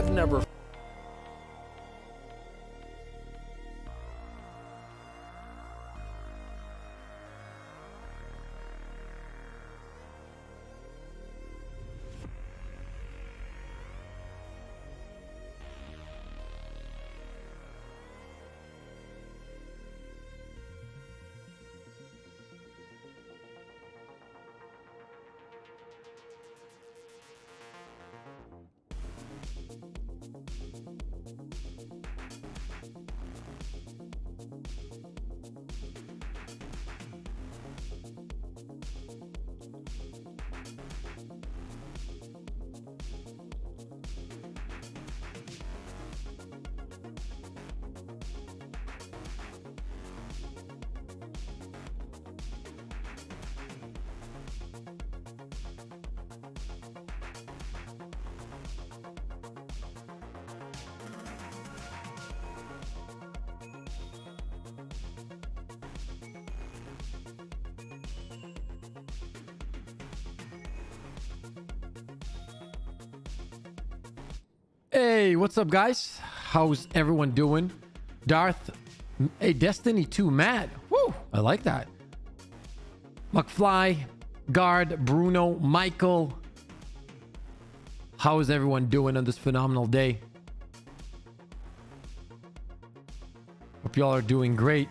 I've never Hey, what's up, guys? How's everyone doing? Darth, hey, Destiny 2, Matt. Woo, I like that. McFly, Guard, Bruno, Michael. How is everyone doing on this phenomenal day? Hope y'all are doing great.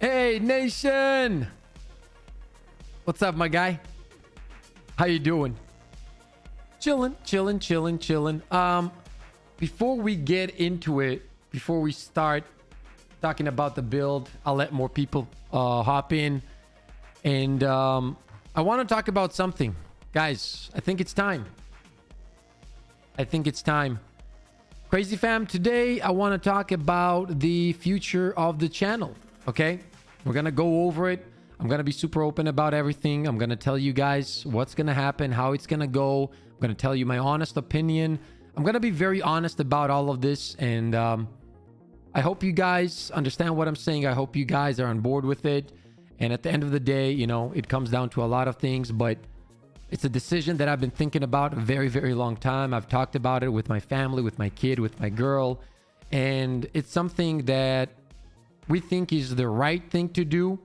Hey, Nation. What's up, my guy? How you doing? Chilling. Before we get into it, before we start talking about the build, I'll let more people hop in. And I want to talk about something. Guys, I think it's time. Crazy fam, today I want to talk about the future of the channel. Okay? We're going to go over it. I'm going to be super open about everything. I'm going to tell you guys what's going to happen, how it's going to go. I'm going to tell you my honest opinion. I'm going to be very honest about all of this. And I hope you guys understand what I'm saying. I hope you guys are on board with it. And at the end of the day, you know, it comes down to a lot of things. But it's a decision that I've been thinking about a very, very long time. I've talked about it with my family, with my kid, with my girl. And it's something that we think is the right thing to do.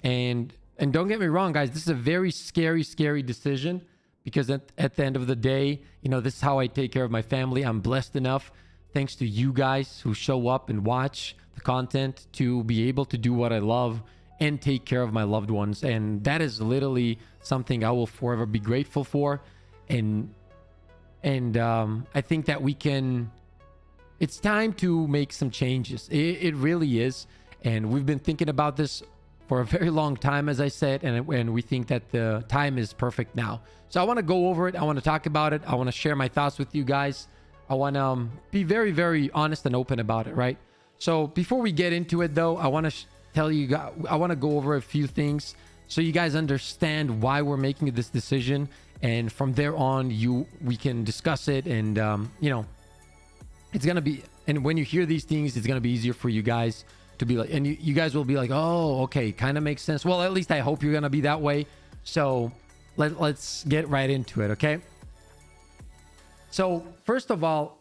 And don't get me wrong, guys, this is a very scary decision. Because at the end of the day, you know, this is how I take care of my family. I'm blessed enough, thanks to you guys who show up and watch the content, to be able to do what I love and take care of my loved ones. And that is literally something I will forever be grateful for. And I think that it's time to make some changes. It really is. And we've been thinking about this for a very long time, as I said, and we think that the time is perfect now. So I want to go over it. I want to talk about it. I want to share my thoughts with you guys. I want to be very, very honest and open about it, right? So before we get into it, though, I want to tell you guys, I want to go over a few things so you guys understand why we're making this decision. And from there on, we can discuss it. And, you know, it's going to be, and when you hear these things, it's going to be easier for you guys to be like, and you guys will be like, oh, okay, kind of makes sense. Well, at least I hope you're gonna be that way. So let's get right into it, okay? So first of all,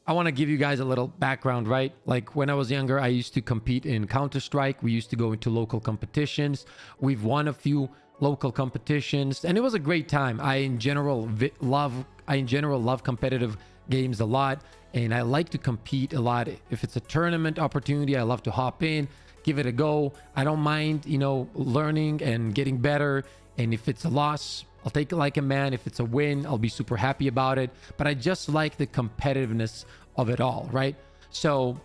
I want to give you guys a little background, right? Like when I was younger, I used to compete in Counter-Strike. We used to go into local competitions. We've won a few local competitions, and it was a great time. I in general love competitive games a lot. And I like to compete a lot. If it's a tournament opportunity, I love to hop in, give it a go. I don't mind, you know, learning and getting better. And if it's a loss, I'll take it like a man. If it's a win, I'll be super happy about it. But I just like the competitiveness of it all, right? So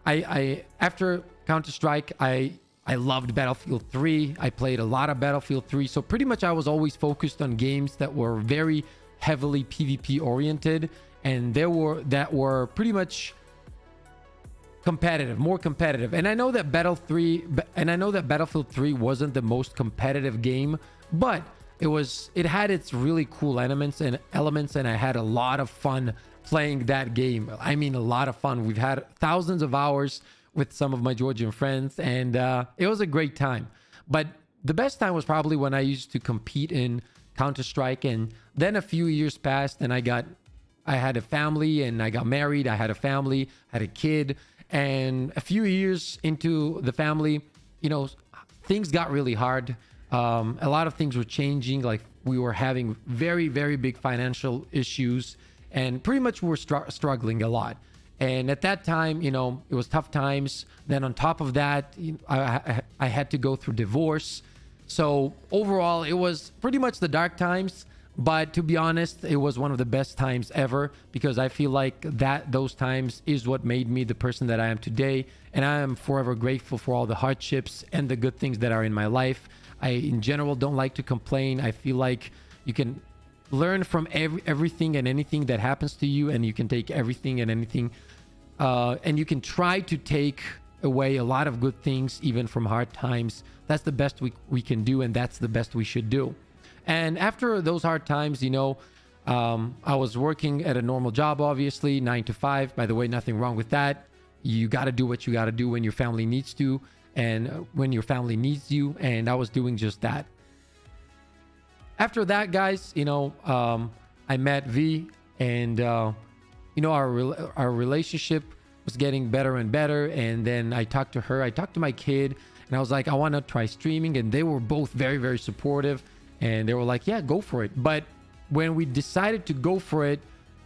I after Counter-Strike, I loved Battlefield 3. I played a lot of Battlefield 3. So pretty much I was always focused on games that were very heavily PvP oriented. And that were pretty much competitive, more competitive. And I know that Battlefield 3 wasn't the most competitive game, but it had its really cool elements, and I had a lot of fun playing that game. I mean, a lot of fun. We've had thousands of hours with some of my Georgian friends, and it was a great time. But the best time was probably when I used to compete in Counter-Strike. And then a few years passed and I had a family and I got married. I had a family, had a kid. And a few years into the family, you know, things got really hard. A lot of things were changing. Like we were having very, very big financial issues and pretty much we were struggling a lot. And at that time, you know, it was tough times. Then on top of that, I had to go through divorce. So overall, it was pretty much the dark times. But to be honest, it was one of the best times ever because I feel like those times is what made me the person that I am today. And I am forever grateful for all the hardships and the good things that are in my life. I, in general, don't like to complain. I feel like you can learn from everything and anything that happens to you, and you can take everything and anything, and you can try to take away a lot of good things, even from hard times. That's the best we can do, and that's the best we should do. And after those hard times, you know, I was working at a normal job, obviously, 9 to 5. By the way, nothing wrong with that. You got to do what you got to do when your family needs to, and when your family needs you. And I was doing just that. After that, guys, you know, I met V, and you know, our relationship was getting better and better. And then I talked to her, I talked to my kid, and I was like, I want to try streaming. And they were both very, very supportive. And they were like, yeah, go for it. But when we decided to go for it,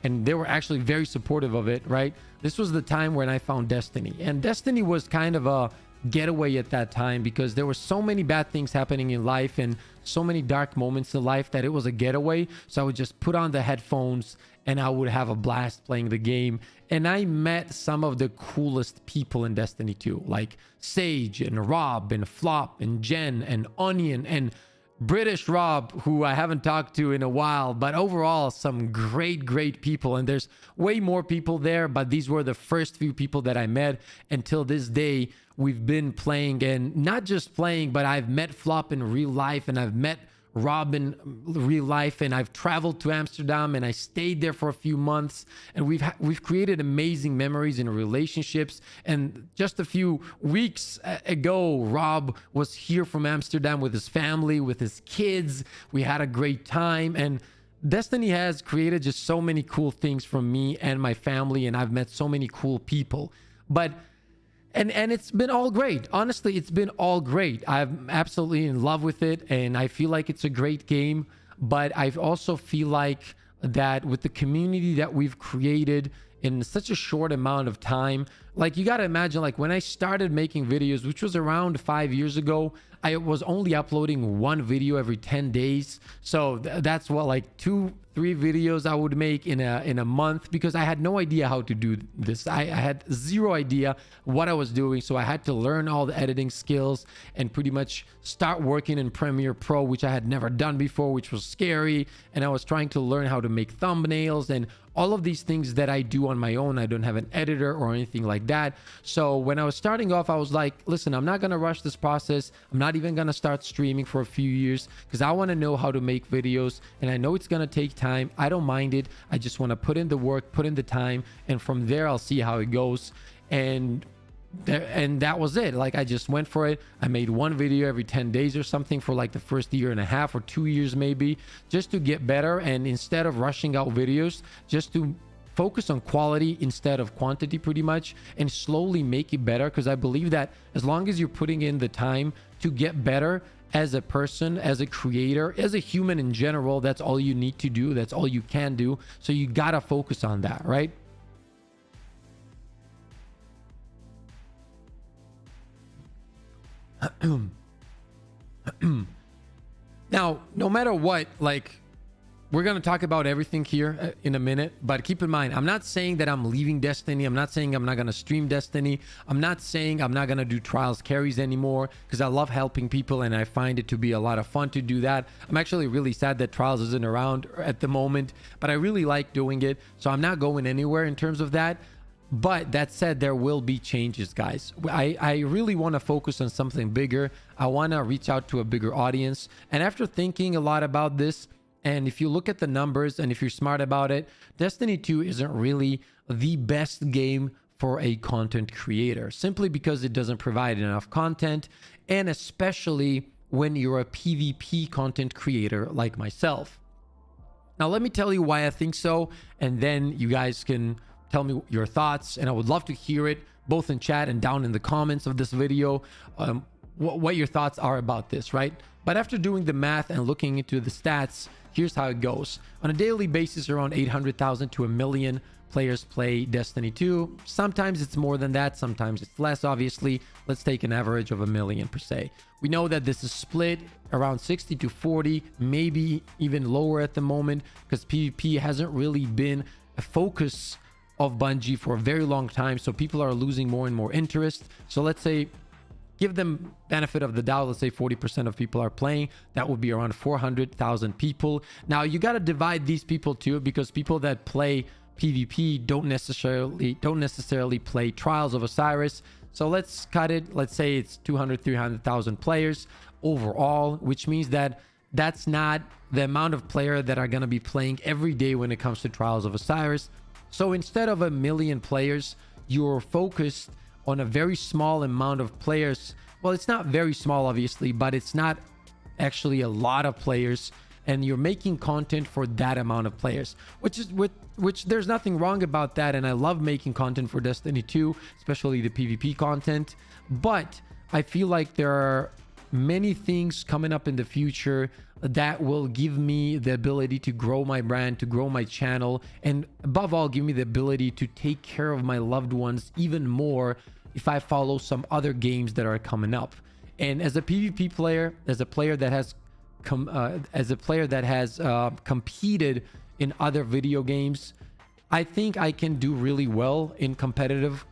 and they were actually very supportive of it, right? This was the time when I found Destiny. And Destiny was kind of a getaway at that time because there were so many bad things happening in life and so many dark moments in life that it was a getaway. So I would just put on the headphones and I would have a blast playing the game. And I met some of the coolest people in Destiny 2, like Sage and Rob and Flop and Jen and Onion and British Rob, who I haven't talked to in a while, but overall some great people. And there's way more people there, but these were the first few people that I met. Until this day, we've been playing, and not just playing, but I've met Flop in real life, and I've met Rob in real life, and I've traveled to Amsterdam and I stayed there for a few months, and we've created amazing memories and relationships. And just a few weeks ago, Rob was here from Amsterdam with his family, with his kids. We had a great time, and Destiny has created just so many cool things from me and my family, and I've met so many cool people. But And it's been all great. Honestly, it's been all great. I'm absolutely in love with it, and I feel like it's a great game. But I also feel like that with the community that we've created in such a short amount of time, like you got to imagine, like when I started making videos, which was around 5 years ago, I was only uploading one video every 10 days. So that's what, like 2-3 videos I would make in a month, because I had no idea how to do this. I had zero idea what I was doing. So I had to learn all the editing skills and pretty much start working in Premiere Pro, which I had never done before, which was scary. And I was trying to learn how to make thumbnails and all of these things that I do on my own. I don't have an editor or anything like that. So when I was starting off, I was like, listen, I'm not going to rush this process. I'm not even going to start streaming for a few years because I want to know how to make videos. And I know it's going to take time. I don't mind it. I just want to put in the work, put in the time. And from there, I'll see how it goes. And that was it. Like I just went for it. I made one video every 10 days or something for like the first year and a half or 2 years maybe, just to get better. And instead of rushing out videos, just to focus on quality instead of quantity pretty much, and slowly make it better. Because I believe that as long as you're putting in the time to get better as a person, as a creator, as a human in general, that's all you need to do. That's all you can do. So you gotta focus on that, right? Now, no matter what, like, we're going to talk about everything here in a minute, but keep in mind, I'm not saying that I'm leaving Destiny. I'm not saying I'm not going to stream Destiny. I'm not saying I'm not going to do trials carries anymore, because I love helping people and I find it to be a lot of fun to do that. I'm actually really sad that trials isn't around at the moment, but I really like doing it. So I'm not going anywhere in terms of that. But that said, there will be changes, guys. I really want to focus on something bigger. I want to reach out to a bigger audience. And after thinking a lot about this, and if you look at the numbers and if you're smart about it, Destiny 2 isn't really the best game for a content creator, simply because it doesn't provide enough content. And especially when you're a PvP content creator like myself. Now, let me tell you why I think so, and then you guys can tell me your thoughts, and I would love to hear it both in chat and down in the comments of this video, what your thoughts are about this, right? But after doing the math and looking into the stats, here's how it goes. On a daily basis, around 800,000 to 1 million players play Destiny 2. Sometimes it's more than that, sometimes it's less, obviously. Let's take an average of 1 million per se. We know that this is split around 60 to 40, maybe even lower at the moment, because PvP hasn't really been a focus of Bungie for a very long time, so people are losing more and more interest. So let's say, give them benefit of the doubt, let's say 40% of people are playing. That would be around 400,000 people. Now you got to divide these people too, because people that play PvP don't necessarily play Trials of Osiris. So let's cut it, let's say it's 300,000 players overall, which means that that's not the amount of players that are going to be playing every day when it comes to Trials of Osiris. So instead of 1 million players, you're focused on a very small amount of players. Well, it's not very small, obviously, but it's not actually a lot of players, and you're making content for that amount of players, which there's nothing wrong about that. And I love making content for Destiny 2, especially the PvP content. But I feel like there are many things coming up in the future that will give me the ability to grow my brand, to grow my channel, and above all, give me the ability to take care of my loved ones even more if I follow some other games that are coming up. And as a PvP player, as a player that has competed in other video games, I think I can do really well in competitive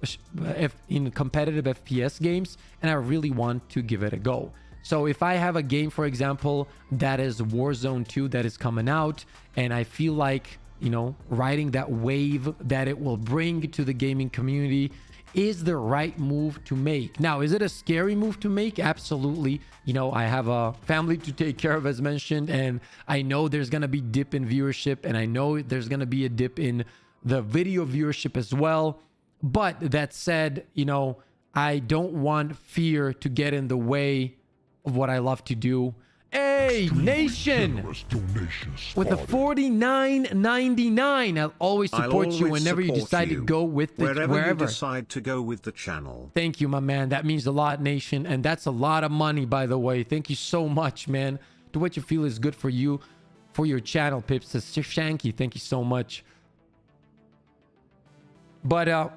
FPS games, and I really want to give it a go. So if I have a game, for example, that is Warzone 2 that is coming out, and I feel like, you know, riding that wave that it will bring to the gaming community is the right move to make. Now, is it a scary move to make? Absolutely. You know, I have a family to take care of, as mentioned, and I know there's going to be dip in viewership, and I know there's going to be a dip in the video viewership as well. But that said, you know, I don't want fear to get in the way of what I love to do. Hey, Nation! With a $49.99, I'll always support you whenever you decide to go with the wherever you decide to go with the channel. Thank you, my man. That means a lot, Nation, and that's a lot of money, by the way. Thank you so much, man. Do what you feel is good for you, for your channel, Pips. To Shanky, thank you so much. But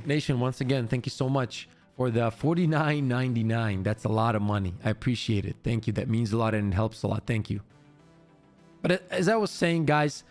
Nation, once again, thank you so much for the $49.99. That's a lot of money. I appreciate it. Thank you. That means a lot and it helps a lot. Thank you. But as I was saying, guys,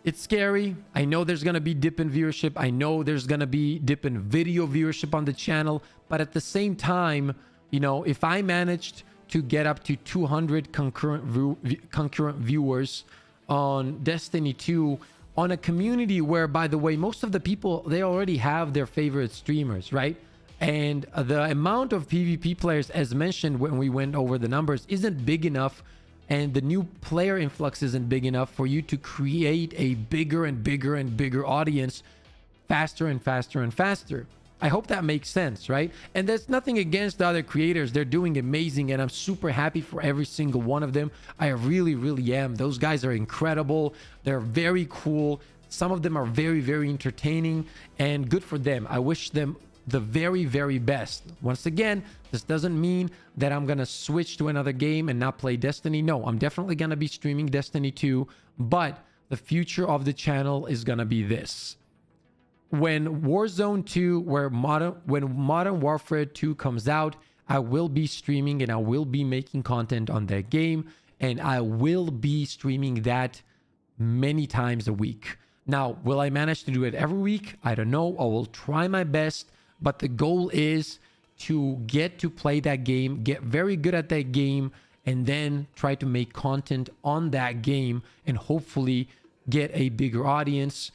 it's scary. I know there's going to be dip in viewership. I know there's going to be dip in video viewership on the channel. But at the same time, you know, if I managed to get up to 200 concurrent viewers on Destiny 2, on a community where, by the way, most of the people, they already have their favorite streamers, right? And the amount of PvP players, as mentioned when we went over the numbers, isn't big enough, and the new player influx isn't big enough for you to create a bigger and bigger and bigger audience faster and faster and faster. I hope that makes sense, right? And there's nothing against the other creators. They're doing amazing, and I'm super happy for every single one of them. I really, really am. Those guys are incredible. They're very cool. Some of them are very, very entertaining, and good for them. I wish them the very, very best. Once again, this doesn't mean that I'm gonna switch to another game and not play Destiny. No, I'm definitely gonna be streaming Destiny 2, but the future of the channel is gonna be this. When Warzone 2, when Modern Warfare 2 comes out, I will be streaming and I will be making content on that game, and I will be streaming that many times a week. Now, will I manage to do it every week? I don't know. I will try my best, but the goal is to get to play that game, get very good at that game, and then try to make content on that game and hopefully get a bigger audience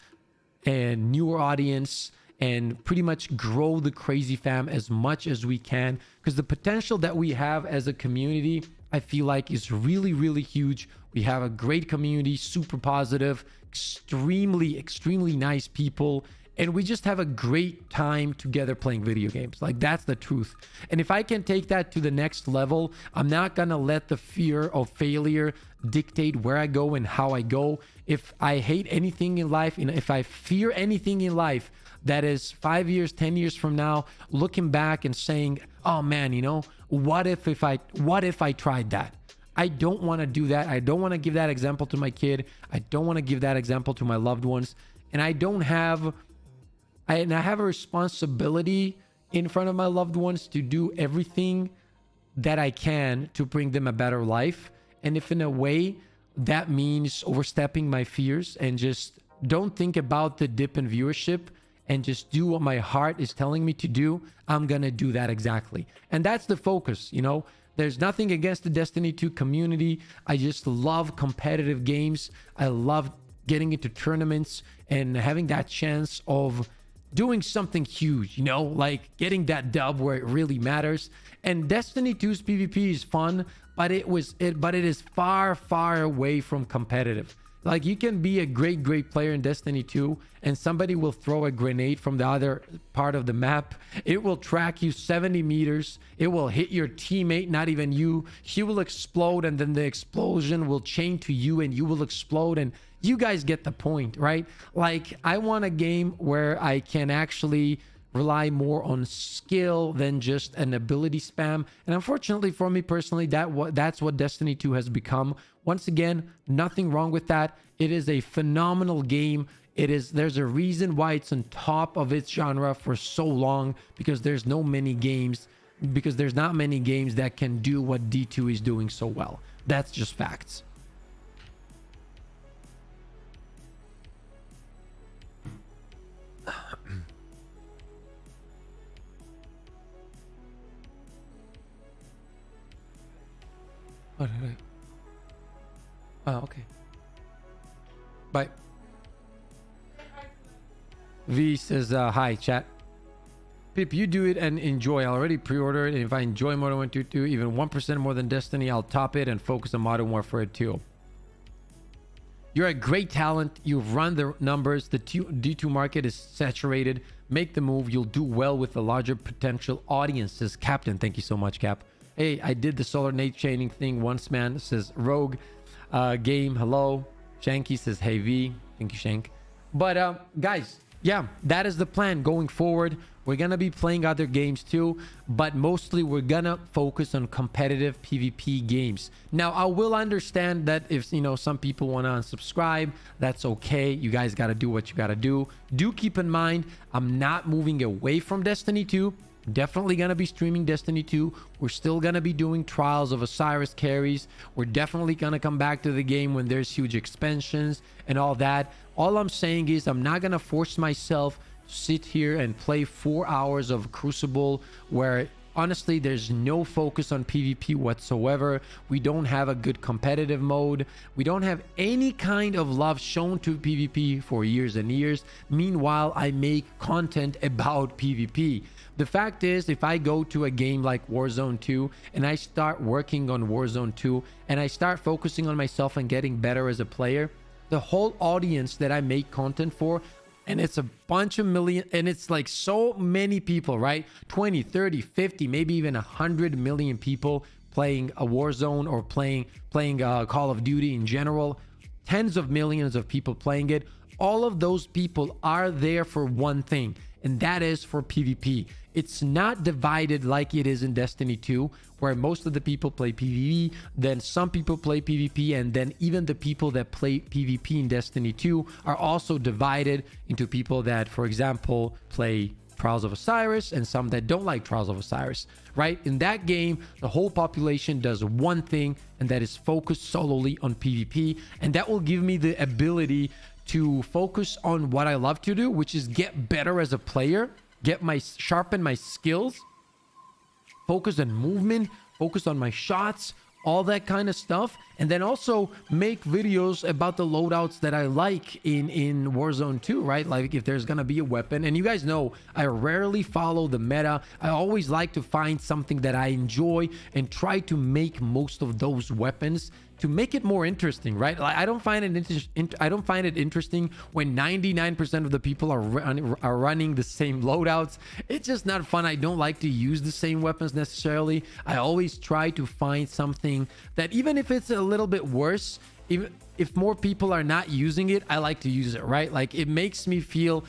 and newer audience, and pretty much grow the Crazy Fam as much as we can, because the potential that we have as a community, I feel like, is really, really huge. We have a great community, super positive, extremely nice people, and we just have a great time together playing video games. Like, that's the truth. And if I can take that to the next level, I'm not gonna let the fear of failure dictate where I go and how I go. If I hate anything in life, and if I fear anything in life, that is 5 years, 10 years from now, looking back and saying, oh man, you know, what if I tried that? I don't want to do that. I don't want to give that example to my kid. I don't want to give that example to my loved ones. And I have a responsibility in front of my loved ones to do everything that I can to bring them a better life. And if in a way that means overstepping my fears and just don't think about the dip in viewership and just do what my heart is telling me to do, I'm gonna do that exactly. And that's the focus, you know. There's nothing against the Destiny 2 community. I just love competitive games. I love getting into tournaments and having that chance of doing something huge, you know, like getting that dub where it really matters. And Destiny 2's PvP is fun, but it is far away from competitive. Like, you can be a great player in Destiny 2 and somebody will throw a grenade from the other part of the map. It will track you 70 meters. It will hit your teammate, not even you. He will explode, and then the explosion will chain to you and you will explode. And you guys get the point, right? Like, I want a game where I can actually rely more on skill than just an ability spam. And unfortunately for me personally, that's what Destiny 2 has become. Once again, nothing wrong with that. It is a phenomenal game. There's a reason why it's on top of its genre for so long, because there's not many games that can do what D2 is doing so well. That's just facts. What did I... Oh, okay. Bye. V says, hi, chat. Pip, you do it and enjoy. I already pre-ordered it. And if I enjoy Modern Warfare 2, even 1% more than Destiny, I'll top it and focus on Modern Warfare 2. You're a great talent. You've run the numbers. The D2 market is saturated. Make the move. You'll do well with a larger potential audience, says Captain. Thank you so much, Cap. Hey, I did the solar nade chaining thing once, man, says Rogue. Game, hello. Shanky says, hey, V. Thank you, Shank. But, guys, yeah, that is the plan going forward. We're going to be playing other games too, but mostly we're going to focus on competitive PvP games. Now, I will understand that if, you know, some people want to unsubscribe, that's okay. You guys got to do what you got to do. Do keep in mind, I'm not moving away from Destiny 2. Definitely going to be streaming Destiny 2. We're still going to be doing Trials of Osiris carries. We're definitely going to come back to the game when there's huge expansions and all that. All I'm saying is I'm not going to force myself to sit here and play 4 hours of Crucible where honestly there's no focus on PvP whatsoever. We don't have a good competitive mode. We don't have any kind of love shown to PvP for years and years. Meanwhile, I make content about PvP. The fact is, if I go to a game like Warzone 2 and I start working on Warzone 2 and I start focusing on myself and getting better as a player, the whole audience that I make content for, and it's a bunch of million, and it's like so many people, right? 20, 30, 50, maybe even 100 million people playing a Warzone or playing Call of Duty in general. Tens of millions of people playing it. All of those people are there for one thing, and that is for PvP. It's not divided like it is in Destiny 2, where most of the people play PvE, then some people play PvP, and then even the people that play PvP in Destiny 2 are also divided into people that, for example, play Trials of Osiris and some that don't like Trials of Osiris, right? In that game, the whole population does one thing, and that is focus solely on PvP, and that will give me the ability to focus on what I love to do, which is get better as a player, sharpen my skills, focus on movement, focus on my shots, all that kind of stuff, and then also make videos about the loadouts that I like in Warzone 2, right? Like if there's gonna be a weapon, and you guys know I rarely follow the meta. I always like to find something that I enjoy and try to make most of those weapons to make it more interesting, right? Like I don't find it interesting when 99% of the people are running the same loadouts. It's just not fun. I don't like to use the same weapons necessarily. I always try to find something that, even if it's a little bit worse, even if more people are not using it, I like to use it, right? Like it makes it feel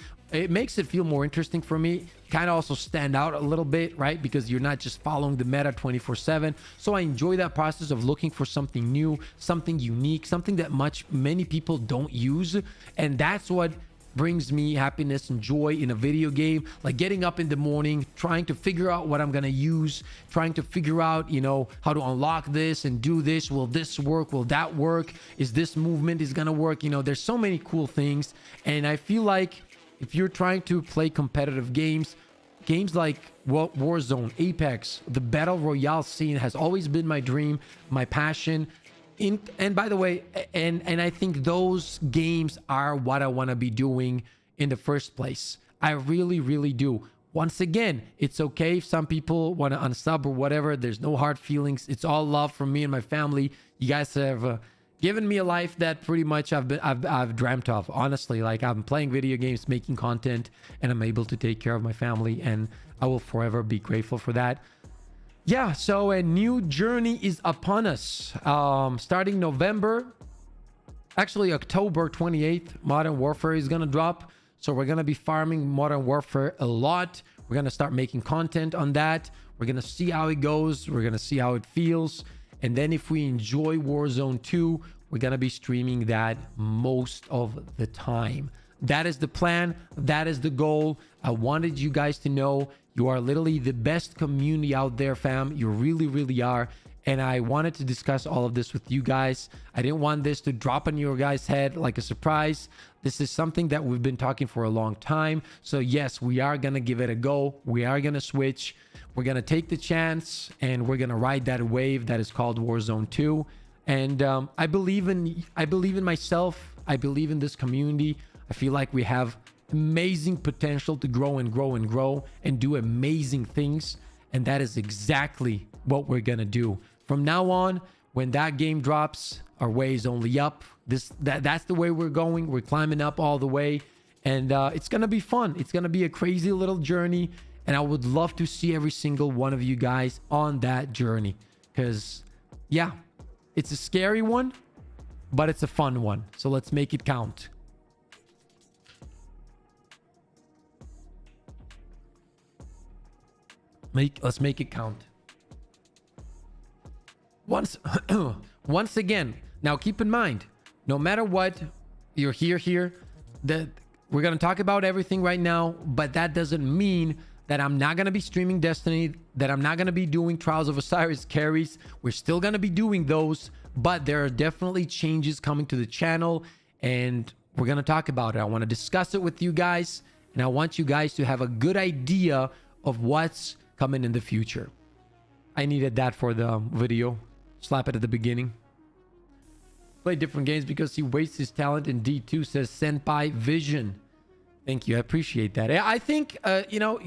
more interesting for me. Kind of also stand out a little bit, right? Because you're not just following the meta 24/7. So I enjoy that process of looking for something new, something unique, something that many people don't use. And that's what brings me happiness and joy in a video game. Like getting up in the morning, trying to figure out what I'm gonna use, trying to figure out, you know, how to unlock this and do this. Will this work? Will that work? Is this movement is gonna work? You know, there's so many cool things. And I feel like if you're trying to play competitive games like Warzone, Apex, the Battle Royale scene has always been my dream, my passion. And by the way, and I think those games are what I want to be doing in the first place. I really, really do. Once again, it's okay if some people want to unsub or whatever. There's no hard feelings. It's all love from me and my family. You guys have given me a life that pretty much I've dreamt of. Honestly, like I'm playing video games, making content, and I'm able to take care of my family, and I will forever be grateful for that. Yeah, so a new journey is upon us. Starting November, actually October 28th, Modern Warfare is gonna drop. So we're gonna be farming Modern Warfare a lot. We're gonna start making content on that. We're gonna see how it goes. We're gonna see how it feels. And then if we enjoy Warzone 2, we're going to be streaming that most of the time. That is the plan. That is the goal. I wanted you guys to know you are literally the best community out there, fam. You really, really are. And I wanted to discuss all of this with you guys. I didn't want this to drop on your guys' head like a surprise. This is something that we've been talking for a long time. So yes, we are going to give it a go. We are going to switch. We're going to take the chance and we're going to ride that wave that is called Warzone 2. And I believe in myself. I believe in this community. I feel like we have amazing potential to grow and grow and grow and do amazing things. And that is exactly what we're going to do. From now on, when that game drops, our way is only up. That's the way we're going. We're climbing up all the way. And it's going to be fun. It's going to be a crazy little journey. And I would love to see every single one of you guys on that journey. Because, yeah, it's a scary one, but it's a fun one. So let's make it count. Let's make it count. Once again, now keep in mind, no matter what, you're here, that we're going to talk about everything right now, but that doesn't mean that I'm not going to be streaming Destiny, that I'm not going to be doing Trials of Osiris carries. We're still going to be doing those, but there are definitely changes coming to the channel, and we're going to talk about it. I want to discuss it with you guys, and I want you guys to have a good idea of what's coming in the future. I needed that for the video. Slap it at the beginning. Play different games because he wastes his talent in D2, says Senpai Vision. Thank you. I appreciate that. I think, you know,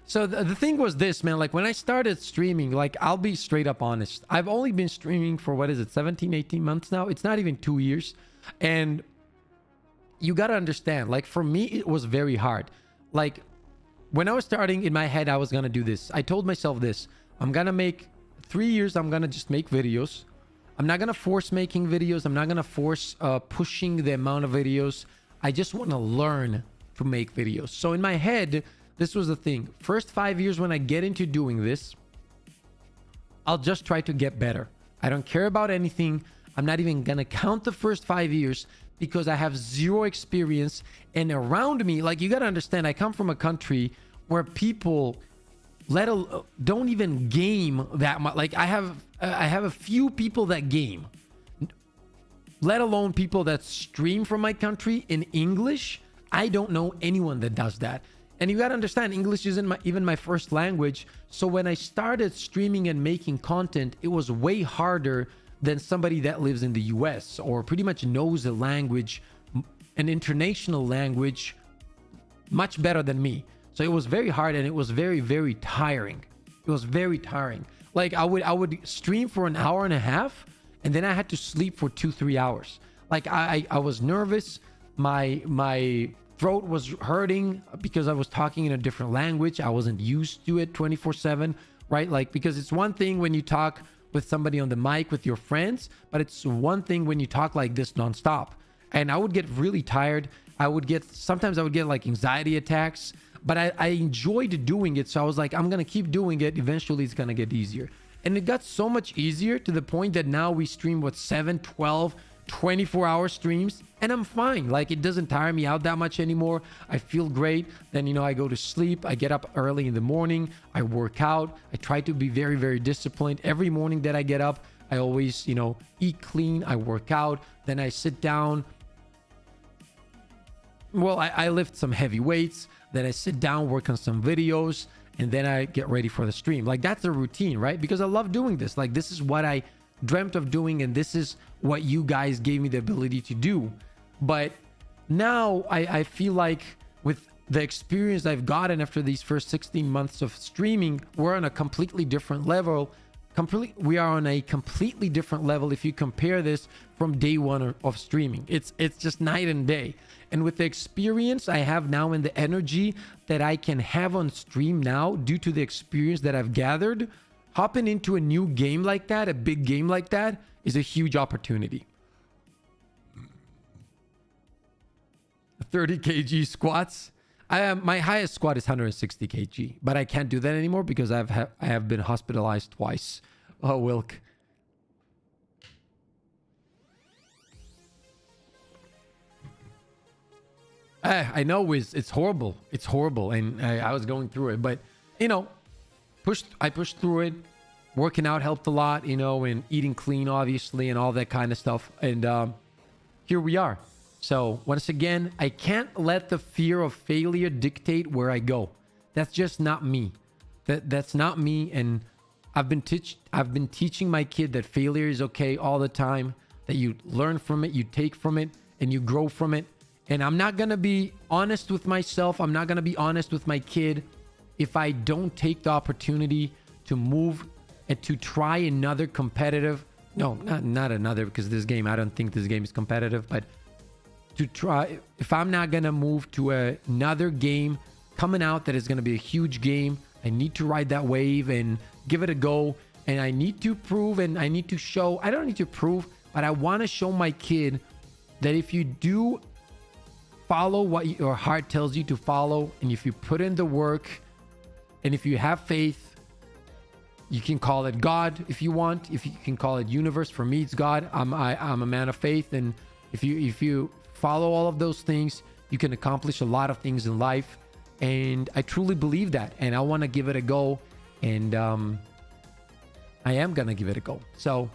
so the thing was this, man. Like when I started streaming, like I'll be straight up honest. I've only been streaming for, what is it, 17, 18 months now? It's not even 2 years. And you got to understand, like for me, it was very hard. Like when I was starting, in my head, I was going to do this. I told myself this. I'm going to make 3 years. I'm going to just make videos. I'm not going to force making videos. I'm not going to force pushing the amount of videos. I just want to learn to make videos. So in my head, this was the thing. First 5 years when I get into doing this, I'll just try to get better. I don't care about anything. I'm not even going to count the first 5 years because I have zero experience. And around me, like you got to understand, I come from a country where people don't even game that much. Like I have a few people that game, let alone people that stream from my country in English. I don't know anyone that does that. And you got to understand, English isn't even my first language. So when I started streaming and making content, it was way harder than somebody that lives in the US or pretty much knows a language, an international language, much better than me. So it was very hard, and it was very, very tiring. It was very tiring. Like I would stream for an hour and a half, and then I had to sleep for 2-3 hours. Like I was nervous. My throat was hurting because I was talking in a different language. I wasn't used to it 24/7, right? Like, because it's one thing when you talk with somebody on the mic with your friends, but it's one thing when you talk like this nonstop. And I would get really tired. Sometimes I would get like anxiety attacks, but I enjoyed doing it. So I was like, I'm going to keep doing it. Eventually it's going to get easier. And it got so much easier to the point that now we stream 7, 12, 24-hour streams, and I'm fine. Like, it doesn't tire me out that much anymore. I feel great. Then, I go to sleep. I get up early in the morning. I work out. I try to be very, very disciplined. Every morning that I get up, I always, eat clean. I work out. Then I sit down. Well, I lift some heavy weights. Then I sit down, work on some videos, and then I get ready for the stream. Like, that's the routine, right? Because I love doing this. Like, this is what I dreamt of doing, and this is what you guys gave me the ability to do. But now I feel like with the experience I've gotten after these first 16 months of streaming, we're on a completely different level. We are on a completely different level if you compare this from day one of streaming. It's just night and day. And with the experience I have now and the energy that I can have on stream now due to the experience that I've gathered, hopping into a new game like that, a big game like that, is a huge opportunity. 30 kg squats. My highest squat is 160 kg, but I can't do that anymore because I have been hospitalized twice. Oh, Wilk. I know it's horrible. It's horrible, and I was going through it, but I pushed through it. Working out helped a lot, and eating clean, obviously, and all that kind of stuff. And here we are. So once again, I can't let the fear of failure dictate where I go. That's just not me. That's not me. And I've been teaching my kid that failure is okay all the time, that you learn from it, you take from it, and you grow from it. And I'm not going to be honest with myself. I'm not going to be honest with my kid if I don't take the opportunity to move and to try another competitive. No, not another, because this game, I don't think this game is competitive, but to try, if I'm not going to move to another game coming out that is going to be a huge game, I need to ride that wave and give it a go. And I need to prove, and I need to show, I don't need to prove, but I want to show my kid that if you do follow what your heart tells you to follow, and if you put in the work, and if you have faith, you can call it God if you want. If you can call it universe, for me it's God. I'm a man of faith, and if you follow all of those things, you can accomplish a lot of things in life. And I truly believe that, and I want to give it a go, and I am gonna give it a go. So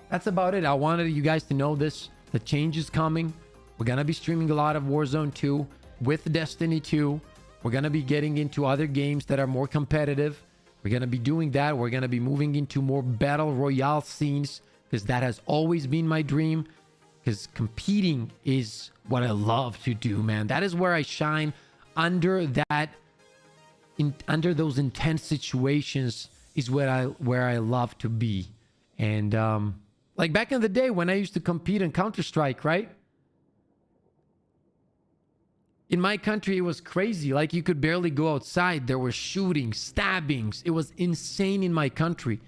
that's about it. I wanted you guys to know this. The change is coming. We're gonna be streaming a lot of Warzone 2 with Destiny 2. We're gonna be getting into other games that are more competitive. We're going to be doing that. We're going to be moving into more battle royale scenes, because that has always been my dream, because competing is what I love to do, man. That is where I shine. Under those intense situations is where I love to be. And like back in the day when I used to compete in Counter-Strike, right? In my country, it was crazy. Like, you could barely go outside. There were shootings, stabbings. It was insane in my country.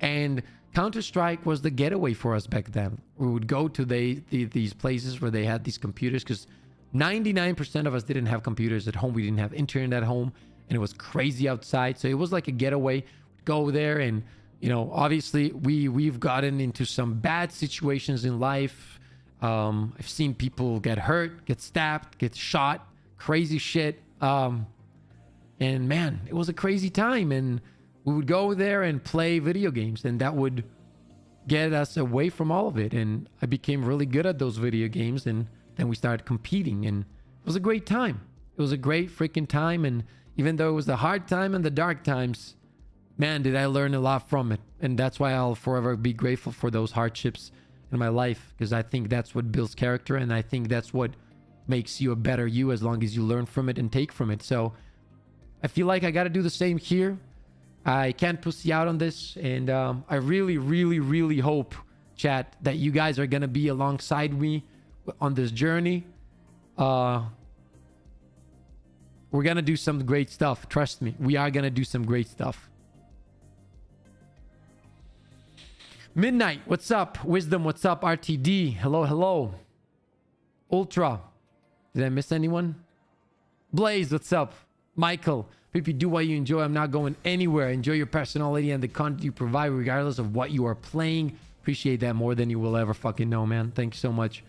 And Counter-Strike was the getaway for us back then. We would go to these places where they had these computers, because 99% of us didn't have computers at home. We didn't have internet at home, and it was crazy outside. So it was like a getaway. We'd go there, and, obviously we've gotten into some bad situations in life. I've seen people get hurt, get stabbed, get shot. Crazy shit. And man, it was a crazy time, and we would go there and play video games, and that would get us away from all of it. And I became really good at those video games, and then we started competing, and it was a great time. It was a great freaking time. And Even though it was the hard time and the dark times, man, did I learn a lot from it. And that's why I'll forever be grateful for those hardships in my life, because I think that's what builds character, and I think that's what makes you a better you, as long as you learn from it and take from it. So I feel like I got to do the same here. I can't pussy out on this, and I really, really, really hope, chat, that you guys are going to be alongside me on this journey. We're going to do some great stuff. Trust me, we are going to do some great stuff. Midnight, what's up? Wisdom, what's up? RTD, hello, hello. Ultra, did I miss anyone? Blaze, what's up? Michael, PP, do what you enjoy. I'm not going anywhere. Enjoy your personality and the content you provide, regardless of what you are playing. Appreciate that more than you will ever fucking know, man. Thanks so much.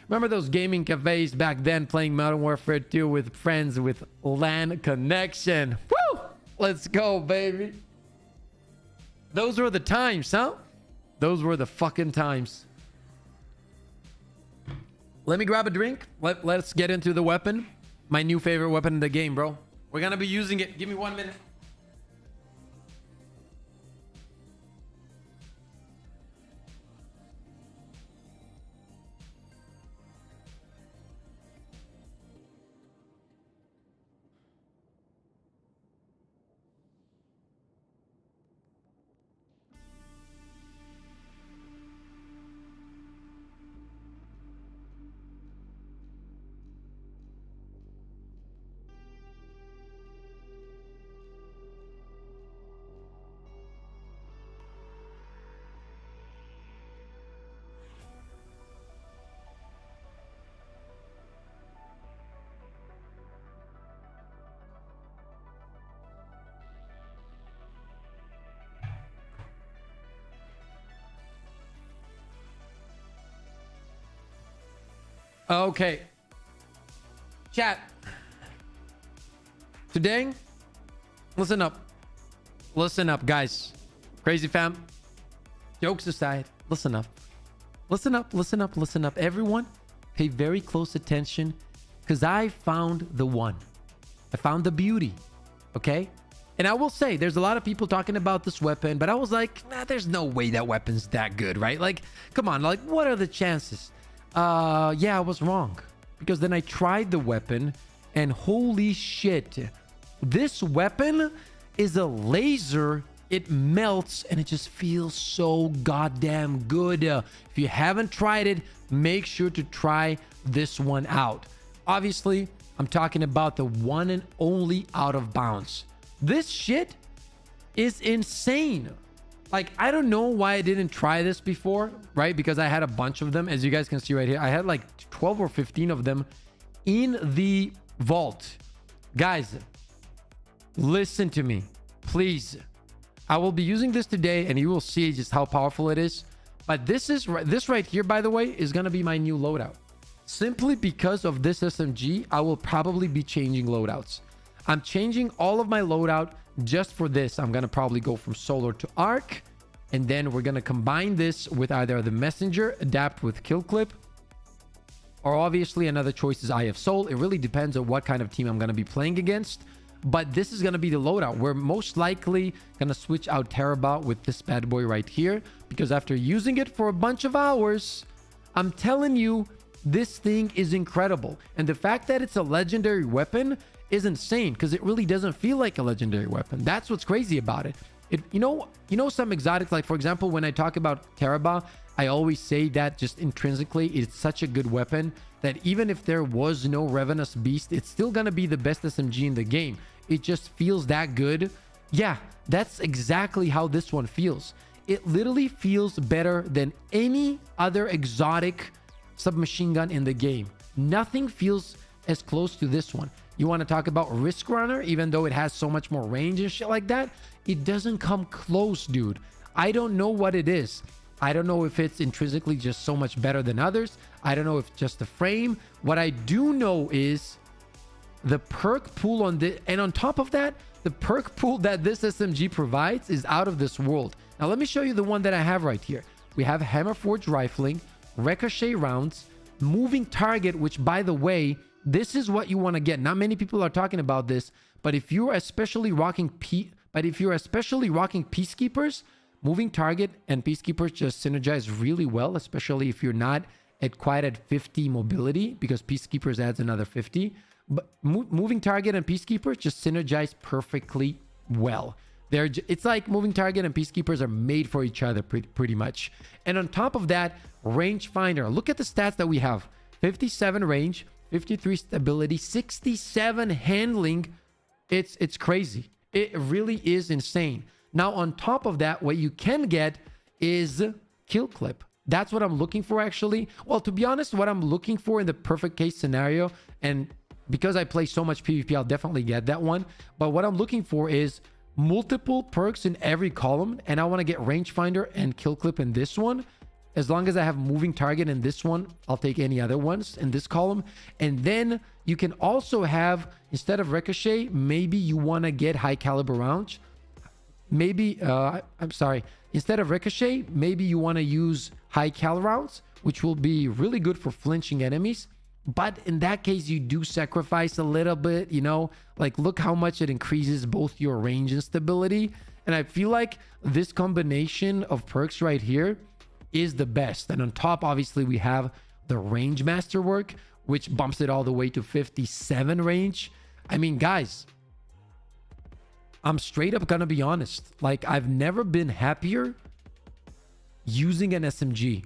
Remember those gaming cafes back then, playing Modern Warfare 2 with friends with LAN connection? Woo! Let's go, baby. Those were the times, huh? Those were the fucking times. Let me grab a drink. Let's get into the weapon. My new favorite weapon in the game, bro. We're gonna be using it. Give me 1 minute. Okay. Chat. Today, listen up. Listen up, guys. Crazy fam. Jokes aside, listen up. Listen up, listen up, listen up. Everyone, pay very close attention, because I found the one. I found the beauty. Okay? And I will say, there's a lot of people talking about this weapon, but I was like, nah, there's no way that weapon's that good, right? Like, come on, like, what are the chances? Yeah, I was wrong, because then I tried the weapon, and holy shit, this weapon is a laser. It melts and it just feels so goddamn good. If you haven't tried it, make sure to try this one out. Obviously, I'm talking about the one and only Out of Bounds. This shit is insane. Like, I don't know why I didn't try this before, right? Because I had a bunch of them. As you guys can see right here, I had like 12 or 15 of them in the vault. Guys, listen to me, please. I will be using this today, and you will see just how powerful it is. But this right here, by the way, is going to be my new loadout. Simply because of this SMG, I will probably be changing loadouts. I'm changing all of my loadout just for this. I'm going to probably go from solar to arc, and then we're going to combine this with either the messenger, adapt with kill clip, or obviously another choice is Eye of Soul. It really depends on what kind of team I'm going to be playing against. But this is going to be the loadout. We're most likely going to switch out Terabot with this bad boy right here, because after using it for a bunch of hours, I'm telling you, this thing is incredible. And the fact that it's a legendary weapon is insane, because it really doesn't feel like a legendary weapon. That's what's crazy about it. You know some exotics, like for example, when I talk about Terabot, I always say that just intrinsically, it's such a good weapon that even if there was no Ravenous Beast, it's still going to be the best SMG in the game. It just feels that good. Yeah, that's exactly how this one feels. It literally feels better than any other exotic submachine gun in the game. Nothing feels as close to this one. You want to talk about Risk Runner, even though it has so much more range and shit like that, it doesn't come close, dude. I don't know what it is. I don't know if it's intrinsically just so much better than others. I don't know if it's just the frame. What I do know is the perk pool on this, and on top of that, the perk pool that this SMG provides is out of this world. Now let me show you the one that I have right here. We have Hammerforge rifling, ricochet rounds, moving target, which by the way, this is what you want to get. Not many people are talking about this, But if you're especially rocking Peacekeepers, moving target and Peacekeepers just synergize really well, especially if you're not quite at 50 mobility, because Peacekeepers adds another 50. But moving target and Peacekeepers just synergize perfectly well. It's like moving target and Peacekeepers are made for each other pretty much. And on top of that, rangefinder. Look at the stats that we have. 57 range, 53 stability, 67 handling. It's crazy. It really is insane. Now, on top of that, what you can get is kill clip. That's what I'm looking for, actually. Well, to be honest, what I'm looking for in the perfect case scenario, and because I play so much PvP, I'll definitely get that one. But what I'm looking for is multiple perks in every column, and I want to get rangefinder and kill clip in this one. As long as I have moving target in this one, I'll take any other ones in this column. And then you can also have, instead of ricochet, maybe you want to get high caliber rounds. Maybe, instead of ricochet, maybe you want to use high cal rounds, which will be really good for flinching enemies. But in that case, you do sacrifice a little bit, you know, like look how much it increases both your range and stability. And I feel like this combination of perks right here is the best. And on top, obviously, we have the range masterwork, which bumps it all the way to 57 range. I mean, guys, I'm straight up gonna be honest. Like, I've never been happier using an SMG.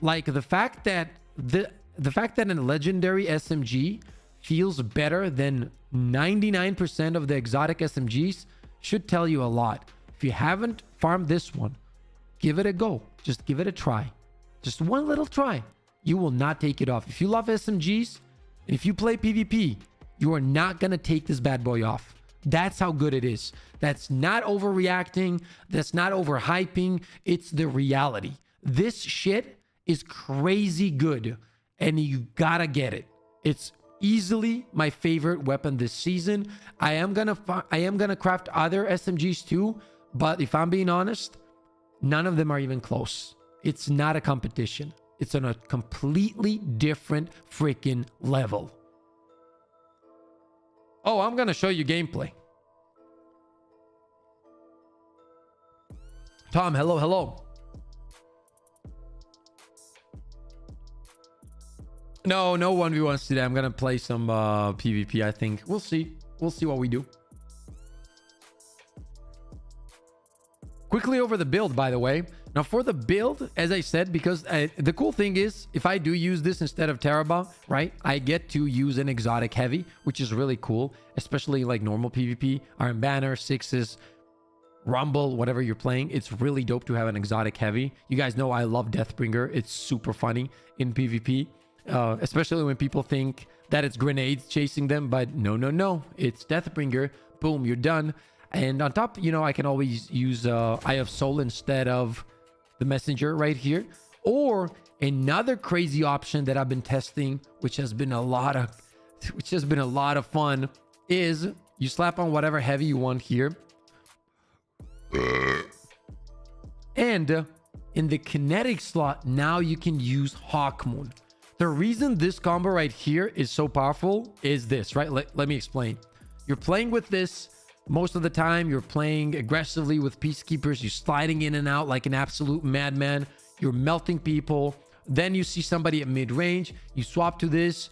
Like, the fact that a legendary SMG feels better than 99% of the exotic SMGs should tell you a lot. If you haven't farmed this one, give it a go. Just give it a try. Just one little try. You will not take it off. If you love SMGs, and if you play PvP, you are not gonna take this bad boy off. That's how good it is. That's not overreacting. That's not overhyping. It's the reality. This shit is crazy good, and you gotta get it. It's easily my favorite weapon this season. I am gonna craft other SMGs too, but if I'm being honest, none of them are even close. It's not a competition. It's on a completely different freaking level. Oh, I'm gonna show you gameplay. Tom, hello. No 1v1s today. I'm gonna play some PvP, I think. We'll see what we do. Quickly over the build, by the way. Now for the build, as I said, because the cool thing is, if I do use this instead of Teraba, right, I get to use an exotic heavy, which is really cool, especially like normal PvP, Iron Banner, Sixes, Rumble, whatever you're playing. It's really dope to have an exotic heavy. You guys know I love Deathbringer. It's super funny in PvP, especially when people think that it's grenades chasing them, but no, it's Deathbringer. Boom, you're done. And on top, you know, I can always use Eye of Soul instead of the Messenger right here. Or another crazy option that I've been testing, which has been a lot of fun, is you slap on whatever heavy you want here. And in the kinetic slot, now you can use Hawkmoon. The reason this combo right here is so powerful is this, right? Let me explain. You're playing with this most of the time. You're playing aggressively with Peacekeepers. You're sliding in and out like an absolute madman. You're melting people. Then you see somebody at mid-range. You swap to this.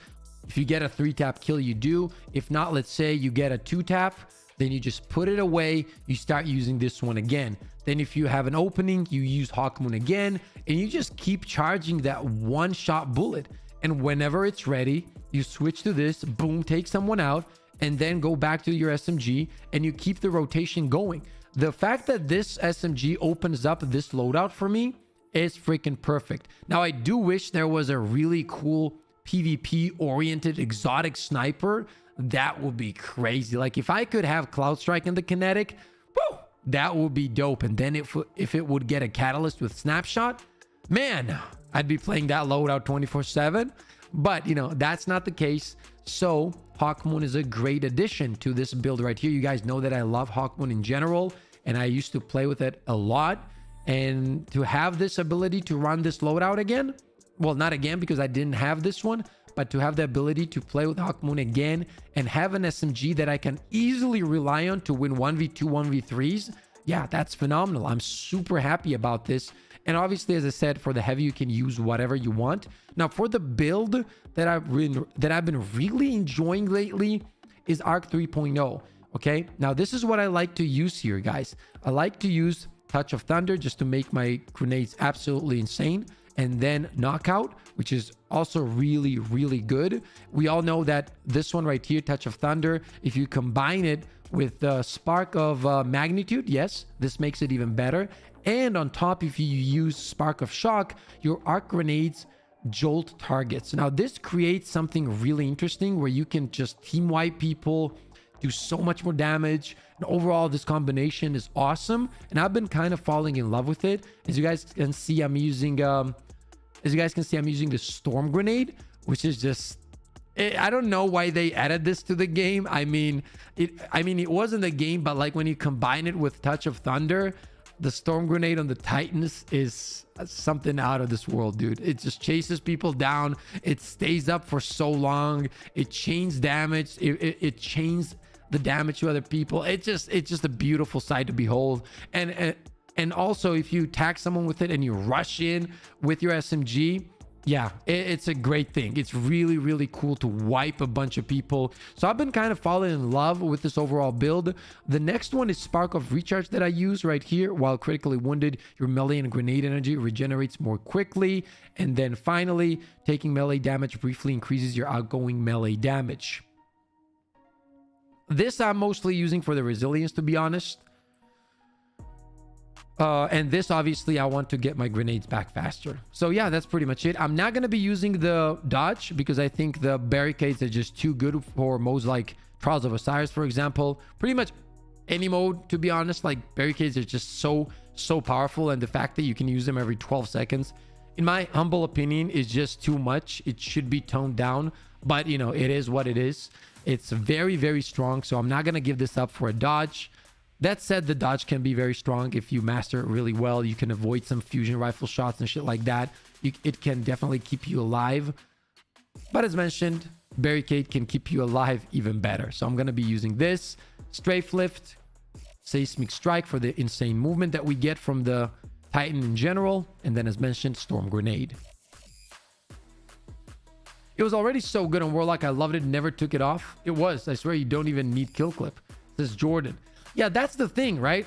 If you get a 3-tap kill, you do. If not, let's say you get a 2-tap. Then you just put it away. You start using this one again. Then if you have an opening, you use Hawkmoon again. And you just keep charging that one-shot bullet. And whenever it's ready, you switch to this. Boom, take someone out. And then go back to your SMG. And you keep the rotation going. The fact that this SMG opens up this loadout for me is freaking perfect. Now, I do wish there was a really cool PvP-oriented exotic sniper. That would be crazy. Like, if I could have Cloud Strike in the kinetic, woo, that would be dope. And then if it would get a catalyst with Snapshot, man, I'd be playing that loadout 24/7. But, you know, that's not the case. So Hawkmoon is a great addition to this build right here. You guys know that I love Hawkmoon in general, and I used to play with it a lot. And to have this ability to run this loadout again, well, not again because I didn't have this one, but to have the ability to play with Hawkmoon again and have an SMG that I can easily rely on to win 1v2, 1v3s, yeah, that's phenomenal. I'm super happy about this. And obviously, as I said, for the heavy, you can use whatever you want. Now, for the build that I've been really enjoying lately is Arc 3.0. Okay, now this is what I like to use here, guys. I like to use Touch of Thunder just to make my grenades absolutely insane, and then Knockout, which is also really, really good. We all know that this one right here, Touch of Thunder, if you combine it with the Spark of Magnitude, yes, this makes it even better. And on top, if you use Spark of Shock, your arc grenades jolt targets. Now, this creates something really interesting where you can just team wipe people, do so much more damage, and overall this combination is awesome, and I've been kind of falling in love with it. As you guys can see, I'm using the Storm Grenade, which is just, I don't know why they added this to the game. I mean it was in the game, but like when you combine it with Touch of Thunder, the Storm Grenade on the Titans is something out of this world, dude. It just chases people down. It stays up for so long. It chains damage. It chains the damage to other people. It's just a beautiful sight to behold. And also, if you attack someone with it and you rush in with your SMG, yeah, it's a great thing. It's really, really cool to wipe a bunch of people. So I've been kind of falling in love with this overall build. The next one is Spark of Recharge that I use right here. While critically wounded, your melee and grenade energy regenerates more quickly. And then finally, taking melee damage briefly increases your outgoing melee damage. This I'm mostly using for the resilience, to be honest. And this, obviously, I want to get my grenades back faster. So yeah, that's pretty much it. I'm not going to be using the dodge because I think the barricades are just too good for modes like Trials of Osiris, for example. Pretty much any mode, to be honest. Like, barricades are just so powerful, and the fact that you can use them every 12 seconds, in my humble opinion, is just too much. It should be toned down, but you know, it is what it is. It's very, very strong, so I'm not going to give this up for a dodge. That said, the dodge can be very strong if you master it really well. You can avoid some fusion rifle shots and shit like that. It can definitely keep you alive. But as mentioned, barricade can keep you alive even better. So I'm going to be using this. Strafe Lift, Seismic Strike for the insane movement that we get from the Titan in general. And then, as mentioned, Storm Grenade. It was already so good on Warlock. I loved it. Never took it off. It was. I swear you don't even need kill clip. This is Jordan. Yeah, that's the thing, right?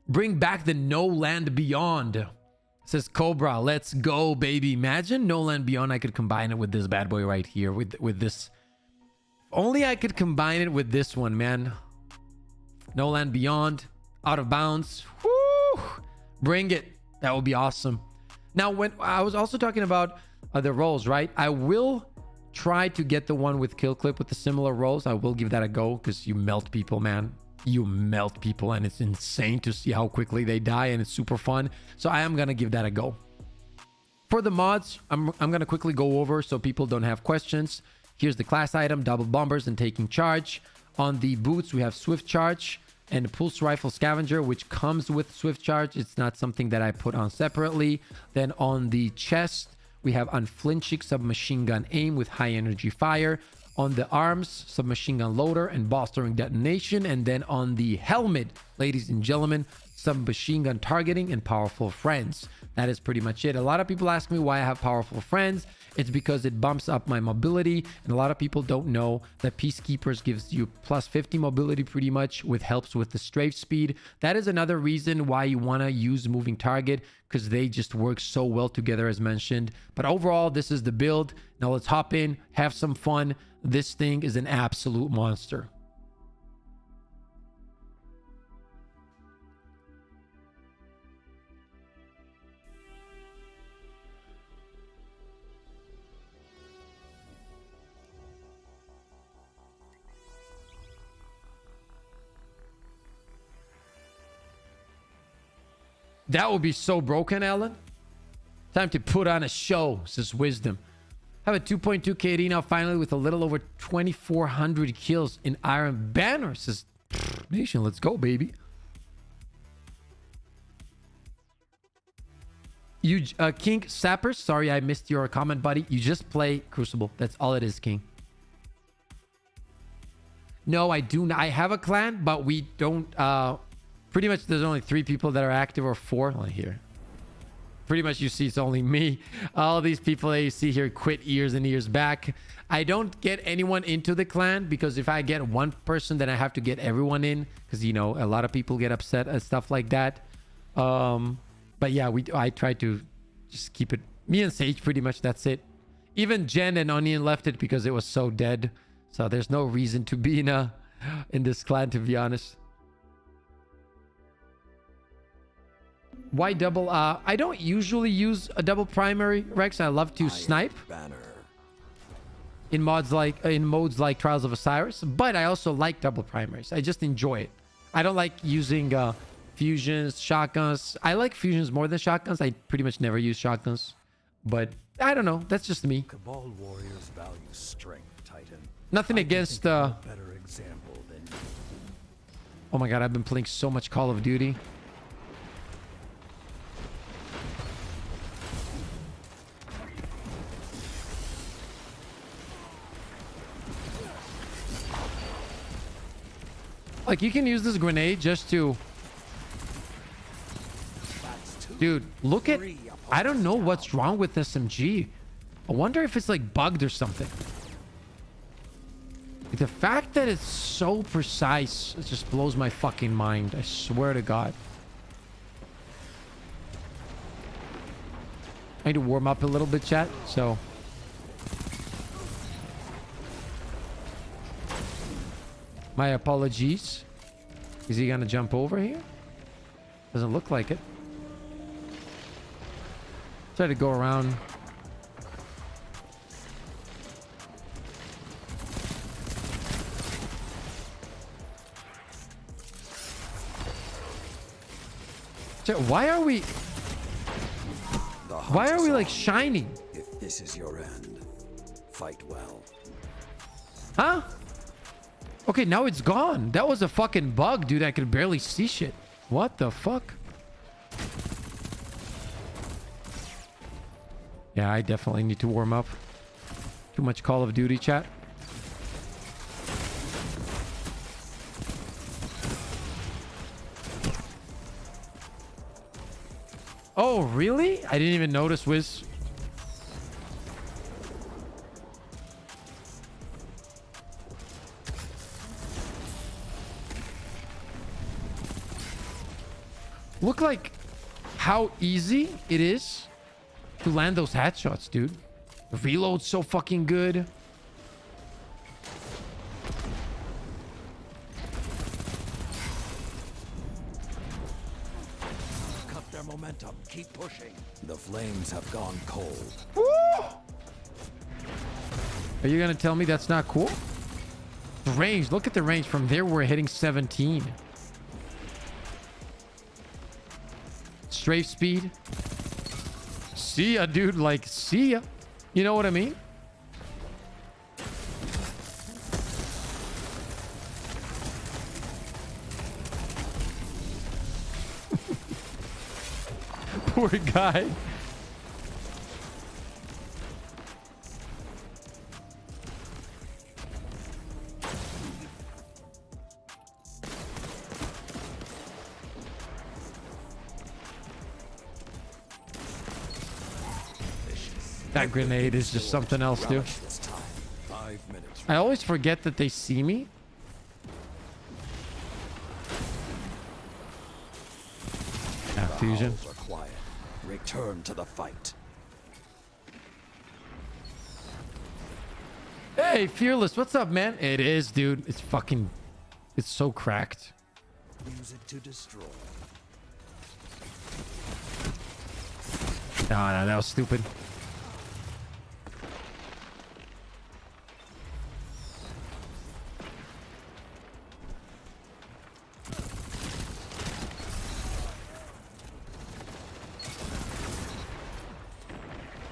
Bring back the No Land Beyond, says Cobra. Let's go, baby. Imagine No Land Beyond. I could combine it with this bad boy right here. With this. Only I could combine it with this one, man. No Land Beyond. Out of Bounds. Woo! Bring it. That would be awesome. Now, when I was also talking about the rolls, right? I will try to get the one with kill clip with the similar rolls. I will give that a go because you melt people, man. You melt people, and it's insane to see how quickly they die, and it's super fun. So I am gonna give that a go. For the mods, I'm gonna quickly go over so people don't have questions. Here's the class item: double bombers and taking charge. On the boots, we have swift charge and pulse rifle scavenger, which comes with swift charge. It's not something that I put on separately. Then on the chest, we have unflinching submachine gun aim with high energy fire. On the arms, submachine gun loader and bolstering detonation. And then on the helmet, ladies and gentlemen, submachine gun targeting and powerful friends. That is pretty much it. A lot of people ask me why I have powerful friends. It's because it bumps up my mobility, and a lot of people don't know that Peacekeepers gives you plus 50 mobility pretty much, with helps with the strafe speed. That is another reason why you want to use moving target, because they just work so well together, as mentioned. But overall, this is the build. Now let's hop in, have some fun. This thing is an absolute monster. That would be so broken, Alan. Time to put on a show, says Wisdom. Have a 2.2 KD now, finally, with a little over 2,400 kills in Iron Banner, says Nation. Let's go, baby. You, King Sapper, sorry I missed your comment, buddy. You just play Crucible. That's all it is, King. No, I do not. I have a clan, but we don't. Pretty much there's only 3 people that are active, or 4. Only here. Pretty much you see it's only me. All these people that you see here quit years and years back. I don't get anyone into the clan, because if I get one person, then I have to get everyone in, because, you know, a lot of people get upset and stuff like that. But yeah, I try to just keep it. Me and Sage, pretty much, that's it. Even Jen and Onion left it because it was so dead. So there's no reason to be in this clan, to be honest. Why double? I don't usually use a double primary, Rex. I love to snipe in modes like Trials of Osiris, but I also like double primaries. I just enjoy it. I don't like using fusions, shotguns. I like fusions more than shotguns. I pretty much never use shotguns, but I don't know. That's just me. Cabal warriors value strength, Titan. Nothing against. Better example than you. Oh my god, I've been playing so much Call of Duty. Like, you can use this grenade just to... Dude, look at... I don't know what's wrong with SMG. I wonder if it's like bugged or something. The fact that it's so precise, it just blows my fucking mind. I swear to God. I need to warm up a little bit, chat. So... my apologies. Is he gonna jump over here? Doesn't look like it. Try to go around. Why are we like shining? If this is your end, fight well. Huh? Okay, now it's gone. That was a fucking bug, dude. I could barely see shit. What the fuck? Yeah, I definitely need to warm up. Too much Call of Duty, chat. Oh, really? I didn't even notice Wiz. Look like how easy it is to land those headshots, dude. The reload's so fucking good. Cut their momentum. Keep pushing. The flames have gone cold. Woo! Are you gonna tell me that's not cool? The range. Look at the range. From there, we're hitting 17. Strafe speed. See ya, dude. Like, see ya. You know what I mean? Poor guy. That grenade is just something else, dude. I always forget that they see me. Yeah, fusion. Return to the fight. Hey, Fearless, what's up, man? It is, dude. It's fucking... it's so cracked. Use it to destroy. No, that was stupid.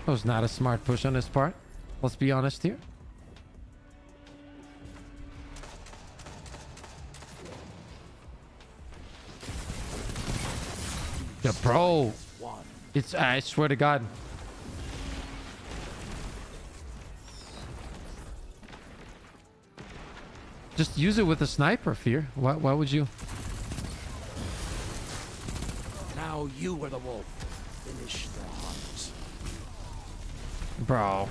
That was not a smart push on his part. Let's be honest here. Yeah, bro. It's, I swear to God. Just use it with a sniper, Fear. Why would you? Now you are the wolf. Finish the hunt. Bro.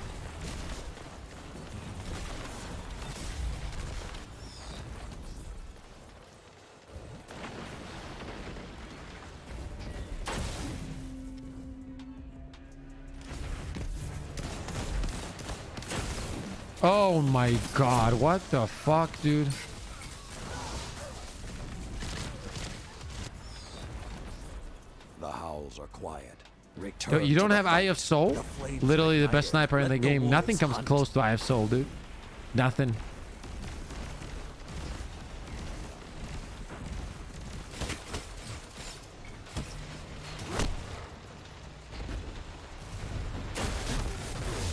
Oh my God, what the fuck, dude? The howls are quiet. Yo, Return you to don't the have Eye fight. of Soul? The flames Literally the ignite best it. sniper in Let the game. Nothing wolves comes hunt. close to Eye of Soul, dude. Nothing.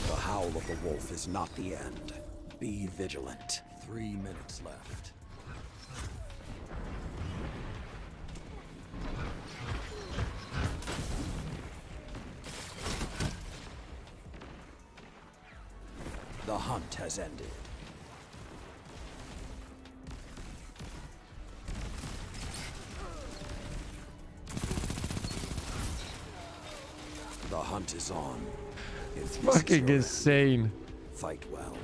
The howl of the wolf is not the end. Be vigilant. 3 minutes left. The hunt has ended. The hunt is on. If this is Fucking your insane. end, fight well.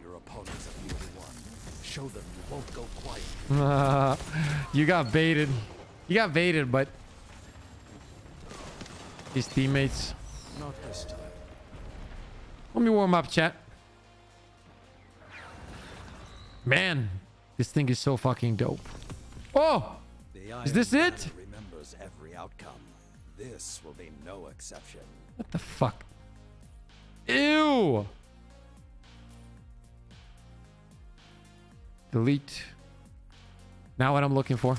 Your opponents have nearly won. Show them you won't go quiet. You got baited. You got baited, but his teammates. Not this time. Let me warm up, chat. Man, this thing is so fucking dope. Oh, The is this Iron it? Banner remembers every outcome. This will be no exception. What the fuck? Ew. Delete. Now what I'm looking for.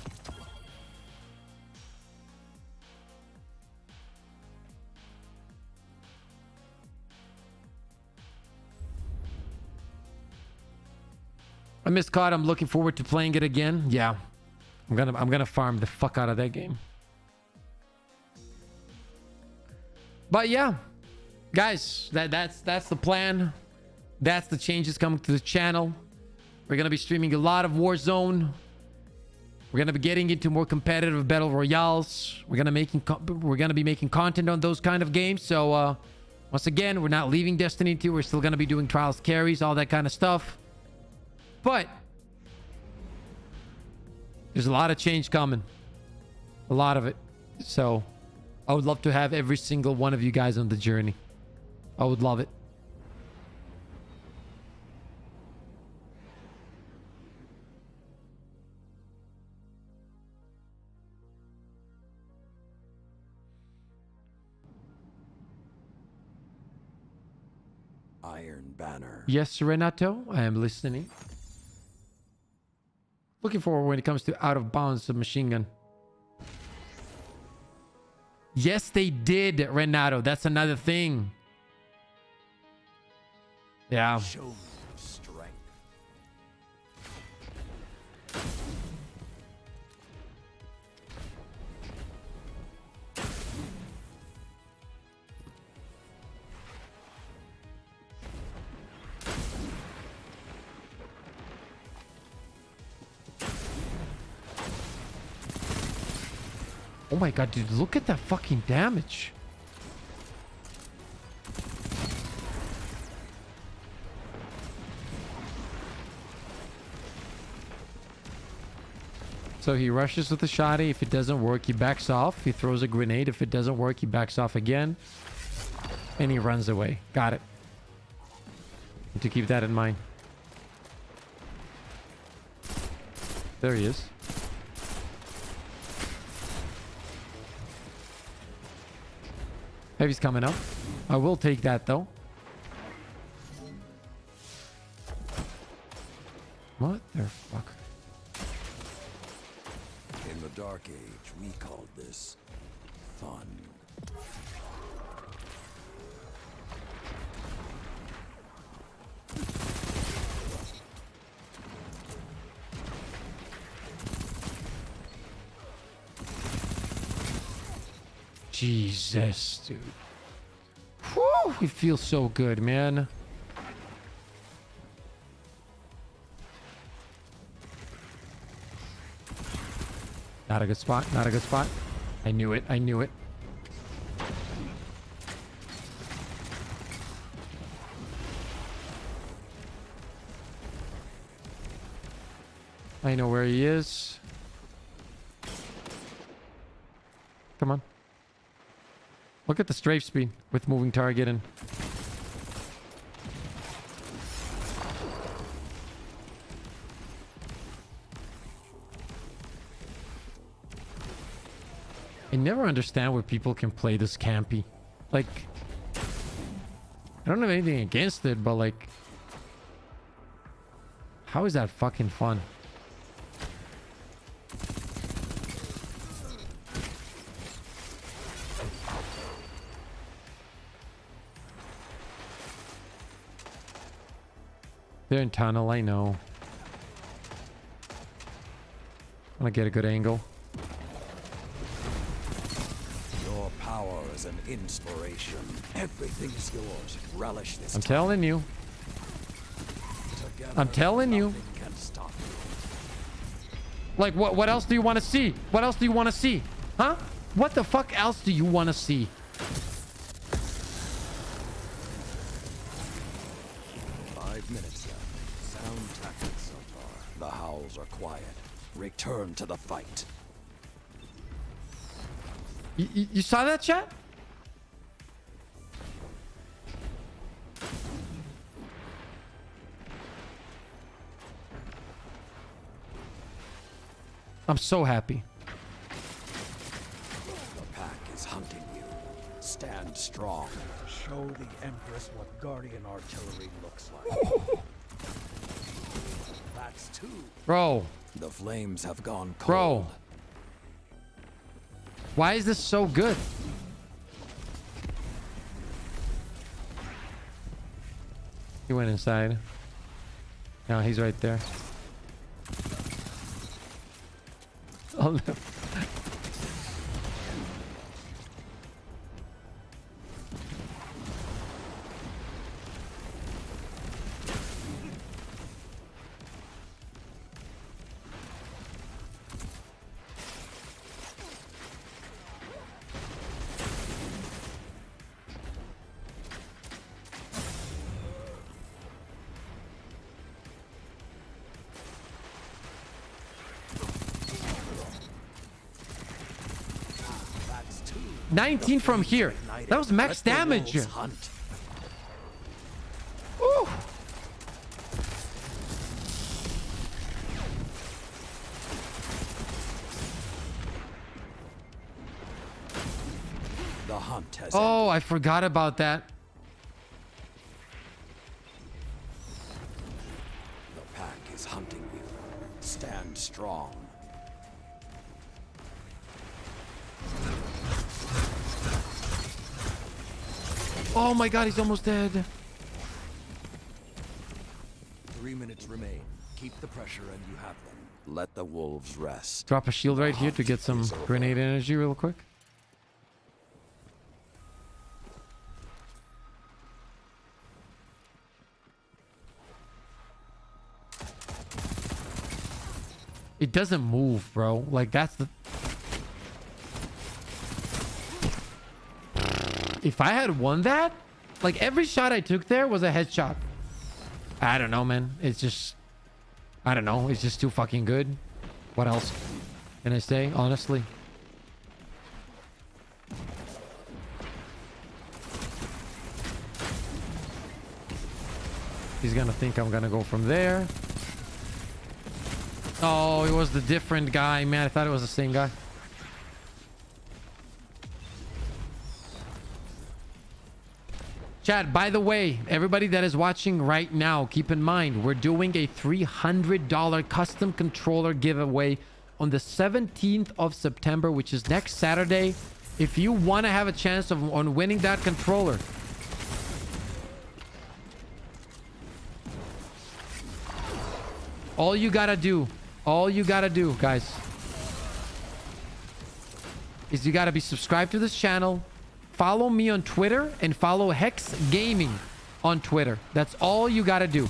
I missed COD. I'm looking forward to playing it again. Yeah. I'm gonna farm the fuck out of that game. But yeah. Guys, that's the plan. That's the changes coming to the channel. We're gonna be streaming a lot of Warzone. We're gonna be getting into more competitive battle royales. We're gonna be making content on those kind of games. So once again, we're not leaving Destiny 2. We're still gonna be doing trials, carries, all that kind of stuff. But there's a lot of change coming. A lot of it. So I would love to have every single one of you guys on the journey. I would love it. Iron Banner. Yes, Renato, I am listening. Looking forward when it comes to out of bounds submachine gun. Yes, they did, Renato. That's another thing. Yeah. Show me your strength. Oh my god, dude, look at that fucking damage. So he rushes with the shotty. If it doesn't work, he backs off. He throws a grenade. If it doesn't work, he backs off again. And he runs away. Got it. Need to keep that in mind. There he is. Heavy's coming up. I will take that though. What the fuck? In the Dark Age, we called this fun. Jesus, dude. Whew, it feels so good, man. Not a good spot. Not a good spot. I knew it. I knew it. I know where he is. Come on. Look at the strafe speed with moving target and... I never understand where people can play this campy. Like, I don't have anything against it, but like, how is that fucking fun? They're in tunnel, I know. I want to get a good angle. Your power is an inspiration. Everything is yours. Relish this. I'm telling you. Together, I'm telling you. nothing can stop you. Like, what else do you want to see? What else do you want to see? Huh? What the fuck else do you want to see? 5 minutes left. Sound tactics so far. The howls are quiet. Return to the fight. You saw that, chat? I'm so happy. The pack is hunting you. Stand strong. Show the Empress what Guardian artillery looks like. That's two. Bro. The flames have gone cold. Bro. Why is this so good? He went inside. No, he's right there. Oh, no. That's two. 19 from here. That was max Let the damage. wolves hunt. Woo. The hunt has Oh, I forgot about that. The pack is hunting you. Stand strong. Oh my god, he's almost dead. 3 minutes remain. Keep the pressure and you have them. Let the wolves rest. Drop a shield right here to get some grenade energy real quick. It doesn't move, bro. Like, that's the... If I had won that, like, every shot I took there was a headshot. I don't know, man. It's just... I don't know. It's just too fucking good. What else can I say, honestly? He's gonna think I'm gonna go from there. Oh, it was the different guy. Man, I thought it was the same guy. Chad, by the way, everybody that is watching right now, keep in mind, we're doing a $300 custom controller giveaway on the 17th of September, which is next Saturday. If you want to have a chance on winning that controller, all you gotta do, guys, is you gotta be subscribed to this channel, follow me on Twitter, and follow Hex Gaming on Twitter. That's all you gotta do.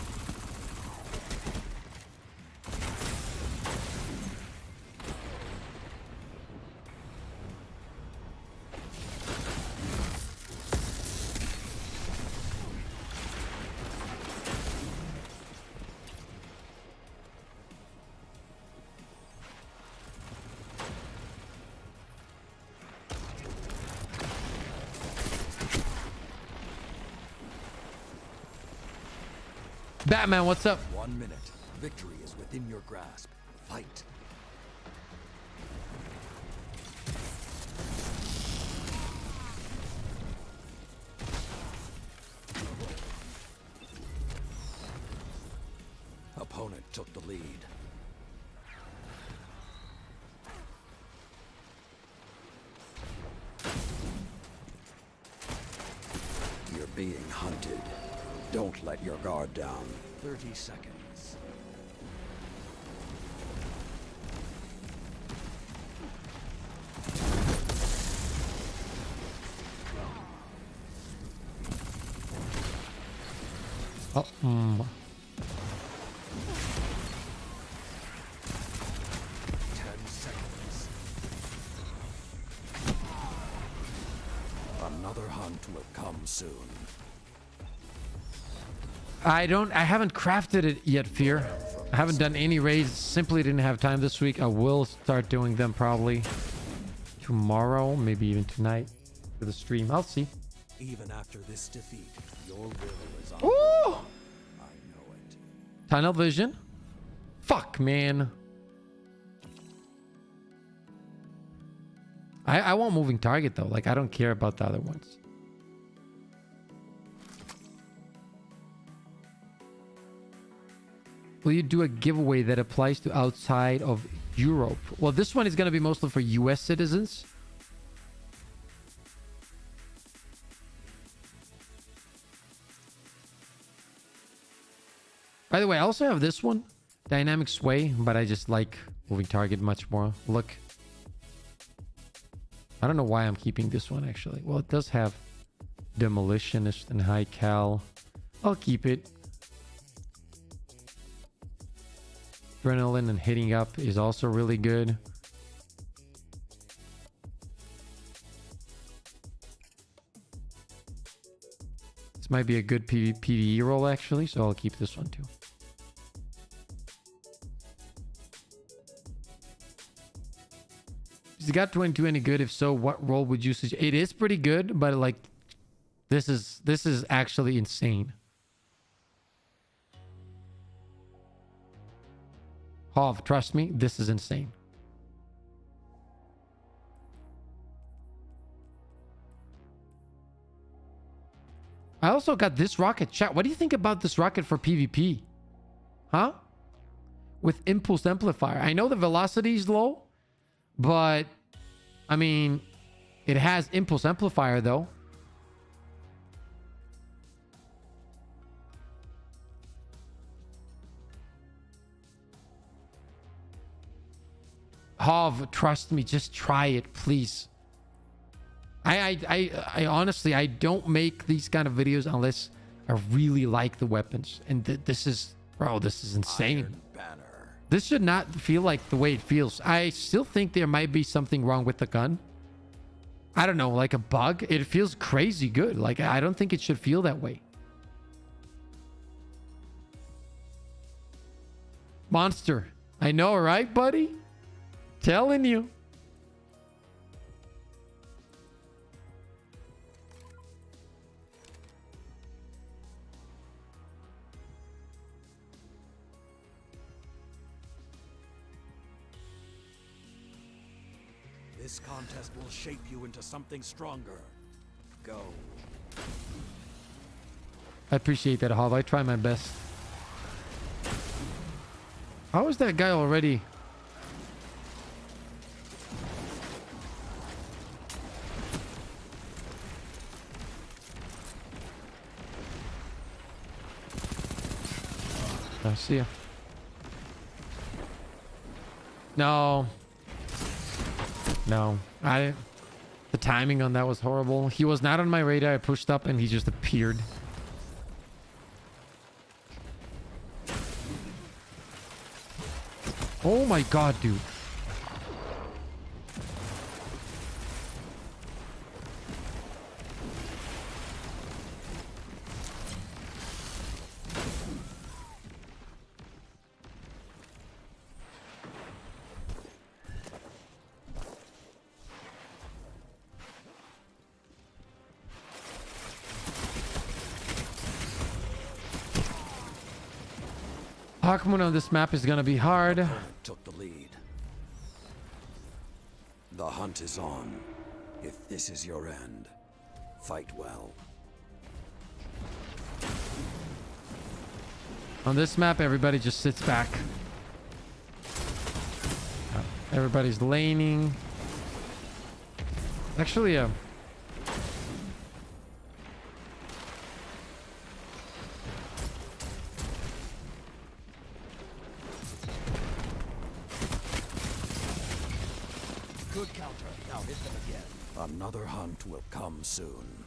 Batman, what's up? 1 minute. Victory is within your grasp. Fight. Opponent took the lead. You're being hunted. Don't let your guard down. 30 seconds. Oh, 10 seconds. Another hunt will come soon. I haven't crafted it yet, Fear. I haven't done any raids. Simply didn't have time this week. I will start doing them probably tomorrow, maybe even tonight for the stream. I'll see. Even after this defeat, your will is on. Ooh! I know it. Tunnel vision. Fuck, man. I want moving target though. Like, I don't care about the other ones. Will you do a giveaway that applies to outside of Europe? Well, this one is going to be mostly for US citizens. By the way, I also have this one, Dynamic Sway, but I just like moving target much more. Look. I don't know why I'm keeping this one, actually. Well, it does have Demolitionist and High Cal. I'll keep it. Adrenaline and hitting up is also really good. This might be a good PvE roll, actually, so I'll keep this one too. Is the God 22 any good? If so, what role would you suggest? It is pretty good, but like this is actually insane. Hov, trust me, this is insane. I also got this rocket. Chat, what do you think about this rocket for PvP? Huh? With impulse amplifier. I know the velocity is low, but I mean, it has impulse amplifier though. Hov, trust me, just try it, please. I honestly, I don't make these kind of videos unless I really like the weapons. And this is, bro, this is insane. This should not feel like the way it feels. I still think there might be something wrong with the gun. I don't know, like a bug. It feels crazy good. Like, I don't think it should feel that way. Monster. I know, right, buddy? Telling you. This contest will shape you into something stronger. Go. I appreciate that, Hav. I try my best. How is that guy already? I see ya. No. No. The timing on that was horrible. He was not on my radar. I pushed up and he just appeared. Oh my god, dude. Hawkmoon on this map is gonna be hard. Took the lead. The hunt is on. If this is your end, fight well. On this map, everybody just sits back. Everybody's laning. Actually, Good counter. Now hit them again. Another hunt will come soon.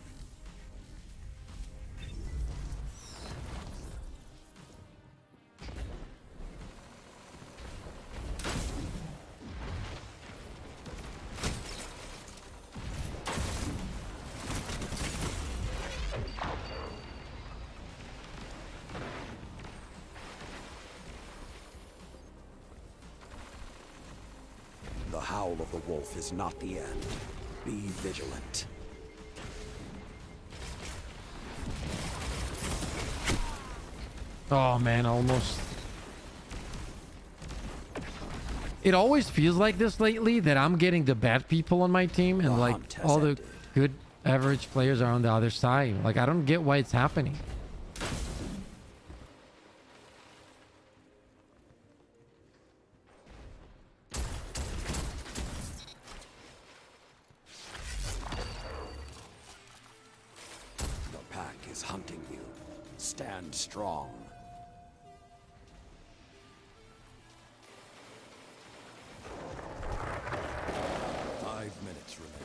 The howl of the wolf is not the end. Be vigilant. oh man, almost. It always feels like this lately that I'm getting the bad people on my team and The like hunt has all the ended. good average players are on the other side. Like I don't get why it's happening. The pack is hunting you. Stand strong. Five minutes remaining.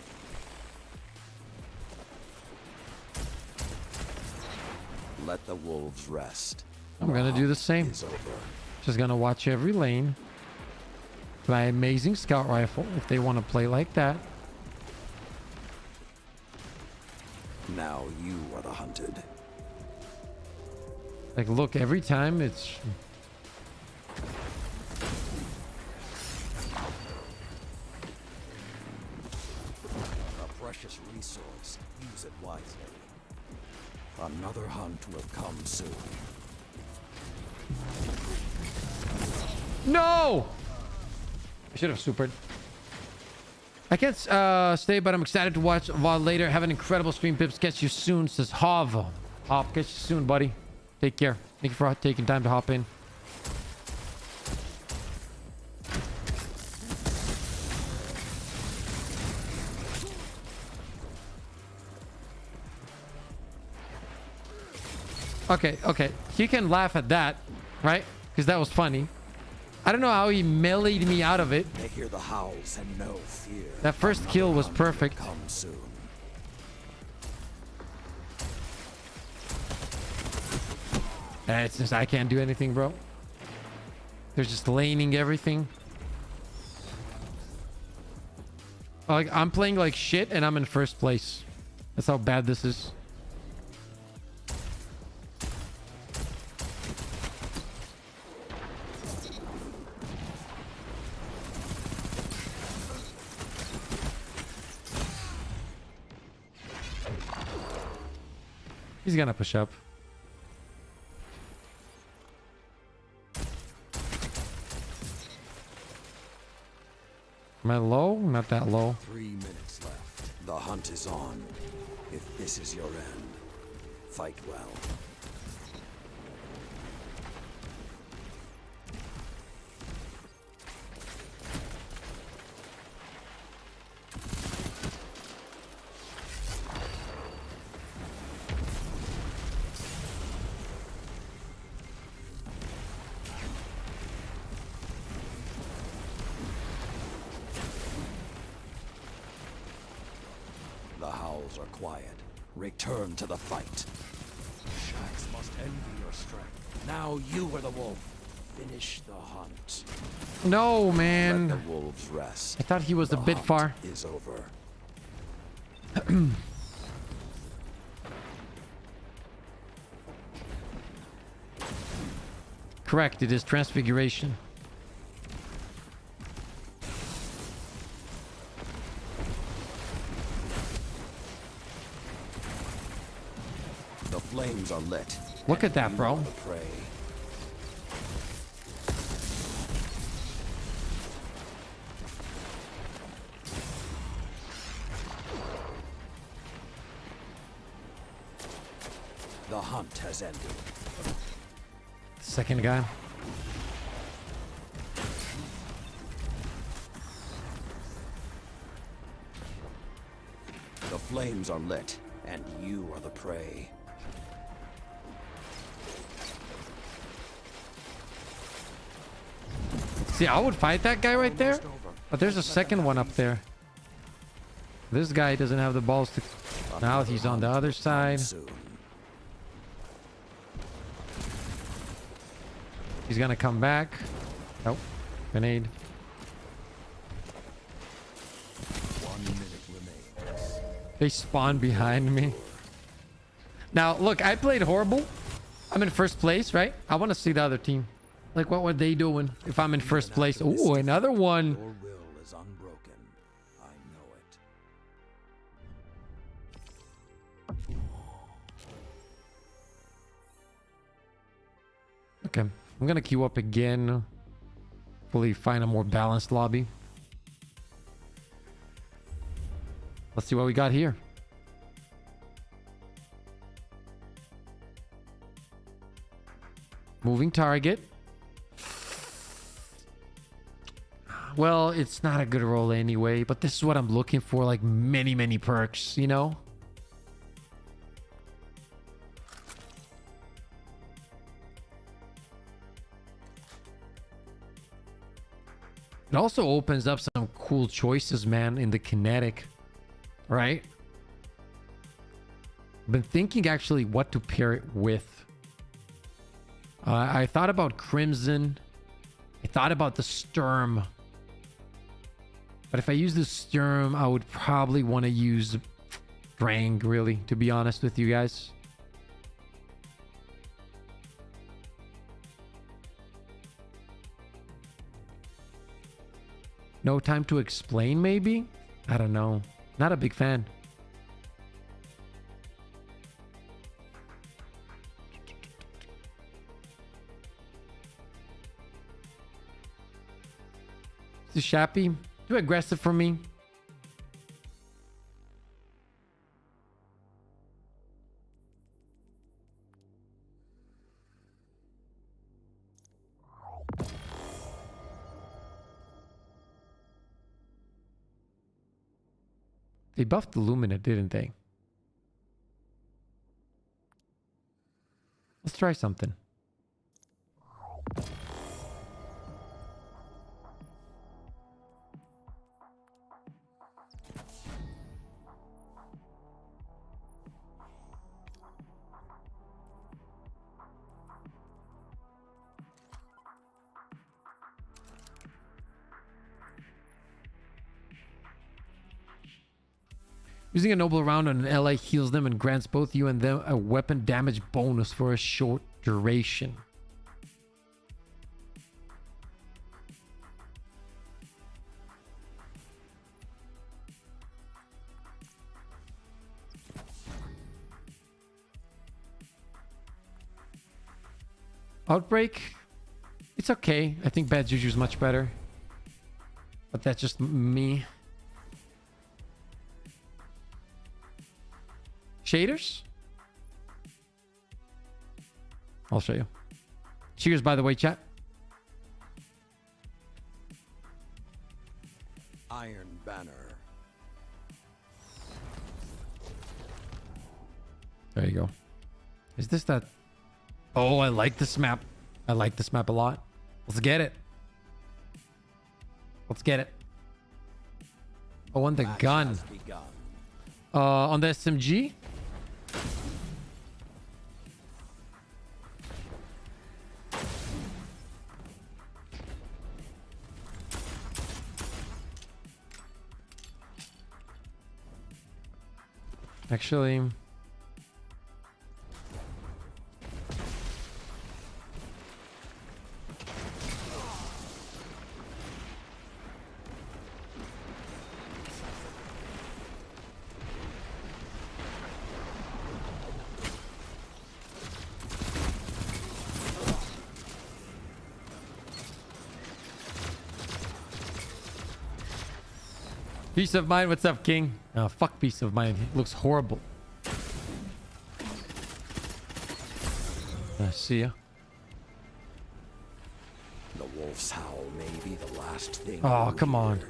Let the wolves rest. I'm gonna do the same. It's over. Just gonna watch every lane. My amazing scout rifle if they want to play like that. Now you are the hunted. Like look, every time it's A precious resource. Use it wisely. Another hunt will come soon. no. I should have supered. I can't stay, but I'm excited to watch VOD later. Have an incredible stream, Pips. Catch you soon, says Hav. Hav, catch you soon, buddy. Take care. Thank you for taking time to hop in. Okay, okay. He can laugh at that, right? Because that was funny. I don't know how he meleeed me out of it. They hear the howls and no fear. That first kill was perfect. Come soon. It's just I can't do anything, bro. They're just laning everything. Like I'm playing like shit and I'm in first place. That's how bad this is. He's gonna push up. Am I low? Not that low. 3 minutes left. The hunt is on. If this is your end, fight well. owls are quiet. Return to the fight. Shax must envy your strength. Now you are the wolf. Finish the hunt. No, Let man. the wolves rest. I thought he was a bit hunt far. Is over. Correct, it is transfiguration. The flames are lit. Look at that, You bro. are the prey. The hunt has ended. Second guy. The flames are lit, and you are the prey. See, I would fight that guy right there, but there's a second one up there. This guy doesn't have the balls to... Now he's on the other side. Soon. He's gonna come back. Nope. Grenade. 1 minute remains. They spawn behind me. Now, look, I played horrible. I'm in first place, right? I want to see the other team. Like, what were they doing if I'm in first place? Oh, another one. Your will is unbroken. I know it. Okay. I'm going to queue up again. Hopefully find a more balanced lobby. Let's see what we got here. Moving target. Well, it's not a good roll anyway, but this is what I'm looking for, like many perks, you know? It also opens up some cool choices, man, in the kinetic, right? I've been thinking actually what to pair it with. I thought about Crimson. I thought about the Sturm. But if I use the Sturm, I would probably want to use Drang, really, to be honest with you guys. No Time to Explain, maybe? I don't know. Not a big fan. Is this Shappy? Too aggressive for me. They buffed the Lumina, didn't they? Let's try something. Using a noble round on an ally heals them and grants both you and them a weapon damage bonus for a short duration. Outbreak, it's okay. I think Bad Juju is much better. But that's just me. Shaders? I'll show you. Cheers, by the way, chat. Iron Banner. There you go. Is this that? Oh, I like this map. I like this map a lot. Let's get it. Let's get it. I want the Match gun. has begun. On the SMG. Actually, Peace of mind. What's up, King? Oh, fuck peace of mind. It looks horrible. See ya. The wolf's howl may be the last thing. Oh, you come on. hear.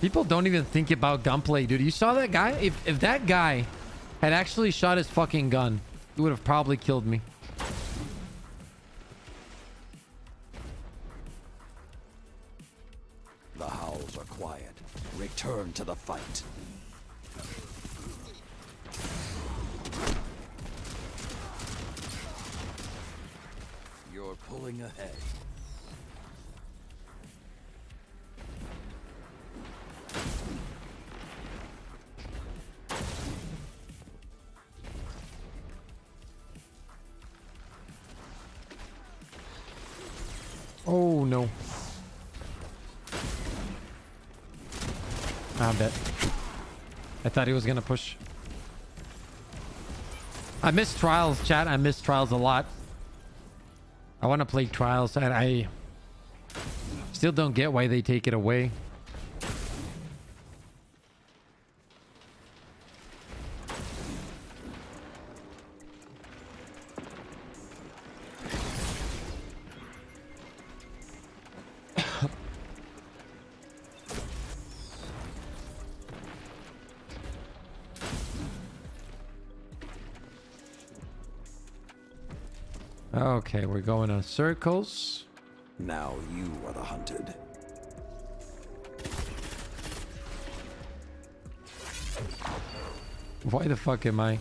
People don't even think about gunplay, dude. You saw that guy? If that guy had actually shot his fucking gun, he would have probably killed me. The howls are quiet. Return to the fight. You're pulling ahead. Oh, no. I'm dead. I thought he was gonna push. I miss Trials, chat. I miss Trials a lot. I want to play Trials, and I still don't get why they take it away. Okay, we're going on circles. Now you are the hunted. Why the fuck am I?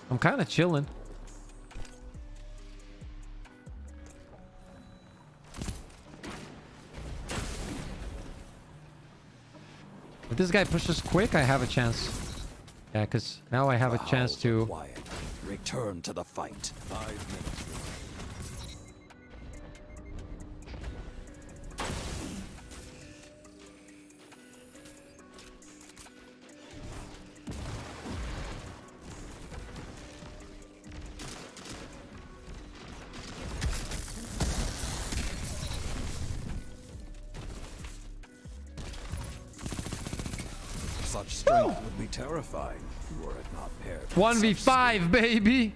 I'm kind of chilling. If this guy pushes quick, I have a chance. Yeah, because now I have a chance to... Quiet. Return to the fight. 5 minutes. Such strength would be terrifying were it not paired with 1v5, baby!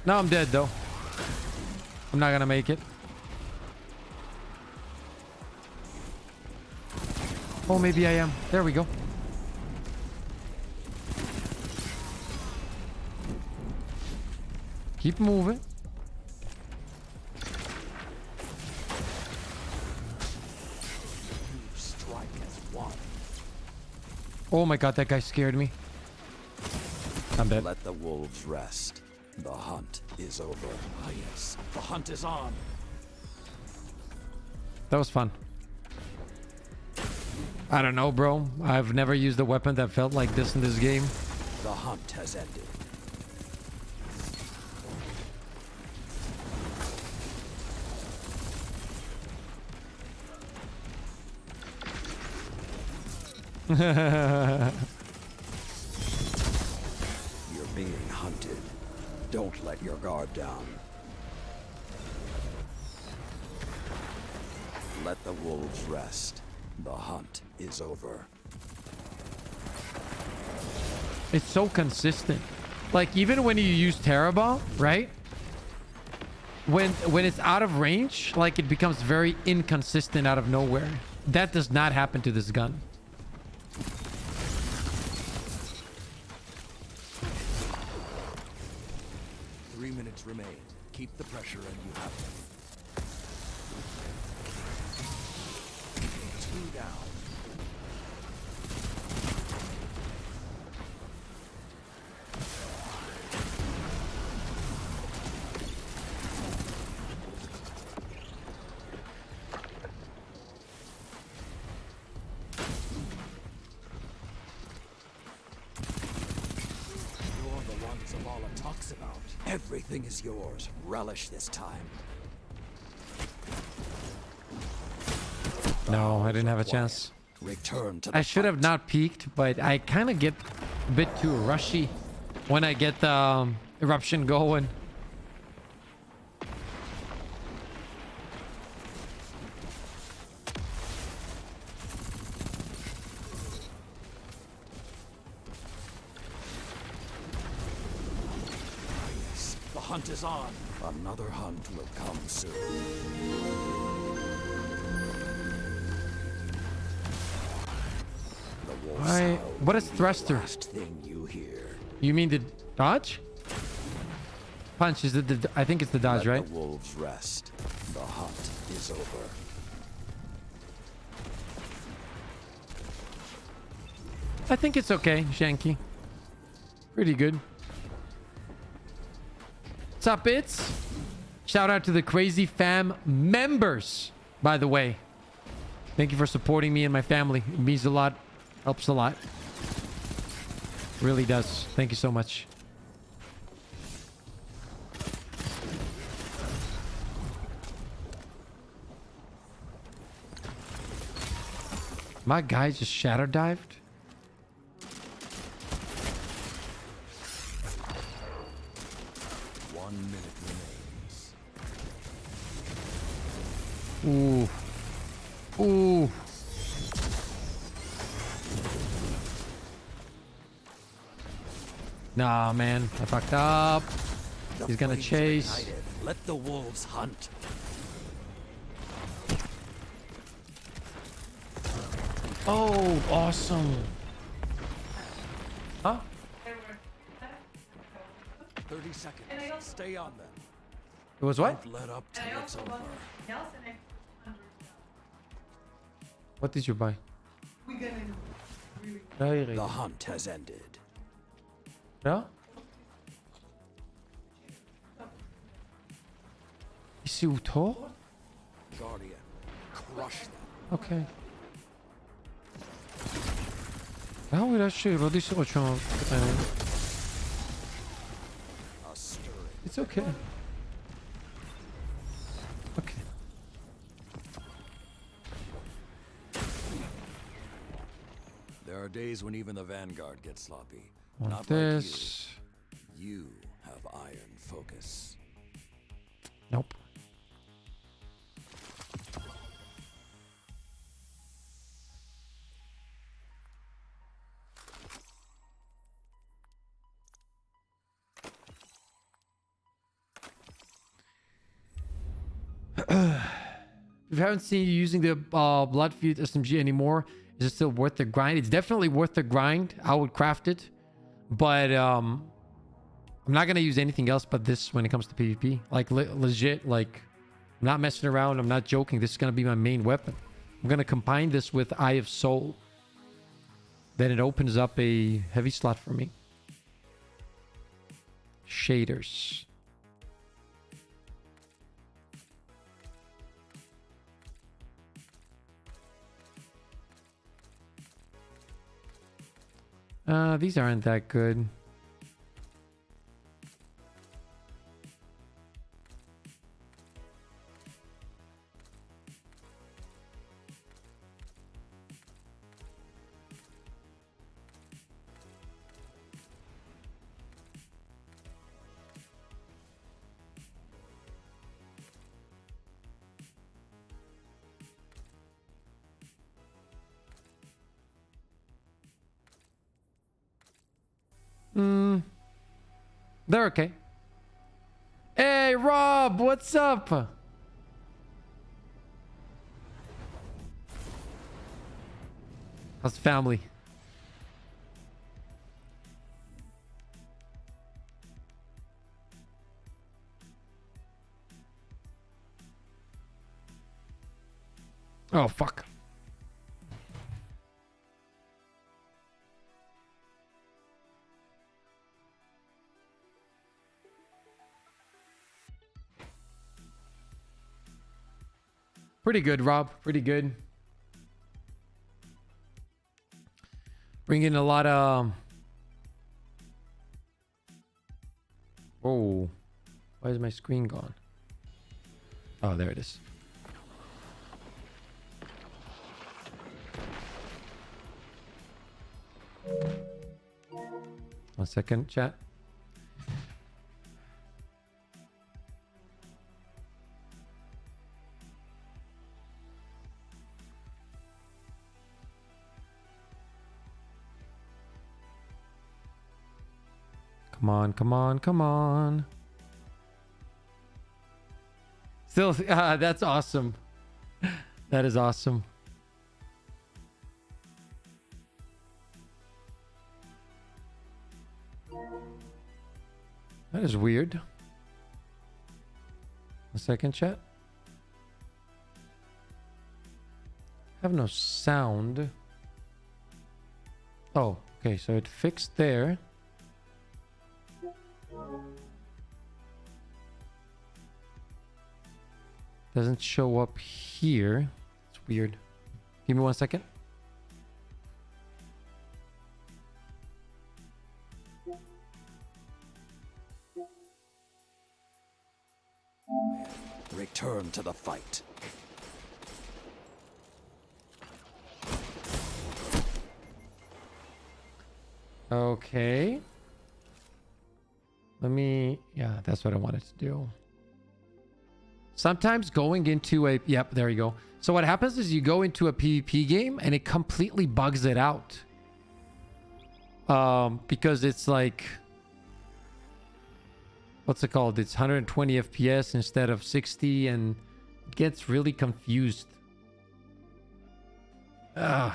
Now I'm dead, though. I'm not gonna make it. Oh, maybe I am. There we go. Keep moving. strike as one. Oh my god, that guy scared me. I'm dead. Let the wolves rest. The hunt is over. Ah, yes, the hunt is on. That was fun. I don't know, bro. I've never used a weapon that felt like this in this game. The hunt has ended. You're being hunted. Don't let your guard down. Let the wolves rest. The hunt is over. It's so consistent. Like, even when you use Teraball, right? When it's out of range, like, it becomes very inconsistent out of nowhere. That does not happen to this gun. Remain. Keep the pressure and you have them. 2 down. Zavala talks about. Everything is yours. Relish this time. No, I didn't have a chance. Return to the I should have fight. not peeked, but I kind of get a bit too rushy when I get the eruption going. The hunt is on. Another hunt will come soon. The wolf's Why? howl What is will be the thruster? last thing you hear. You mean the dodge? Punch is the I think it's the dodge, Let right? the wolves rest. The hunt is over. I think it's okay, Shanky. Pretty good. What's up, it's? Shout out to the Crazy Fam members, by the way. Thank you for supporting me and my family. It means a lot. Helps a lot. Really does. Thank you so much. My guy just shadow dived. Ooh. Ooh. Nah, man. I fucked up. He's gonna flames are chase. ignited. Let the wolves hunt. Oh, awesome. Huh? 30 seconds. Stay on them. It was what? Don't let up till it's over. What did you buy? The hunt has ended. Yeah? Ici où toi? Guardian, crush them. Okay. Ja, wieder schön. Wat is er schon? A stirring. It's okay. Okay. There are days when even the Vanguard gets sloppy. Want Not this. like you. You have iron focus. Nope. If you haven't seen you using the Bloodfeud SMG anymore, is it still worth the grind? It's definitely worth the grind. I would craft it, but I'm not gonna use anything else but this when it comes to PvP. Like legit, like I'm not messing around. I'm not joking. This is gonna be my main weapon. I'm gonna combine this with Eye of Soul. Then it opens up a heavy slot for me. Shaders. These aren't that good. They're okay. Hey, Rob, what's up? How's the family? Oh, fuck. Pretty good, Rob. Pretty good. Bringing a lot of... Oh. Why is my screen gone? Oh, there it is. One second, chat. Come on, come on, come on. Still, that's awesome. That is awesome. That is weird. A second, chat. Have no sound. Oh, okay, so it fixed there. Doesn't show up here. It's weird. Give me 1 second. Return to the fight. Okay. Let me... Yeah, that's what I wanted to do. Sometimes going into a... Yep, there you go. So what happens is you go into a PvP game and it completely bugs it out. Because it's like... What's it called? It's 120 FPS instead of 60 and it gets really confused. Ugh.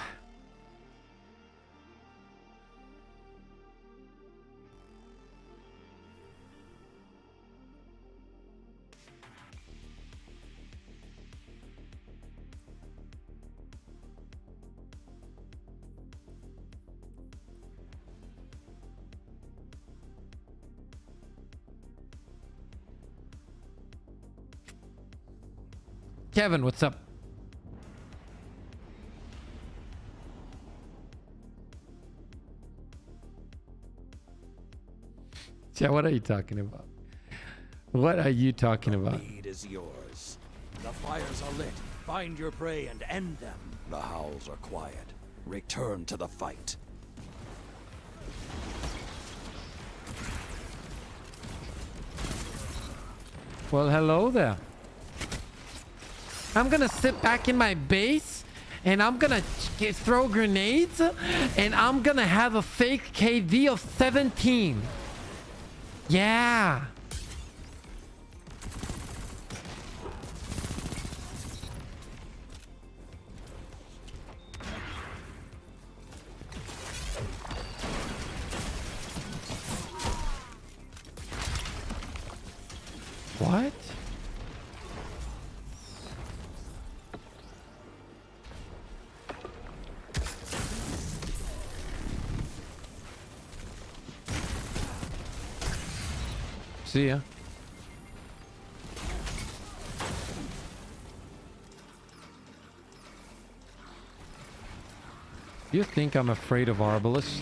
Kevin, what's up? Yeah, what are you talking about? What are you talking about? The lead is yours. The fires are lit. Find your prey and end them. The howls are quiet. Return to the fight. Well, hello there. I'm gonna sit back in my base and I'm gonna throw grenades and I'm gonna have a fake KD of 17. Yeah. What? See ya. You think I'm afraid of Arbalists?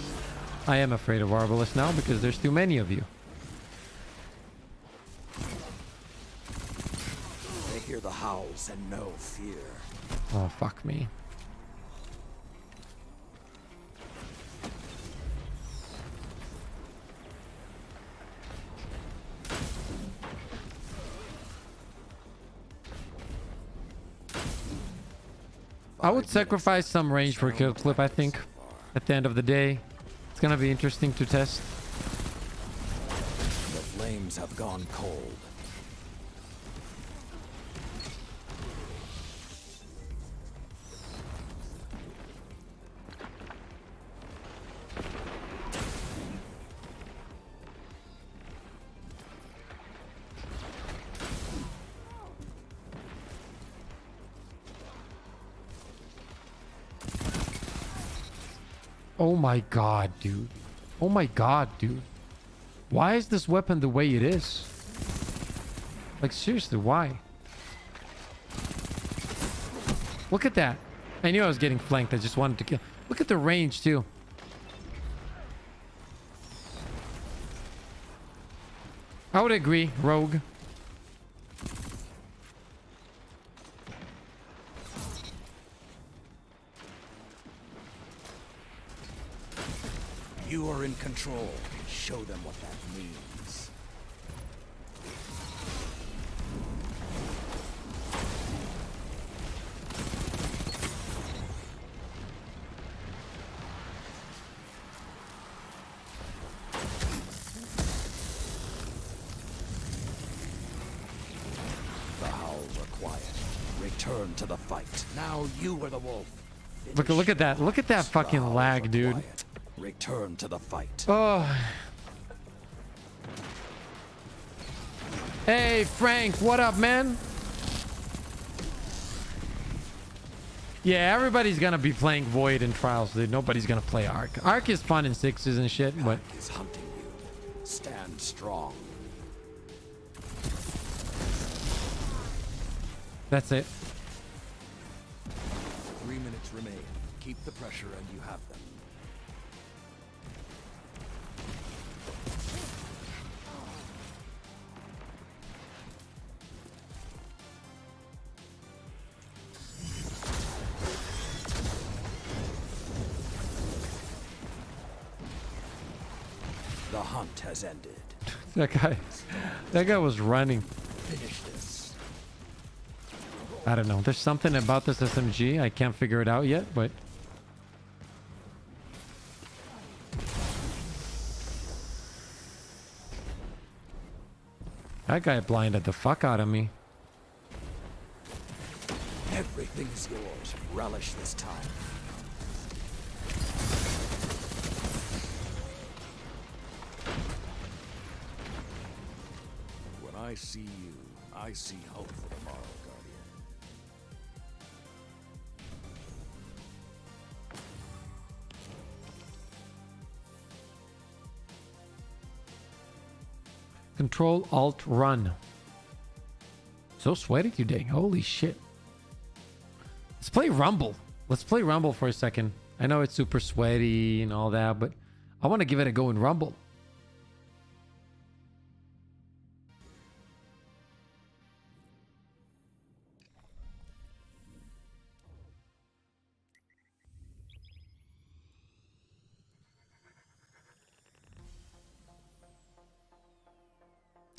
I am afraid of Arbalists now because there's too many of you. They hear the howls and no fear. Oh, fuck me. I would sacrifice some range for kill clip, I think. At the end of the day, it's gonna be interesting to test. The flames have gone cold. Oh my god, dude. Oh my god, dude. Why is this weapon the way it is? Like, seriously, why? Look at that. I knew I was getting flanked. I just wanted to kill. Look at the range, too. I would agree, Rogue. You are in control. Show them what that means. The howls are quiet. Return to the fight. Now you are the wolf. Look at that. Look at that fucking lag, dude. Quiet. Return to the fight. Oh. Hey, Frank, what up, man? Yeah, everybody's gonna be playing Void and Trials, dude. Nobody's gonna play Arc. Arc is fun in 6s and shit, but... Arc is hunting you. Stand strong. That's it. 3 minutes remain. Keep the pressure and you have them. The hunt has ended. That guy was running. Finish this. I don't know. There's something about this SMG. I can't figure it out yet, but... That guy blinded the fuck out of me. Everything is yours. Relish this time. When I see you, I see hope for tomorrow, Guardian. Control Alt Run. So sweaty today. Holy shit. Let's play Rumble. Let's play Rumble for a second. I know it's super sweaty and all that, but I want to give it a go in Rumble.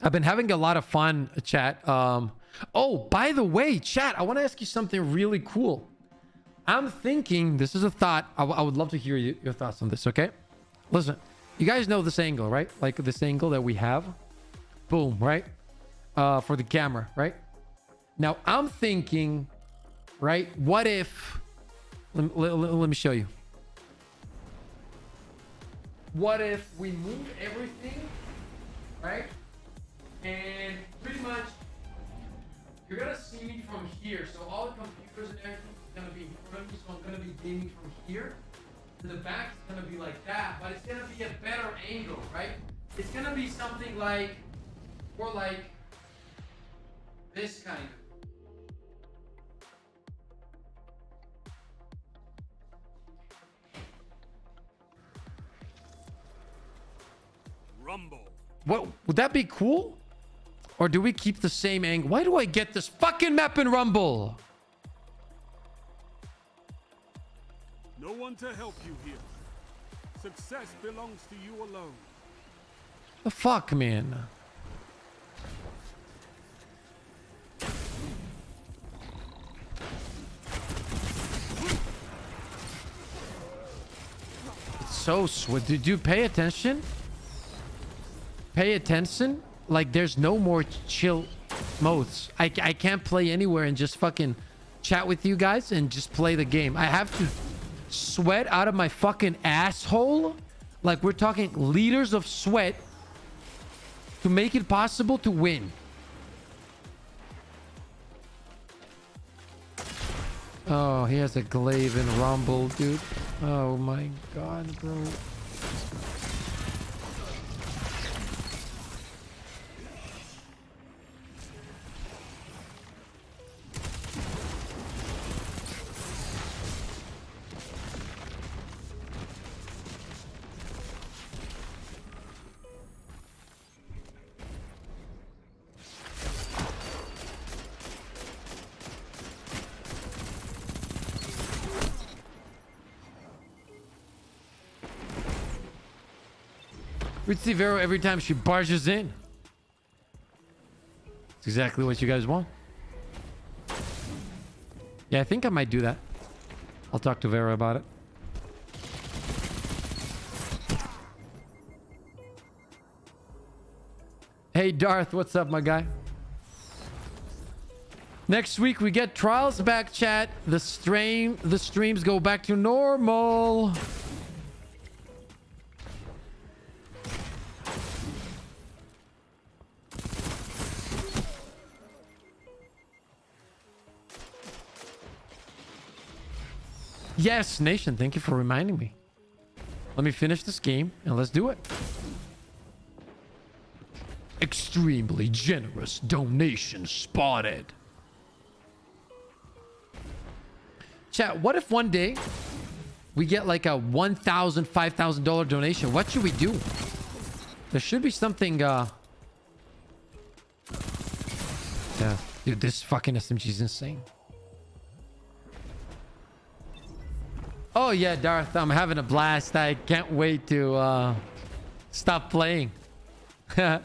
I've been having a lot of fun, chat. Oh, by the way, chat, I want to ask you something really cool. I'm thinking, this is a thought. I would love to hear your thoughts on this, okay? Listen, you guys know this angle, right? Like this angle that we have. Boom, right? For the camera, right? Now, I'm thinking, right? What if... Let me show you. What if we move everything, right? And pretty much, you're gonna see me from here. So all the computers and everything is gonna be in front of me. So I'm gonna be beaming from here. And the back is gonna be like that, but it's gonna be a better angle, right? It's gonna be something like, more like this kind of. Rumble. What would that be cool? Or do we keep the same angle? Why do I get this fucking map in Rumble? No one to help you here. Success belongs to you alone. The fuck, man? It's so sweet. Did you pay attention? Pay attention? Like, there's no more chill modes. I can't play anywhere and just fucking chat with you guys and just play the game. I have to sweat out of my fucking asshole. Like, we're talking liters of sweat to make it possible to win. Oh, he has a glaive and rumble, dude. Oh my god, bro. We'd see Vero every time she barges in. It's exactly what you guys want. Yeah, I think I might do that. I'll talk to Vero about it. Hey Darth, what's up, my guy? Next week we get Trials back, chat. The streams go back to normal. Yes, Nation, thank you for reminding me. Let me finish this game and let's do it. Extremely generous donation spotted. Chat, what if one day we get like a $1,000, $5,000 donation? What should we do? There should be something, yeah. Dude, this fucking SMG is insane. Oh yeah, Darth, I'm having a blast. I can't wait to stop playing. Okay.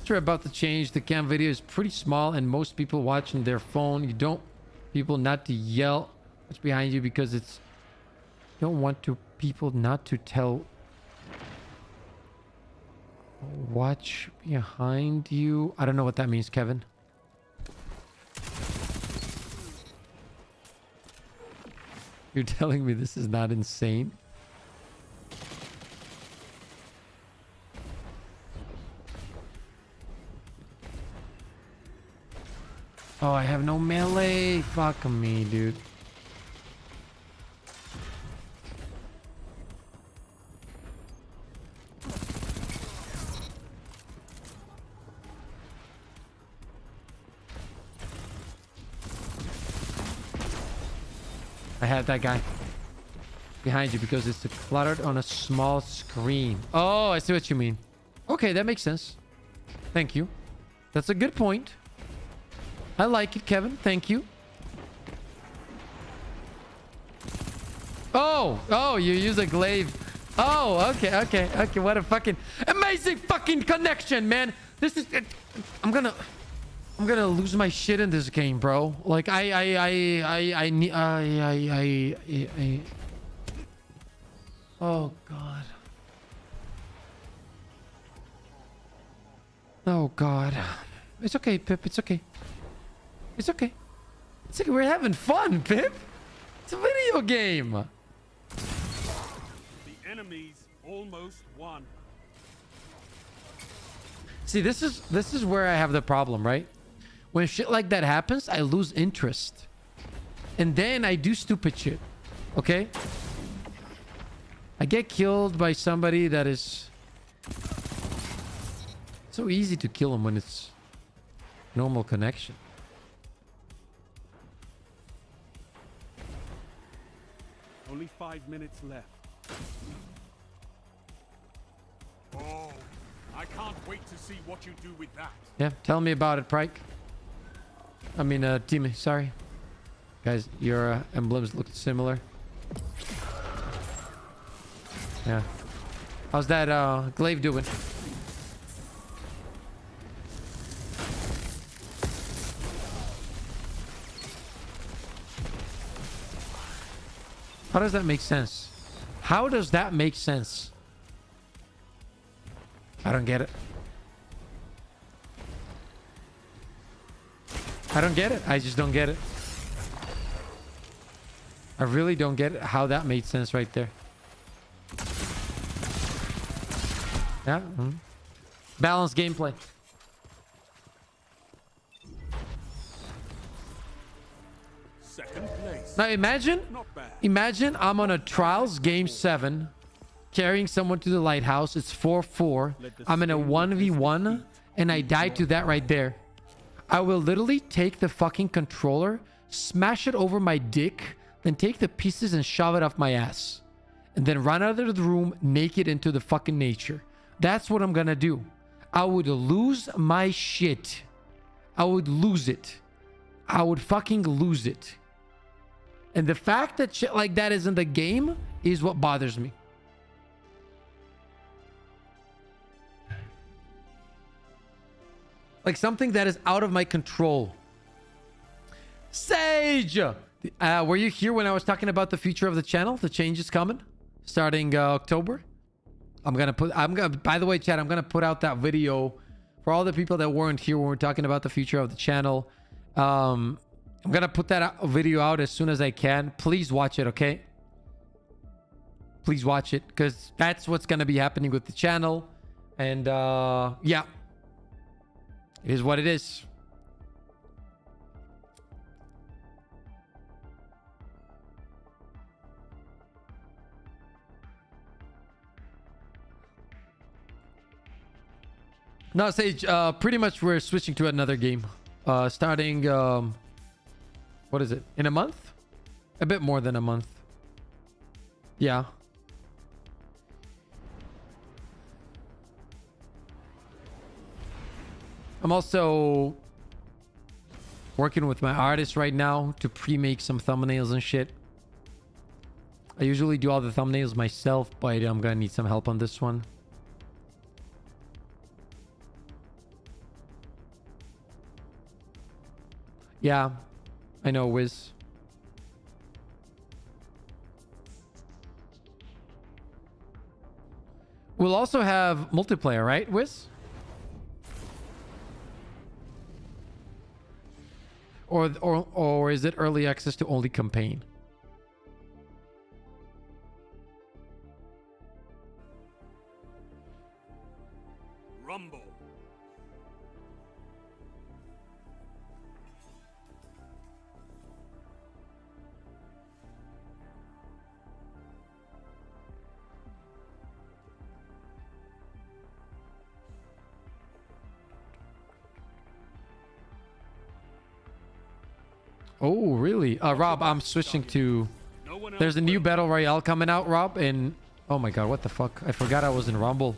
Sure, about to change. The cam video is pretty small and most people watching their phone. You don't people not to yell what's behind you because it's you don't want to people not to tell watch behind you. I don't know what that means, Kevin. You're telling me this is not insane? Oh, I have no melee. Fuck me, dude. I had that guy behind you because it's cluttered on a small screen. Oh, I see what you mean. Okay, that makes sense. Thank you. That's a good point. I like it, Kevin. Thank you. Oh, you use a glaive. Oh, okay. What a fucking amazing fucking connection, man. This is... I'm gonna lose my shit in this game, bro. Like, oh, God. Oh, God. It's okay, Pip. It's okay. It's okay. It's okay. We're having fun, Pip. It's a video game. The enemies almost won. See, this is where I have the problem, right? When shit like that happens, I lose interest. And then I do stupid shit. Okay? I get killed by somebody that is... so easy to kill him when it's normal connection. Only 5 minutes left. Oh, I can't wait to see what you do with that. Yeah, tell me about it, Prike. I mean, Timmy, sorry. Guys, your emblems look similar. Yeah. How's that glaive doing? How does that make sense? How does that make sense? I don't get it. I don't get it. I just don't get it. I really don't get how that made sense right there. Yeah. Balanced gameplay. Second place. Now imagine Not bad. I'm on a Trials Game 7, carrying someone to the lighthouse. It's 4-4. I'm in a 1v1, and I die to that right there. I will literally take the fucking controller, smash it over my dick, then take the pieces and shove it off my ass. And then run out of the room naked into the fucking nature. That's what I'm gonna do. I would lose my shit. I would lose it. I would fucking lose it. And the fact that shit like that is in the game is what bothers me. Like something that is out of my control. Sage! Were you here when I was talking about the future of the channel? The change is coming starting October. By the way, chat, I'm gonna put out that video for all the people that weren't here when we're talking about the future of the channel. I'm gonna put that video out as soon as I can. Please watch it, okay? Please watch it, because that's what's gonna be happening with the channel. And yeah, it is what it is. No, Sage, pretty much we're switching to another game. Starting, what is it? In a month? A bit more than a month. Yeah. I'm also working with my artist right now to pre-make some thumbnails and shit. I usually do all the thumbnails myself, but I'm gonna need some help on this one. Yeah, I know, Wiz. We'll also have multiplayer, right, Wiz? Or is it early access to only campaign? Rumble. Oh, really? Rob, I'm switching to... There's a new battle royale coming out, Rob, and... Oh my god, what the fuck? I forgot I was in Rumble.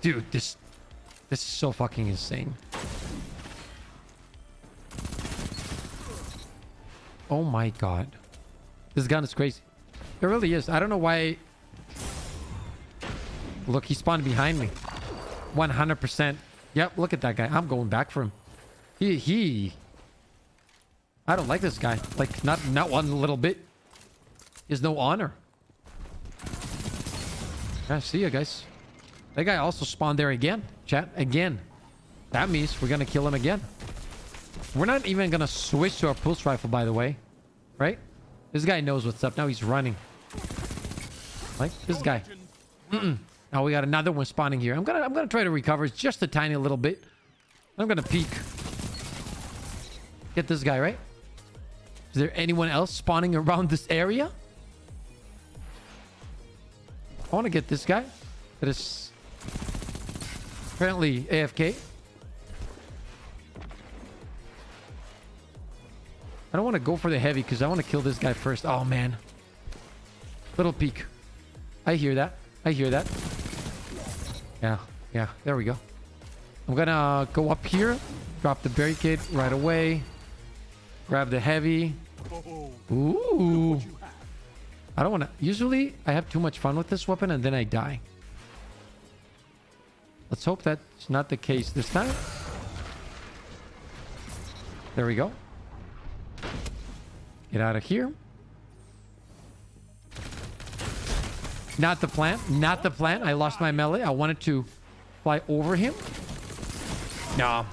Dude, this is so fucking insane. Oh my god. This gun is crazy. It really is. I don't know why... Look, he spawned behind me. 100%. Yep, look at that guy. I'm going back for him. I don't like this guy. Like, not one little bit. He has no honor. Yeah, see ya, guys. That guy also spawned there again. Chat, again. That means we're gonna kill him again. We're not even gonna switch to our pulse rifle, by the way. Right? This guy knows what's up. Now he's running. Like, this guy. Now we got another one spawning here. I'm gonna try to recover just a tiny little bit. I'm gonna peek. Get this guy, right? Is there anyone else spawning around this area? I want to get this guy that is apparently AFK. I don't want to go for the heavy because I want to kill this guy first. Oh, man. Little peek. I hear that. I hear that. Yeah. There we go. I'm gonna go up here. Drop the barricade right away. Grab the heavy. Ooh. I don't want to... Usually, I have too much fun with this weapon and then I die. Let's hope that's not the case this time. There we go. Get out of here. Not the plan. Not the plan. I lost my melee. I wanted to fly over him. No.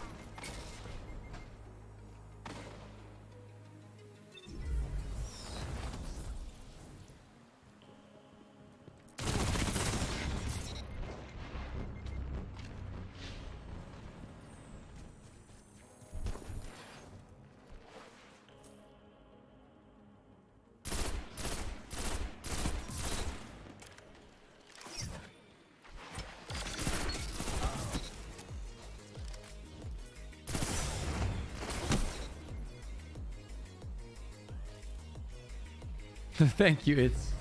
Thank you. It's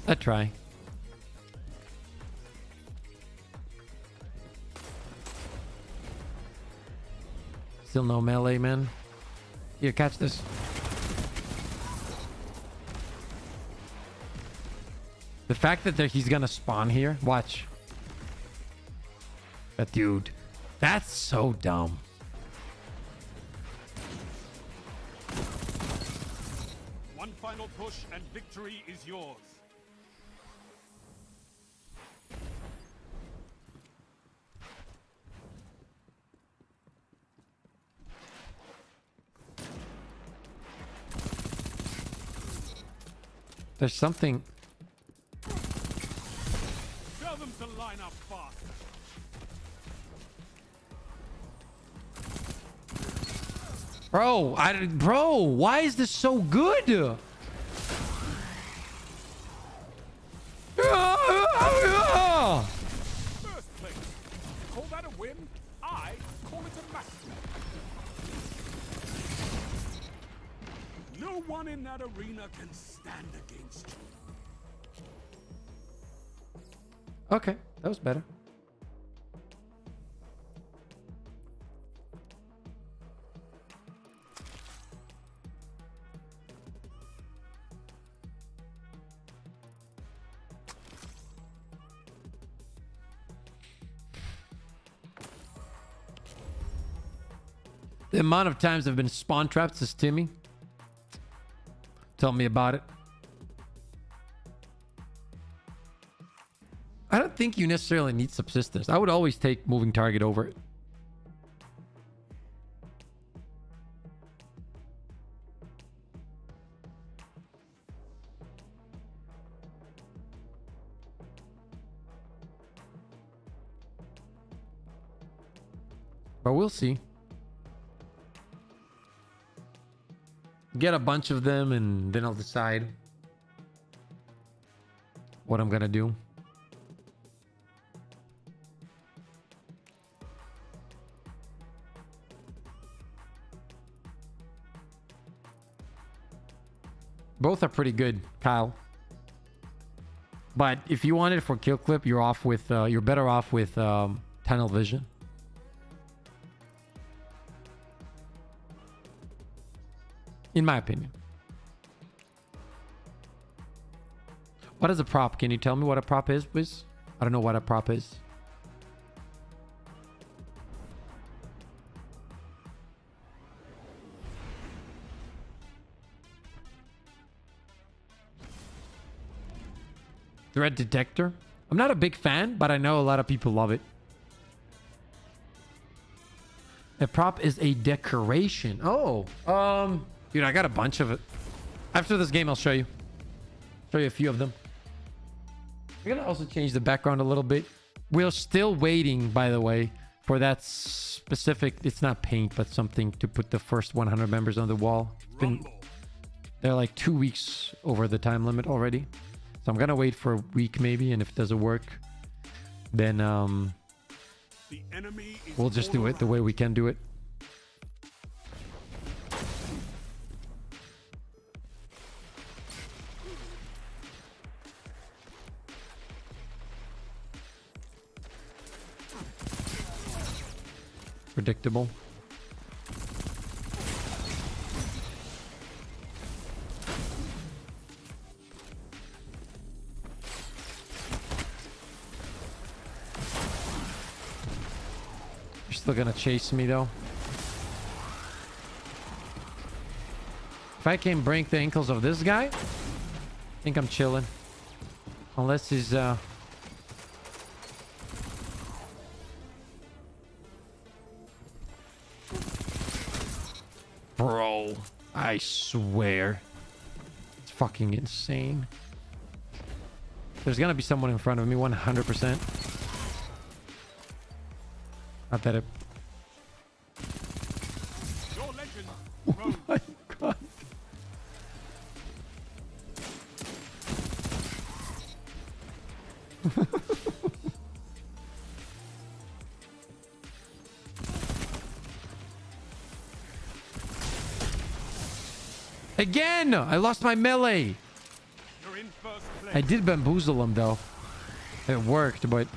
a try. Still no melee, man. Here, catch this. The fact that he's gonna spawn here, watch. But dude, that's so dumb. One final push and victory is yours. There's something. Tell them to line up fast. Bro, why is this so good? First place. Call that a win? I call it a mastery. No one in that arena can stand against you. Okay, that was better. The amount of times I've been spawn trapped, says Timmy. Tell me about it. I don't think you necessarily need subsistence. I would always take moving target over it. But we'll see. Get a bunch of them and then I'll decide what I'm gonna do. Both are pretty good, Kyle. But if you want it for kill clip, you're off with you're better off with tunnel vision. In my opinion. What is a prop? Can you tell me what a prop is, Wiz? I don't know what a prop is. Threat detector. I'm not a big fan, but I know a lot of people love it. A prop is a decoration. Oh, dude, I got a bunch of it. After this game, I'll show you. Show you a few of them. We're gonna also change the background a little bit. We're still waiting, by the way, for that specific. It's not paint, but something to put the first 100 members on the wall. It's been, they're like 2 weeks over the time limit already. So I'm gonna wait for a week maybe, and if it doesn't work, then we'll just do it the way we can do it. Predictable. You're still gonna chase me though. If I can break the ankles of this guy, I think I'm chilling. Unless he's Bro, I swear. It's fucking insane. There's gonna be someone in front of me, 100%. Not that it... Oh my god. Again! I lost my melee! I did bamboozle him though. It worked, but...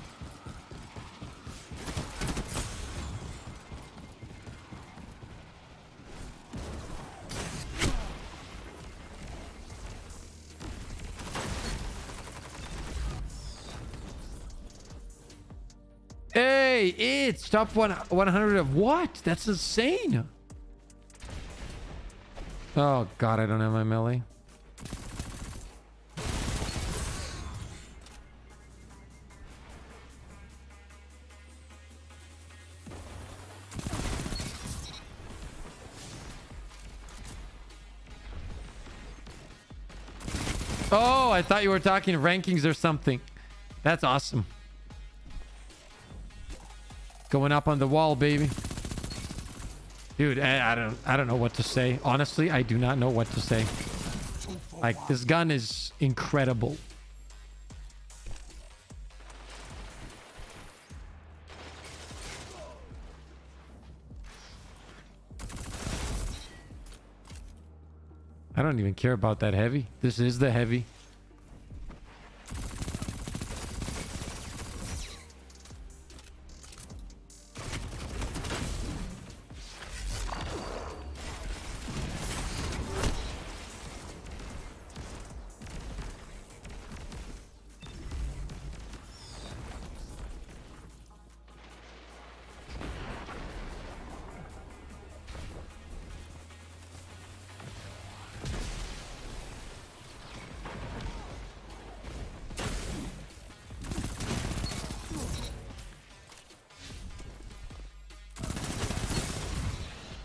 Hey, it's top 100 of what? That's insane. Oh god, I don't have my melee. Oh, I thought you were talking rankings or something. That's awesome. Going up on the wall, baby. Dude, I don't know what to say. Honestly, I do not know what to say. Like, this gun is incredible. I don't even care about that heavy. This is the heavy.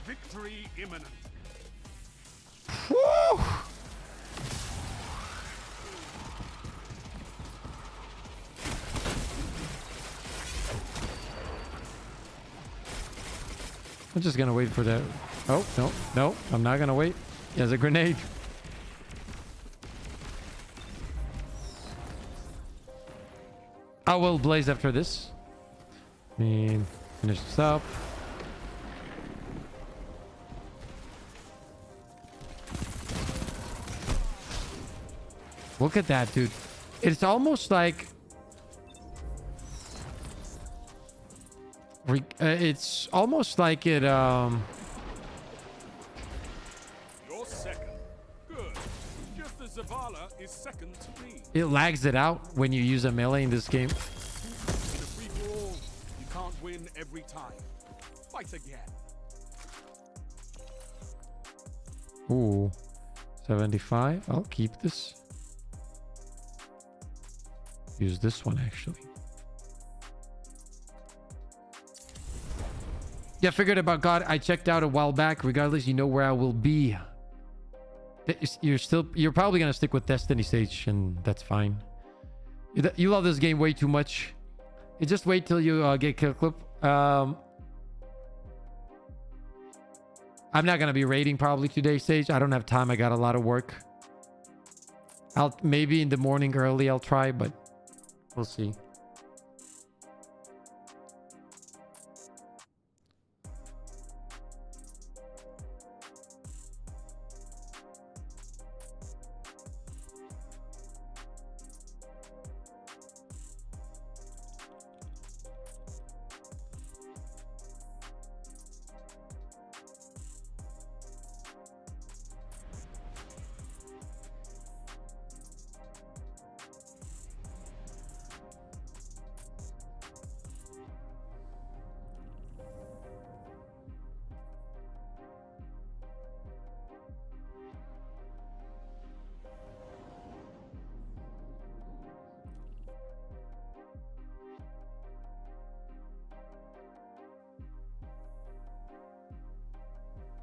Victory imminent. Woo! I'm just gonna wait for that. Oh, no, no, I'm not gonna wait. He has a grenade. I will blaze after this. I mean, finish this up. Look at that, dude. It's almost like... it's almost like it, You're second. Good. Just as Zavala is second to me. it lags it out when you use a melee in this game. In a free-for-all, you can't win every time. Fight again. Ooh. 75. I'll keep this. Use this one, actually. Yeah, figured about God. I checked out a while back. Regardless, you know where I will be. You're probably gonna stick with Destiny Stage, and that's fine. You love this game way too much. You just wait till you get kill clip. I'm not gonna be raiding probably today, Sage. I don't have time. I got a lot of work. I'll maybe in the morning early. I'll try, but we'll see.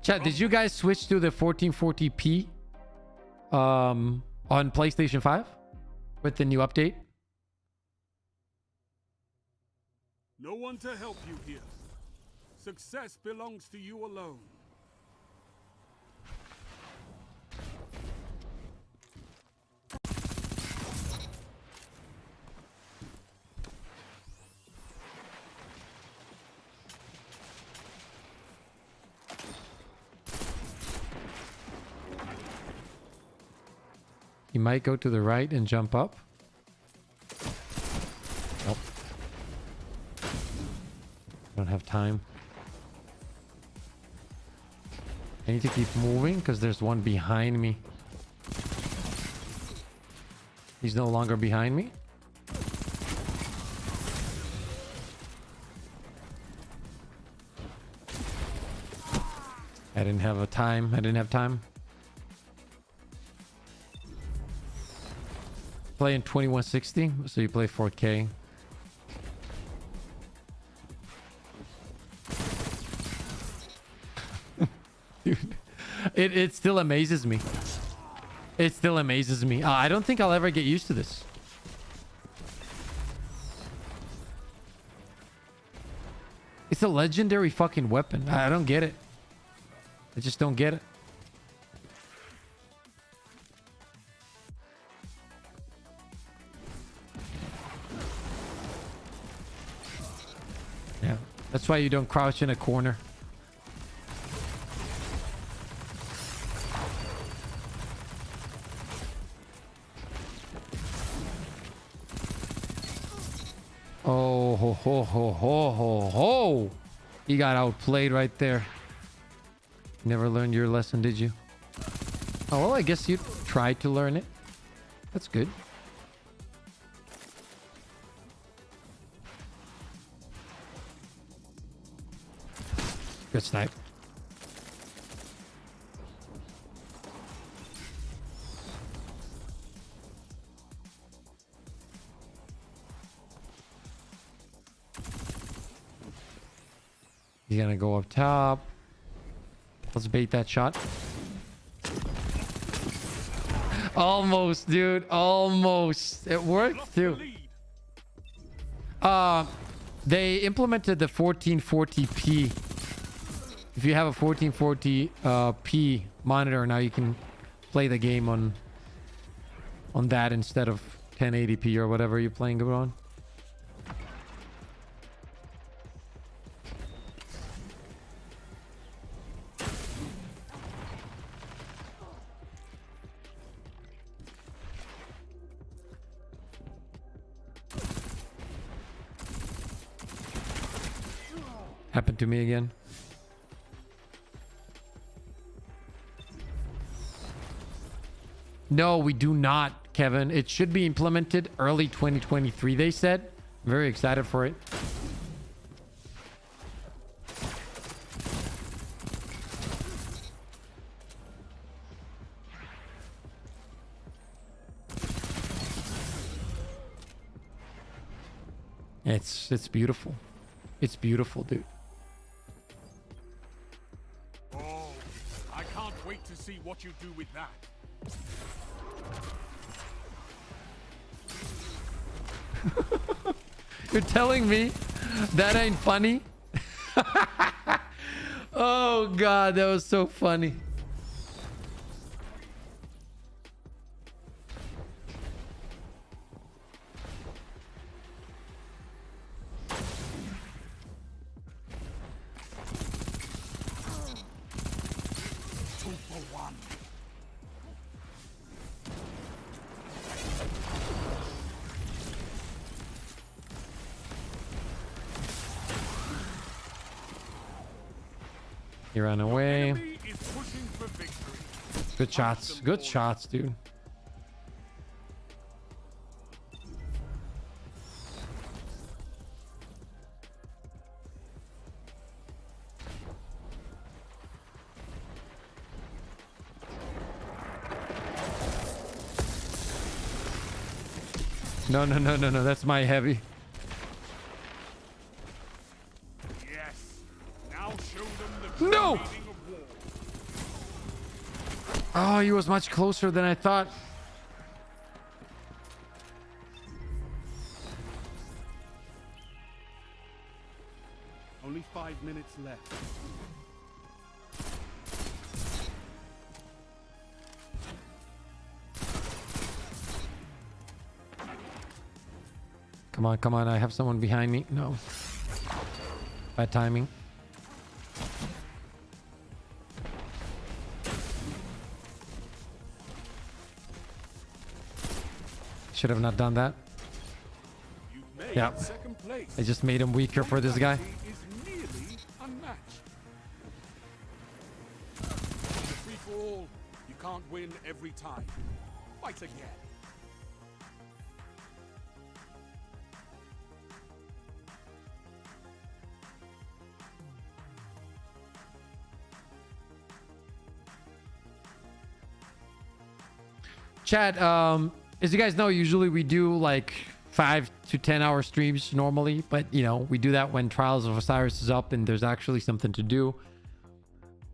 Chat, did you guys switch to the 1440p on PlayStation 5 with the new update? No one to help you here. Success belongs to you alone. He might go to the right and jump up. Nope. Don't have time. I need to keep moving because there's one behind me. He's no longer behind me. I didn't have time. Play in 2160, so you play 4K. Dude, it still amazes me. It still amazes me. I don't think I'll ever get used to this. It's a legendary fucking weapon. I don't get it. I just don't get it. Yeah, that's why you don't crouch in a corner. Oh, ho, ho, ho, ho, ho, ho. He got outplayed right there. Never learned your lesson, did you? Oh, well, I guess you tried to learn it. That's good. Good snipe. He's gonna go up top. Let's bait that shot. Almost, dude. Almost. It worked too. They implemented the 1440p. If you have a 1440p monitor now, you can play the game on that instead of 1080p or whatever you're playing it on. Happened to me again. No, we do not, Kevin. It should be implemented early 2023, they said. I'm very excited for it. It's beautiful. It's beautiful, dude. Oh, I can't wait to see what you do with that. You're telling me that ain't funny? Oh god, that was so funny. He ran away. Good shots. Good shots, dude. No, no, no, no, no. That's my heavy. No! Oh, he was much closer than I thought. Only 5 minutes left. Come on, come on. I have someone behind me. No. Bad timing. Should have not done that. You've made Yeah. second place. I just made him weaker for this guy. Is nearly unmatched. Free for all, you can't win every time. Fight again. Chat, as you guys know, usually we do like 5 to 10 hour streams normally, but you know, we do that when Trials of Osiris is up and there's actually something to do.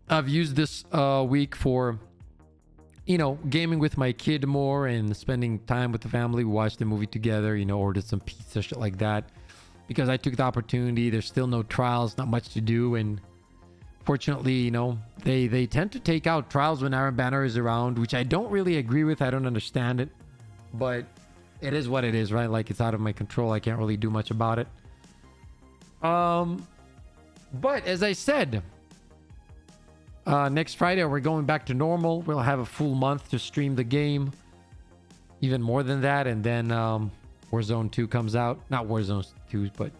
I've used this week for, you know, gaming with my kid more and spending time with the family. We watched the movie together, you know, ordered some pizza, shit like that, because I took the opportunity. There's still no trials, not much to do, and fortunately, you know, they tend to take out trials when Iron Banner is around, which I don't really agree with. I don't understand it, but it is what it is, right? Like, it's out of my control. I can't really do much about it. But as I said, next Friday we're going back to normal. We'll have a full month to stream the game, even more than that, and then Warzone 2 comes out. Not Warzone 2, but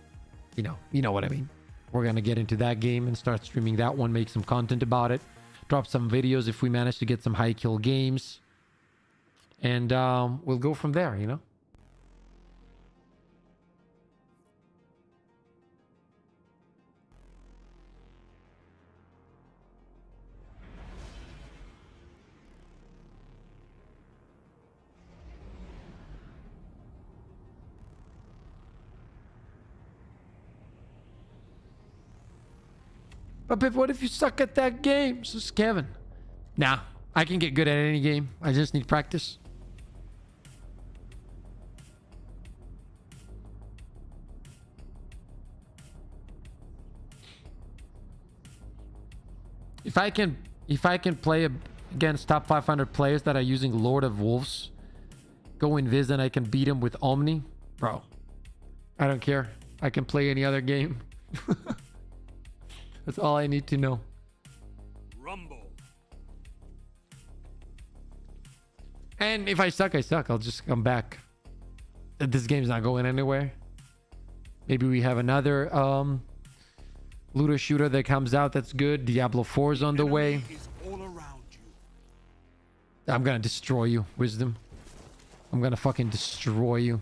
you know what I mean. We're gonna get into that game and start streaming that one, make some content about it, drop some videos if we manage to get some high kill games, and we'll go from there, you know. But Pip, what if you suck at that game? Says Kevin. Nah, I can get good at any game. I just need practice. If I can play against top 500 players that are using Lord of Wolves, go invis and I can beat him with Omni, bro, I don't care. I can play any other game. That's all I need to know. Rumble. And if I suck, I suck. I'll just come back. This game's not going anywhere. Maybe we have another looter shooter that comes out that's good. Diablo 4 is on the way. Is all around you. I'm gonna destroy you, Wisdom. I'm gonna fucking destroy you.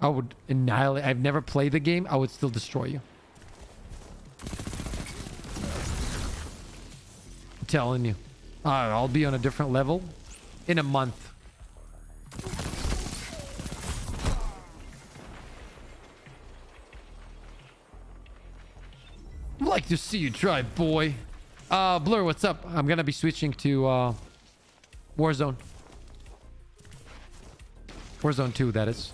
I would annihilate. I've never played the game. I would still destroy you. I'm telling you. I'll be on a different level in a month. Like to see you try, boy. Blur, what's up? I'm gonna be switching to Warzone. Warzone 2, that is.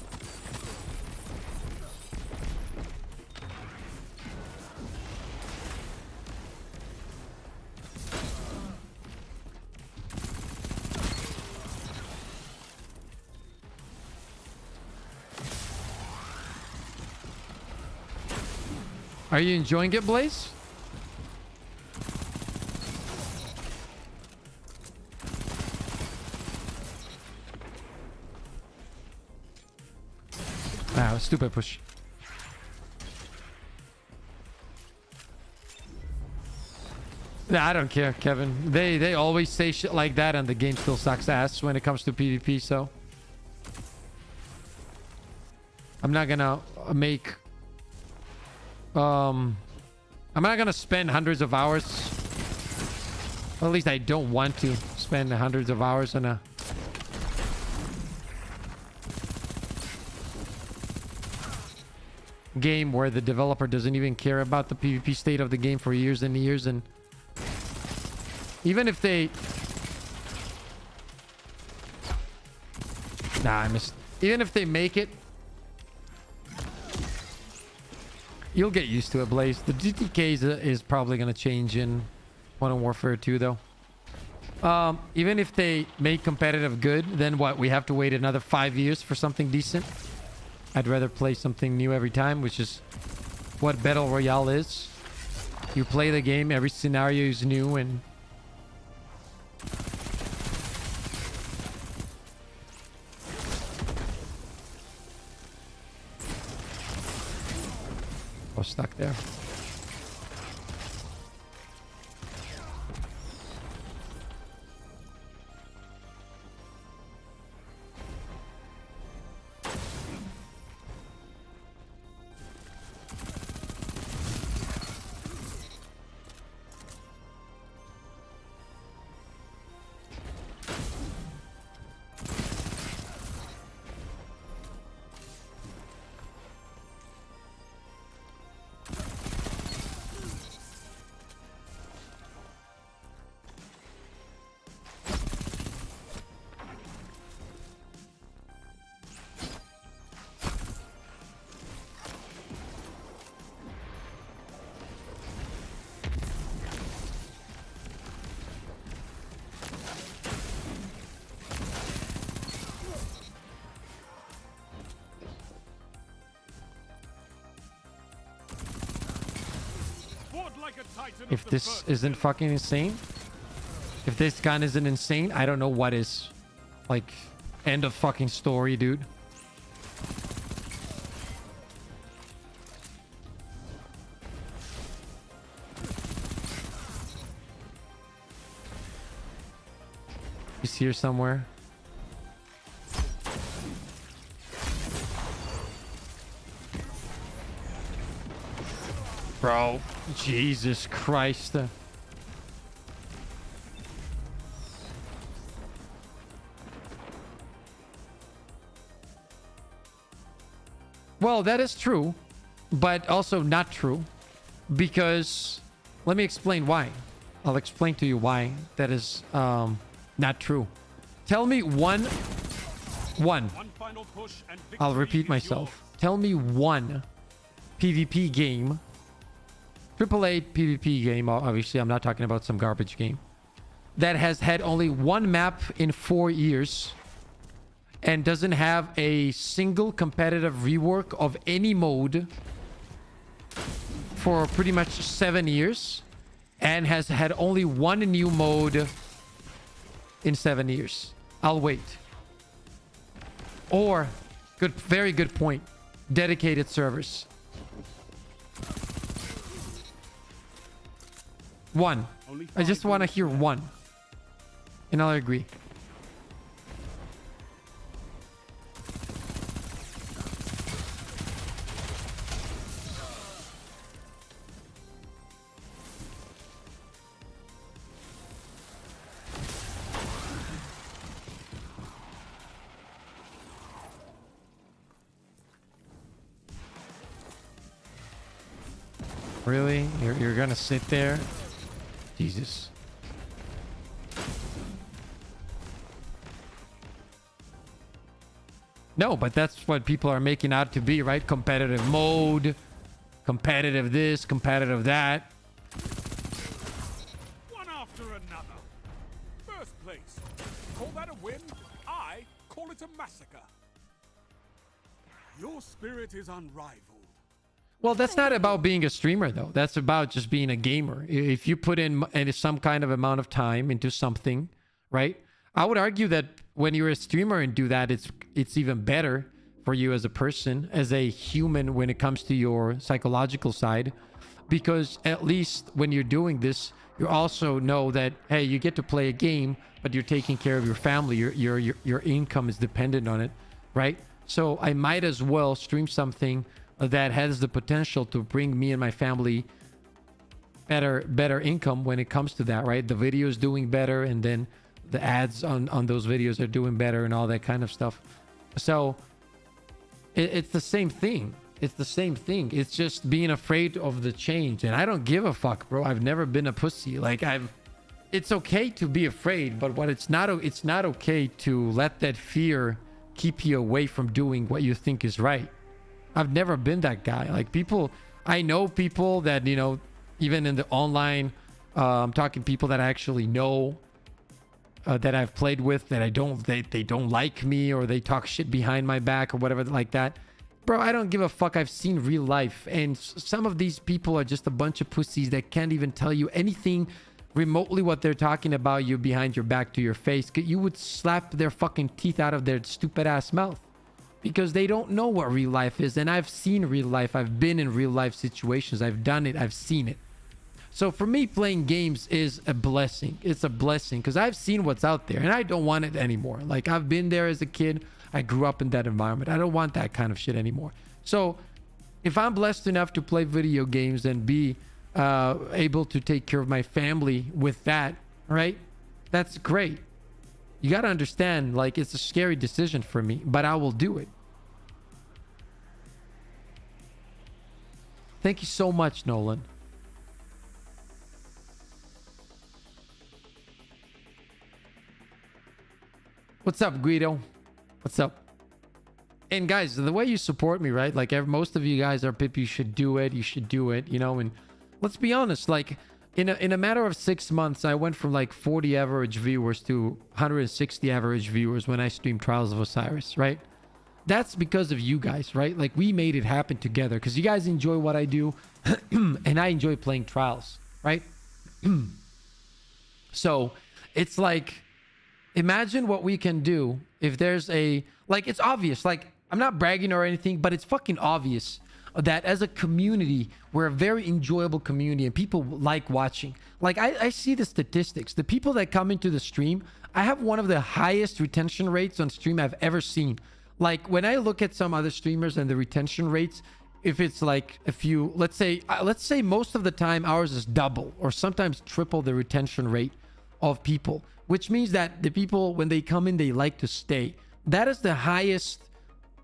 Are you enjoying it, Blaze? Ah, stupid push. Nah, I don't care, Kevin. They always say shit like that and the game still sucks ass when it comes to PvP, so I'm not gonna make I'm not gonna spend hundreds of hours, or at least I don't want to spend hundreds of hours on a game where the developer doesn't even care about the PvP state of the game for years and years. And even if they even if they make it, you'll get used to it, Blaze. The GTK is probably going to change in Modern Warfare 2, though. Even if they make competitive good, then what? We have to wait another 5 years for something decent? I'd rather play something new every time, which is what Battle Royale is. You play the game, every scenario is new, and I was stuck there. If this isn't fucking insane, if this gun isn't insane, I don't know what is. Like, end of fucking story, dude. He's here somewhere. Bro, Jesus Christ. Well, that is true, but also not true, because let me explain why. I'll explain to you why that is not true. Tell me one. I'll repeat myself. Tell me one PvP game, AAA PvP game, obviously I'm not talking about some garbage game, that has had only one map in 4 years and doesn't have a single competitive rework of any mode for pretty much 7 years, and has had only one new mode in 7 years. I'll wait. Or, very good point, dedicated servers. One. I just want to hear one. And I'll agree. Really? You're gonna sit there? Jesus. No, but that's what people are making out to be, right? Competitive mode, competitive this, competitive that. One after another. First place. Call that a win? I call it a massacre. Your spirit is unrivaled. Well, that's not about being a streamer, though. That's about just being a gamer. If you put in some kind of amount of time into something, right? I would argue that when you're a streamer and do that, it's even better for you as a person, as a human, when it comes to your psychological side. Because at least when you're doing this, you also know that, hey, you get to play a game, but you're taking care of your family. Your income is dependent on it, right? So I might as well stream something that has the potential to bring me and my family better income when it comes to that, right? The video is doing better, and then the ads on those videos are doing better and all that kind of stuff. So it's the same thing. It's the same thing. It's just being afraid of the change. And I don't give a fuck, bro. I've never been a pussy. Like, it's okay to be afraid, but it's not okay to let that fear keep you away from doing what you think is right. I've never been that guy. Like, I know people that, you know, even in the online, I'm talking people that I actually know, that I've played with, that they don't like me, or they talk shit behind my back or whatever like that. Bro, I don't give a fuck. I've seen real life, and some of these people are just a bunch of pussies that can't even tell you anything remotely what they're talking about you behind your back to your face. You would slap their fucking teeth out of their stupid ass mouth. because they don't know what real life is. And I've seen real life. I've been in real life situations. I've done it. I've seen it. So for me, playing games is a blessing. It's a blessing because I've seen what's out there and I don't want it anymore. Like, I've been there as a kid. I grew up in that environment. I don't want that kind of shit anymore. So if I'm blessed enough to play video games and be able to take care of my family with that, right? That's great. You got to understand, like, it's a scary decision for me, but I will do it. Thank you so much, Nolan. What's up, Guido? What's up? And guys, the way you support me, right? Like, most of you guys are, Pip, you should do it. You should do it, you know? And let's be honest, like, in a matter of 6 months, I went from like 40 average viewers to 160 average viewers when I streamed Trials of Osiris, right? That's because of you guys, right? Like, we made it happen together because you guys enjoy what I do and I enjoy playing Trials, right? So it's like, imagine what we can do if there's a, like, it's obvious, like, I'm not bragging or anything, but it's fucking obvious that as a community, we're a very enjoyable community and people like watching. Like, I see the statistics. The people that come into the stream, I have one of the highest retention rates on stream I've ever seen. Like, when I look at some other streamers and the retention rates, if it's like a few, let's say most of the time ours is double or sometimes triple the retention rate of people, which means that the people, when they come in, they like to stay. That is the highest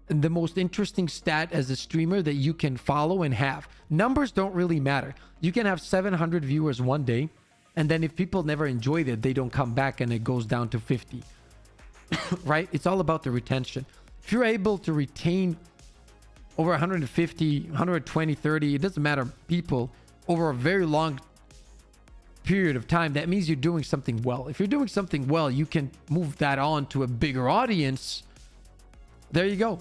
and the most interesting stat as a streamer that you can follow and have. Numbers don't really matter. You can have 700 viewers one day, and then if people never enjoyed it, they don't come back and it goes down to 50. Right? It's all about the retention. If you're able to retain over 150, 120, 30, it doesn't matter, people over a very long period of time, that means you're doing something well. If you're doing something well, you can move that on to a bigger audience. There you go.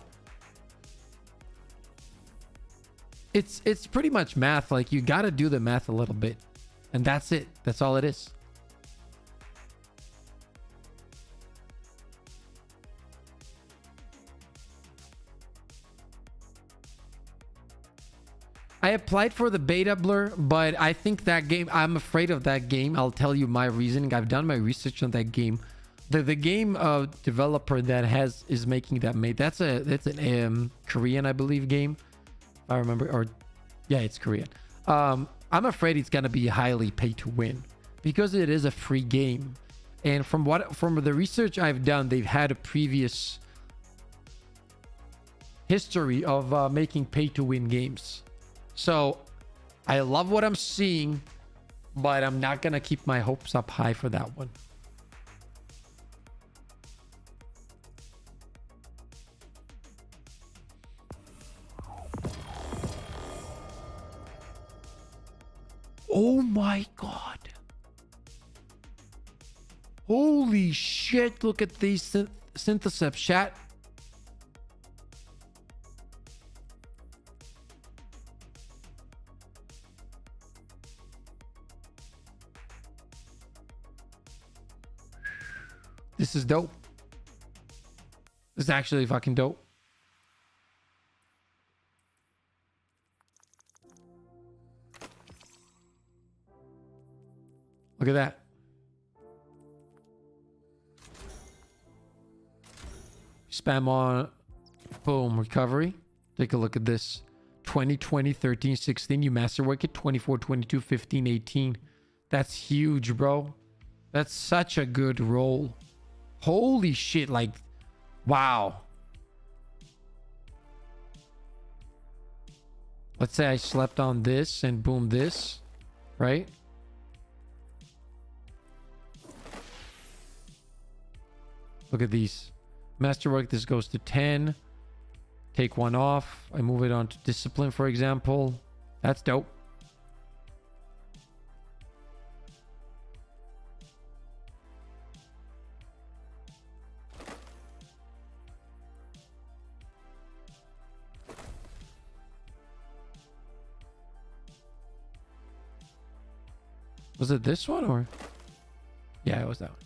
It's pretty much math. Like, you got to do the math a little bit, and that's it. That's all it is. I applied for the beta, Blur, but I think that game, I'm afraid of that game. I'll tell you my reasoning. I've done my research on that game. The game developer that is making that that's an Korean, I believe, game. If I remember, or yeah, it's Korean. I'm afraid it's gonna be highly pay to win because it is a free game. And from the research I've done, they've had a previous history of making pay to win games. So I love what I'm seeing, but I'm not gonna keep my hopes up high for that one. Oh my god. Holy shit, look at these syntheseps, chat. This is dope. This is actually fucking dope. Look at that. Spam on. Boom. Recovery. Take a look at this. 20, 20, 13, 16. You masterwork it. 24, 22, 15, 18. That's huge, bro. That's such a good roll. Holy shit. Like, wow. Let's say I slept on this and boom this. Right? Look at these. Masterwork, this goes to 10. Take one off. I move it on to discipline, for example. That's dope. Was it this one or? Yeah, it was that one.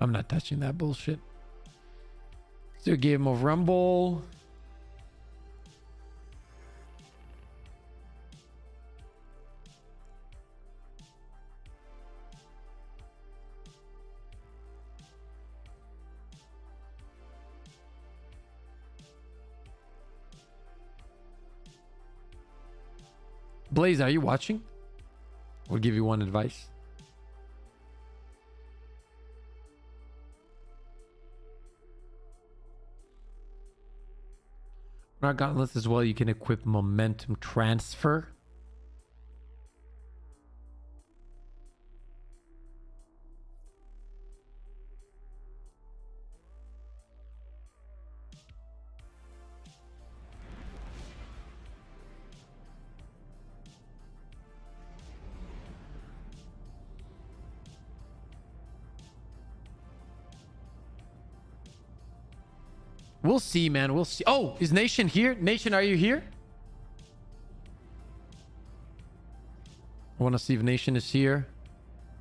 I'm not touching that bullshit. Let's do a game of Rumble. Blaze, are you watching? We'll give you one advice. Not gauntlets as well. You can equip momentum transfer. We'll see, man. We'll see. Oh, is Nation here? Nation, are you here? I want to see if Nation is here.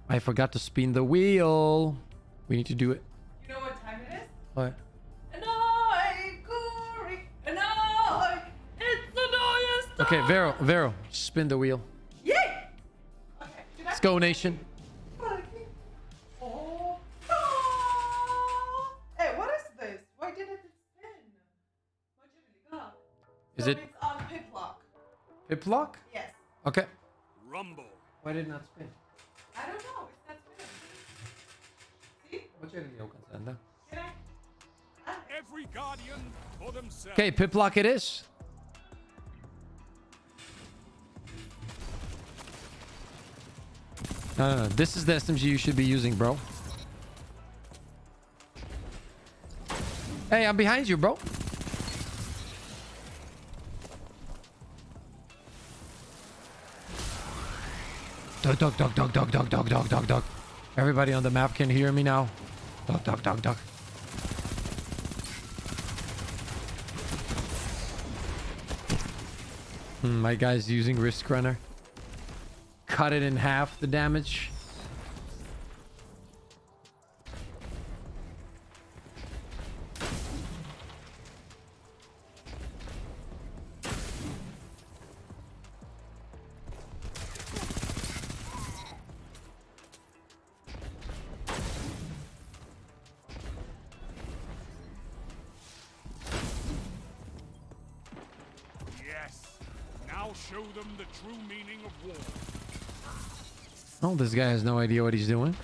I forgot to spin the wheel. We need to do it. You know what time it is? What? Okay, Vero, spin the wheel. Yay! Okay. Let's go, Nation. Oh. Hey, what is this? Why didn't it spin? Is So it it's on pip lock. pip lock? Yes. Okay. Rumble. Why did it not spin? I don't know. It's not spinning. See? Can I? Every guardian for themselves. Okay, pip lock it is. No. This is the SMG you should be using, bro. Hey, I'm behind you, bro. Dog. Everybody on the map can hear me now. Dog. My guy's using Risk Runner. Cut it in half, the damage. Yes. Now show them the true meaning of war. Oh, this guy has no idea what he's doing.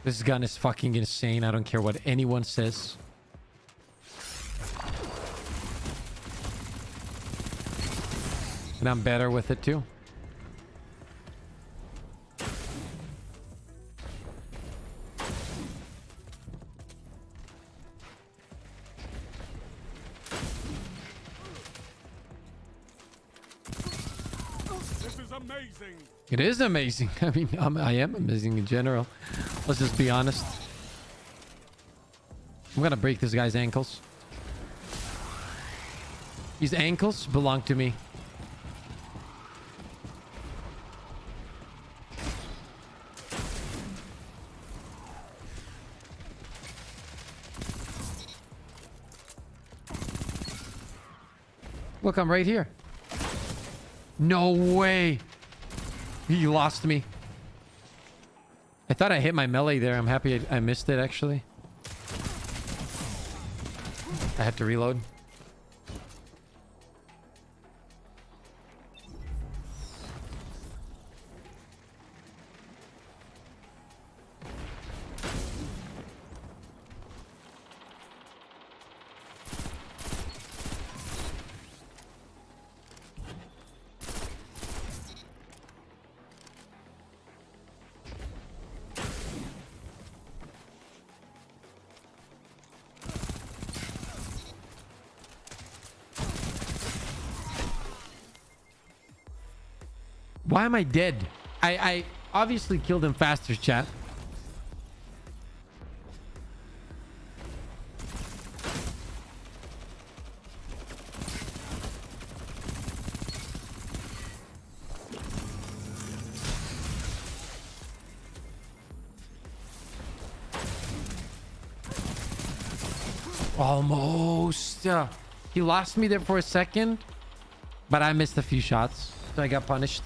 This gun is fucking insane. I don't care what anyone says. And I'm better with it too. This is amazing. It is amazing. I mean, I am amazing in general. Let's just be honest. I'm gonna break this guy's ankles. These ankles belong to me. Look, I'm right here. No way. He lost me. I thought I hit my melee there. I'm happy I missed it, actually. I had to reload. Why am I dead? I obviously killed him faster, chat. Almost. He lost me there for a second, but I missed a few shots, so I got punished.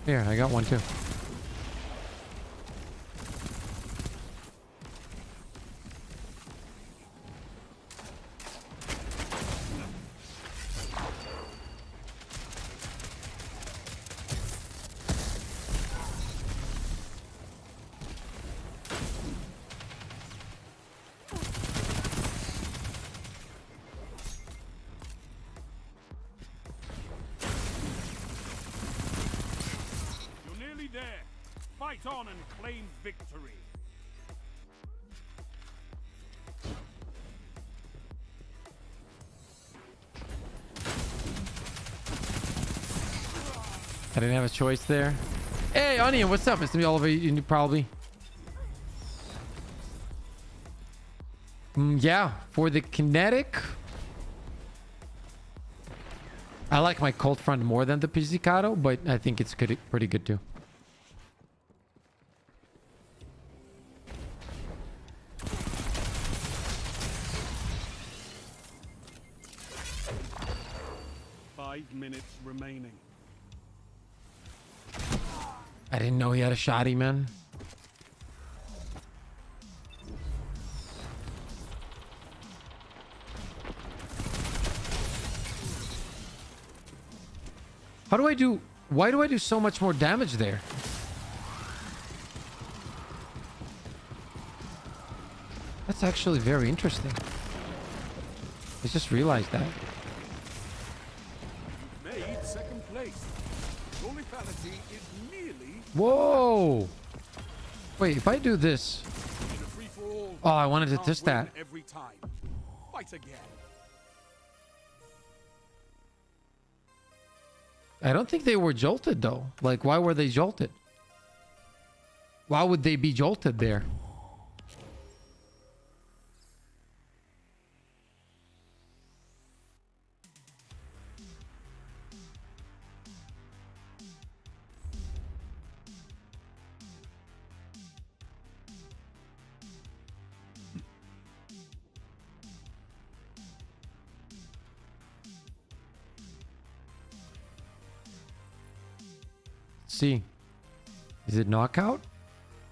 Here, I got one too. There. Fight on and claim victory. I didn't have a choice there. Hey, Onion, what's up? It's me, Oliver. You probably. Yeah, for the kinetic, I like my Cold Front more than the Pizzicato, but I think it's good, pretty good too. Minutes remaining. I didn't know he had a shotty, man. How do I do... Why do I do so much more damage there? That's actually very interesting. I just realized that. Made second place. Your lethality is nearly... Whoa! Wait, if I do this... In a free-for-all, Oh, I wanted to can't test win that. every time. Fight again. I don't think they were jolted though. Like, why were they jolted? Why would they be jolted there? See, is it knockout?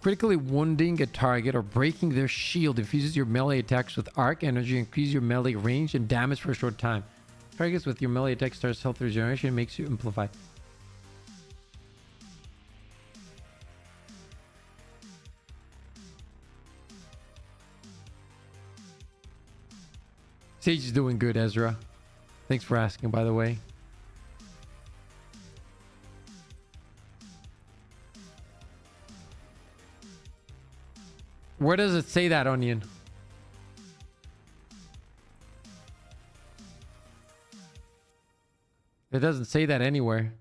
Critically wounding a target or breaking their shield infuses your melee attacks with arc energy, increase your melee range and damage for a short time. Targets with your melee attack starts health regeneration, makes you amplify. Sage is doing good, Ezra. Thanks for asking, by the way. Where does it say that, Onion? It doesn't say that anywhere.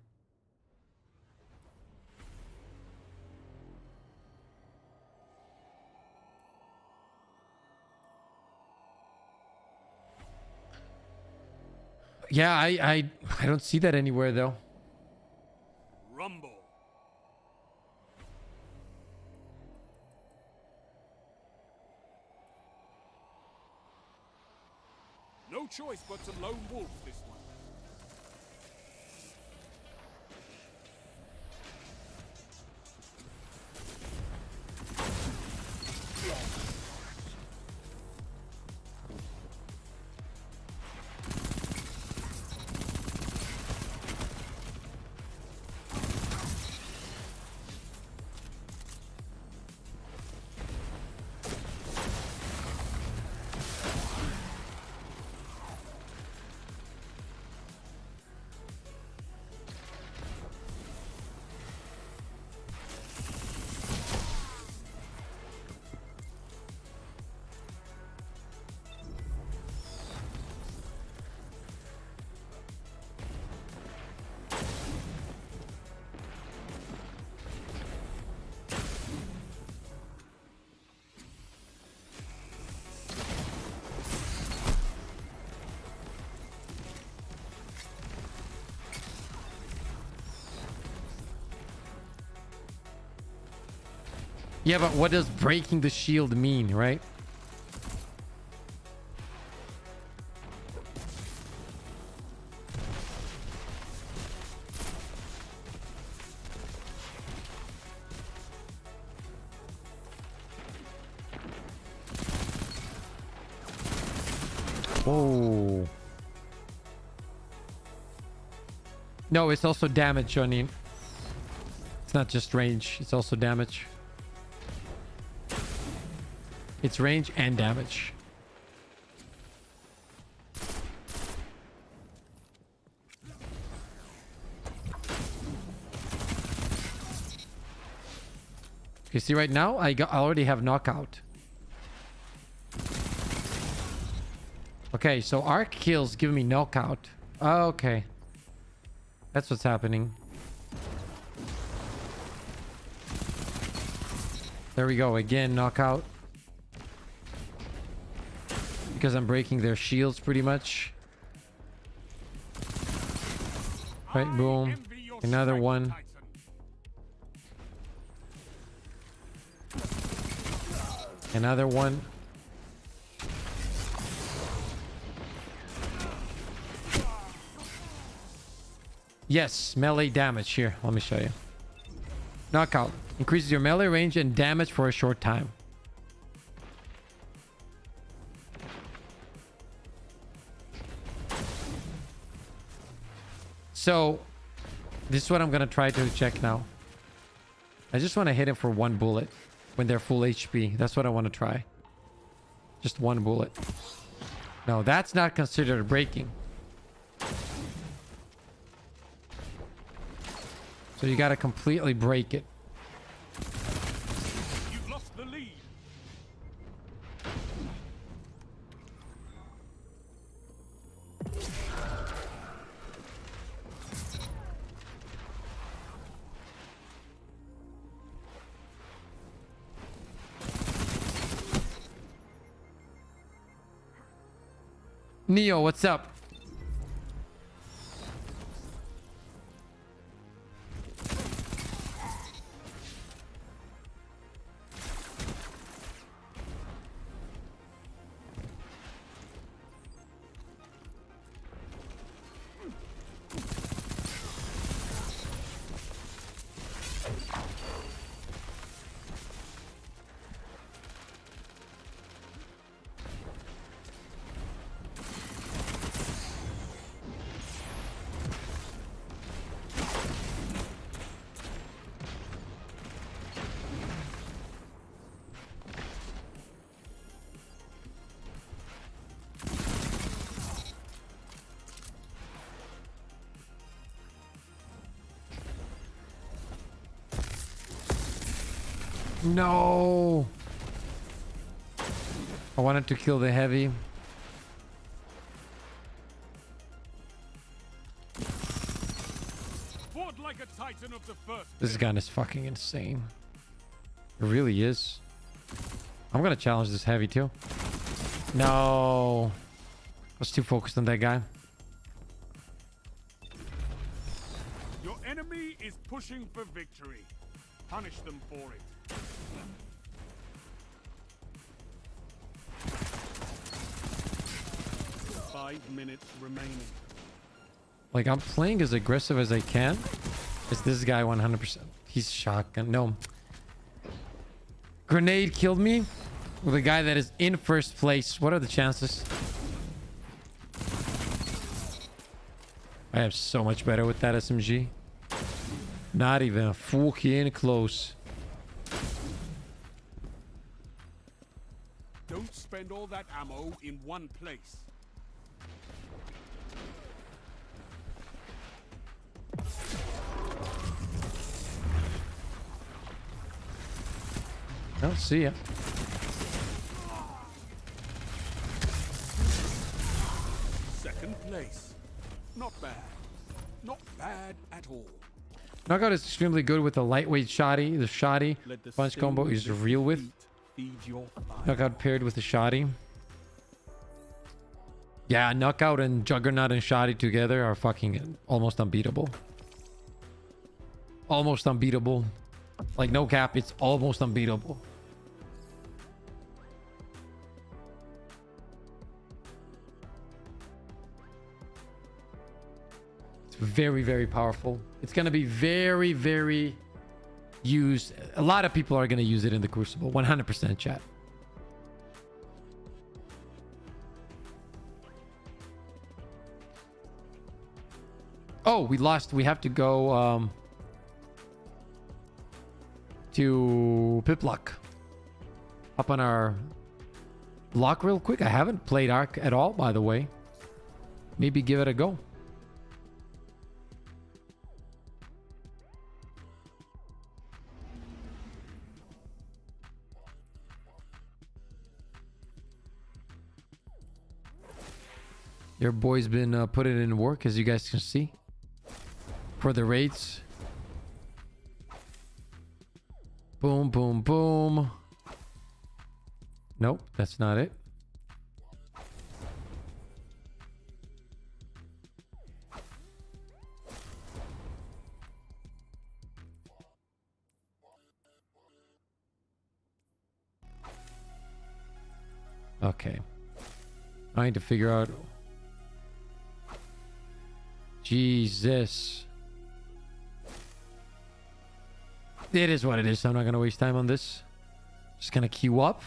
Yeah, I don't see that anywhere though. Rumble. No choice but to lone wolf this one. Yeah, but what does breaking the shield mean, right? Oh. No, it's also damage, Johnny. It's not just range, it's also damage. It's range and damage. You see right now, I already have knockout. Okay, so arc kills give me knockout. Oh, okay. That's what's happening. There we go. Again, knockout. Because I'm breaking their shields pretty much. Right, boom. Another one. Another one. Yes, melee damage. Here, let me show you. Knockout. Increases your melee range and damage for a short time. So, this is what I'm going to try to check now. I just want to hit him for one bullet when they're full HP. That's what I want to try. Just one bullet. No, that's not considered breaking. So you got to completely break it. You've lost the lead. Neo, what's up? No. I wanted to kill the heavy. Fought like a titan of the first. This gun is fucking insane. It really is. I'm gonna challenge this heavy too. No. I was too focused on that guy. Your enemy is pushing for victory. Punish them for it. 5 minutes remaining. Like, I'm playing as aggressive as I can. It's this guy 100%. He's shotgun. No. Grenade killed me with a guy that is in first place. What are the chances? I am so much better with that SMG. Not even fucking close. Don't spend all that ammo in one place. I'll see ya. Second place. Not bad. Not bad at all. Knockout is extremely good with the lightweight shoddy. The shoddy Let the punch combo is real with. feed your fire. Knockout paired with the shoddy. Yeah, knockout and juggernaut and shoddy together are fucking almost unbeatable. Almost unbeatable. Like, no cap, it's almost unbeatable. It's very, very powerful. It's going to be very, very used. A lot of people are going to use it in the Crucible. 100% chat. Oh, we lost. We have to go to Pipluck. Up on our lock real quick. I haven't played Ark at all, by the way. Maybe give it a go. Your boy's been putting in work, as you guys can see, for the raids. Boom, boom, boom. Nope, that's not it. Okay. I need to figure out... Jesus. It is what it is. I'm not going to waste time on this. Just going to queue up.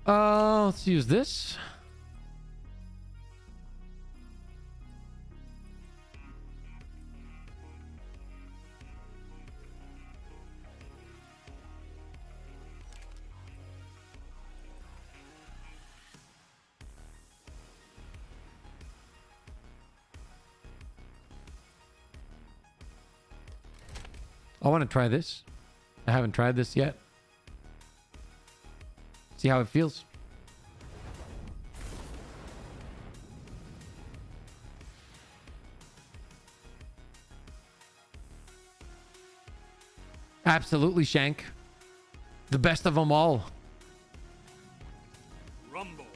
Let's use this. I want to try this. I haven't tried this yet. See how it feels. Absolutely, Shank. The best of them all. Rumble.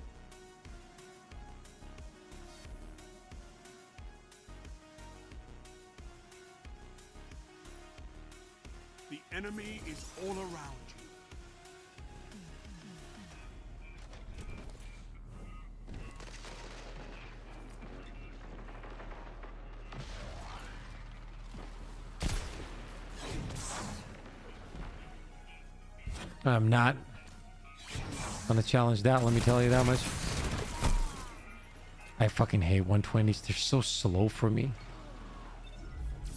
The enemy is all around you. I'm not gonna challenge that, let me tell you that much. I fucking hate 120s. They're so slow for me.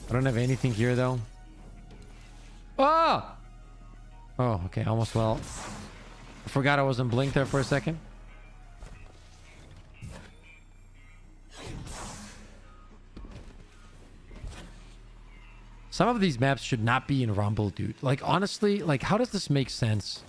I don't have anything here though. Oh! Oh, okay, almost well. I forgot I wasn't blinked there for a second. Some of these maps should not be in Rumble, dude. Like, honestly, like, how does this make sense?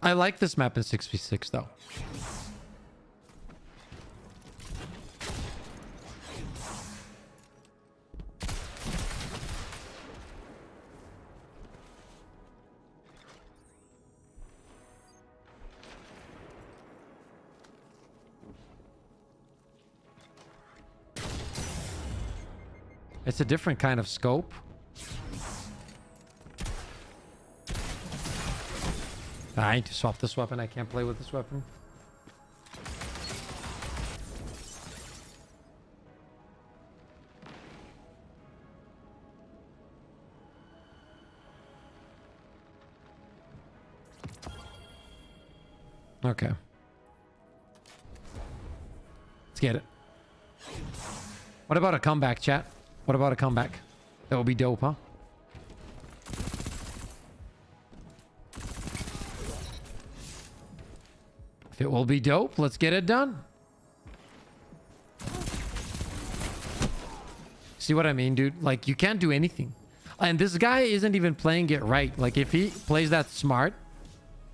I like this map in 6v6 though. It's a different kind of scope. I need to swap this weapon. I can't play with this weapon. Okay. Let's get it. What about a comeback, chat? What about a comeback? That would be dope, huh? If it will be dope, let's get it done. See what I mean, dude? Like, you can't do anything. And this guy isn't even playing it right. Like, if he plays that smart,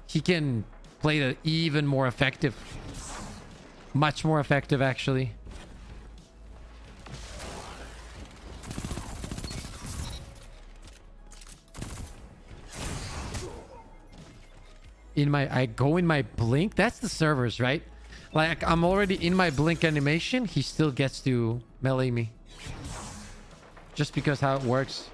he can play it even more effective. Much more effective, actually. I go in my blink. That's the servers, right? Like, I'm already in my blink animation. He still gets to melee me. Just because how it works.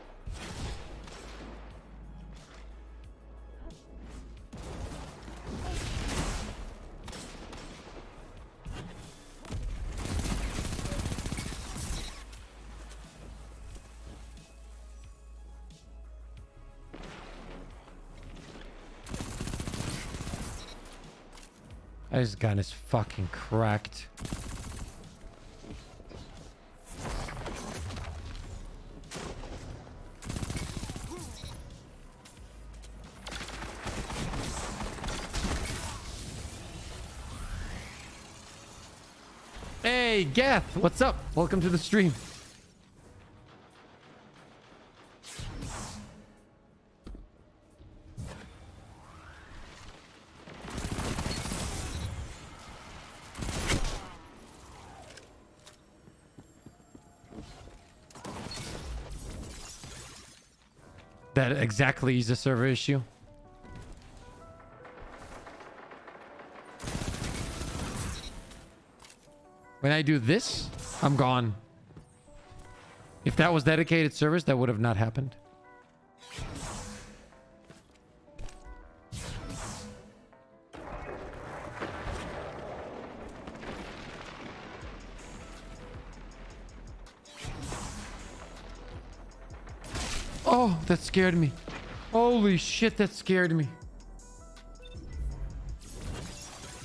This gun is fucking cracked. Hey, Geth, what's up? Welcome to the stream. That exactly is a server issue. When I do this, I'm gone. If that was dedicated servers, that would have not happened. Oh, that scared me. Holy shit, that scared me.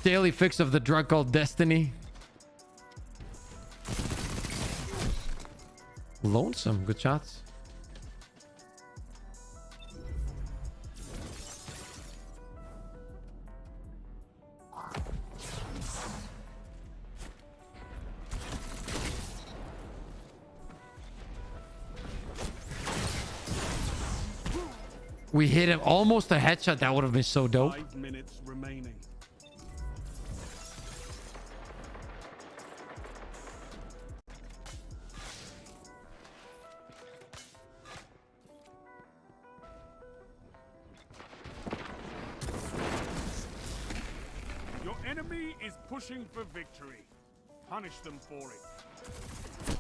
Daily fix of the drug called Destiny. Lonesome. Good shots. We hit him almost a headshot. That would have been so dope. 5 minutes remaining. Your enemy is pushing for victory. Punish them for it.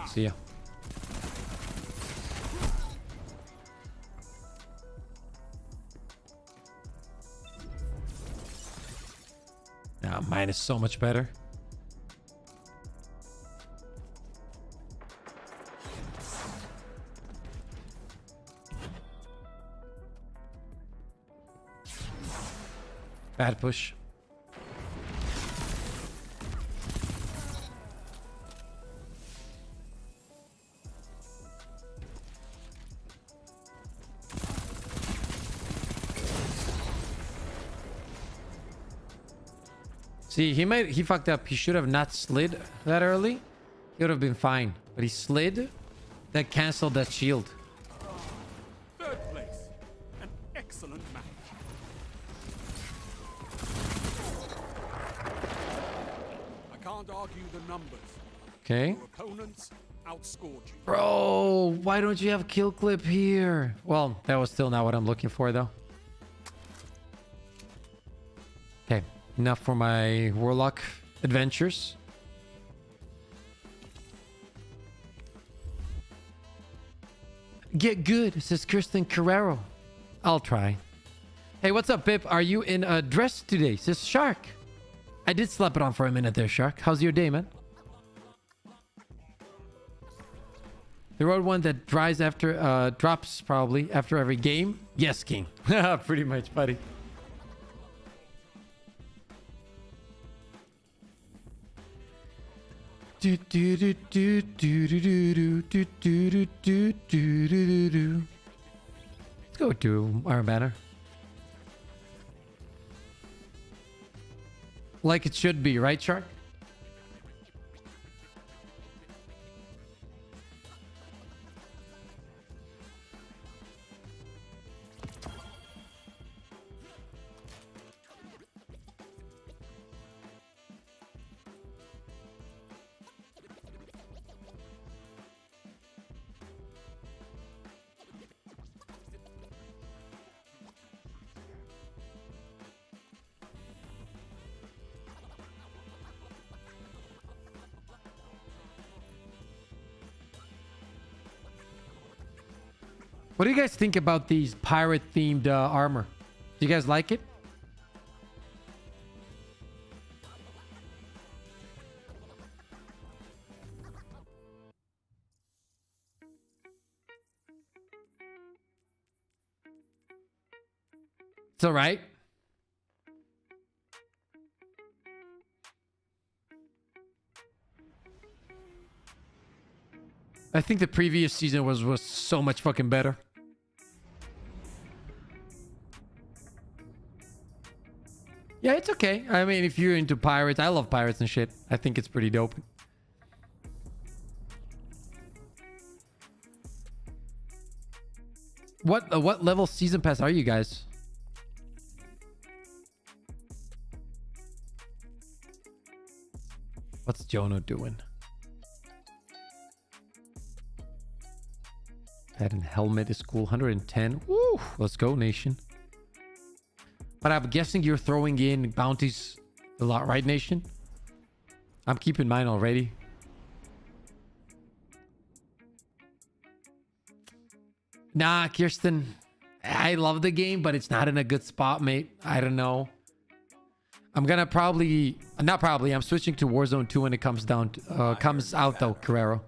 See ya. Now mine is so much better. Bad push. See, he fucked up. He should have not slid that early. He would have been fine. But he slid. That canceled that shield. Third place. An excellent match. I can't argue the numbers. Okay. Your opponents outscored you. Bro, why don't you have kill clip here? Well, that was still not what I'm looking for, though. Okay. Enough for my Warlock adventures. Get good, says Kirsten Carrero. I'll try. Hey, what's up, Pip? Are you in a dress today? Says Shark. I did slap it on for a minute there, Shark. How's your day, man? The road one that dries after, drops probably after every game. Yes, King. Pretty much, buddy. Do, do, do, do, do, do, do, do, do, do, do, do, do, do. Let's go to Iron Banner. Like it should be, right, Shark? What do you guys think about these pirate-themed armor? Do you guys like it? It's all right. I think the previous season was so much fucking better. Yeah, it's okay. I mean, if you're into pirates, I love pirates and shit. I think it's pretty dope. What level season pass are you guys? What's Jono doing? Head and helmet is cool. 110. Woo! Let's go, nation. But I'm guessing you're throwing in bounties a lot, right, nation? I'm keeping mine already. Nah, Kirsten. I love the game, but it's not in a good spot, mate. I don't know. I'm gonna probably... Not probably. I'm switching to Warzone 2 when it comes down to, comes out, though, Carrero.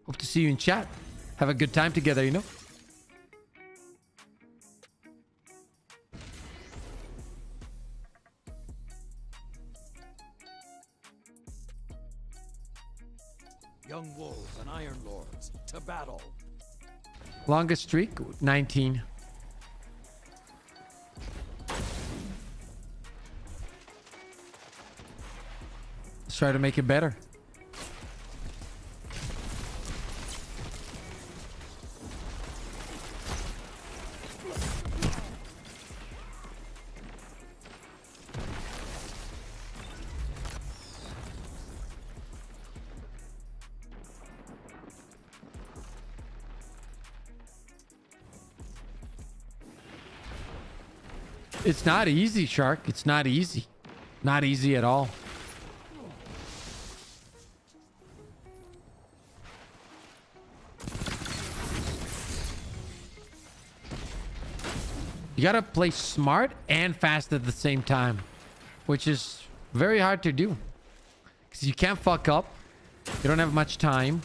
Hope to see you in chat. Have a good time together, you know? Young wolves and iron lords to battle. Longest streak? 19. Let's try to make it better. It's not easy, Shark. It's not easy. Not easy at all. You gotta play smart and fast at the same time, which is very hard to do. Because you can't fuck up. You don't have much time.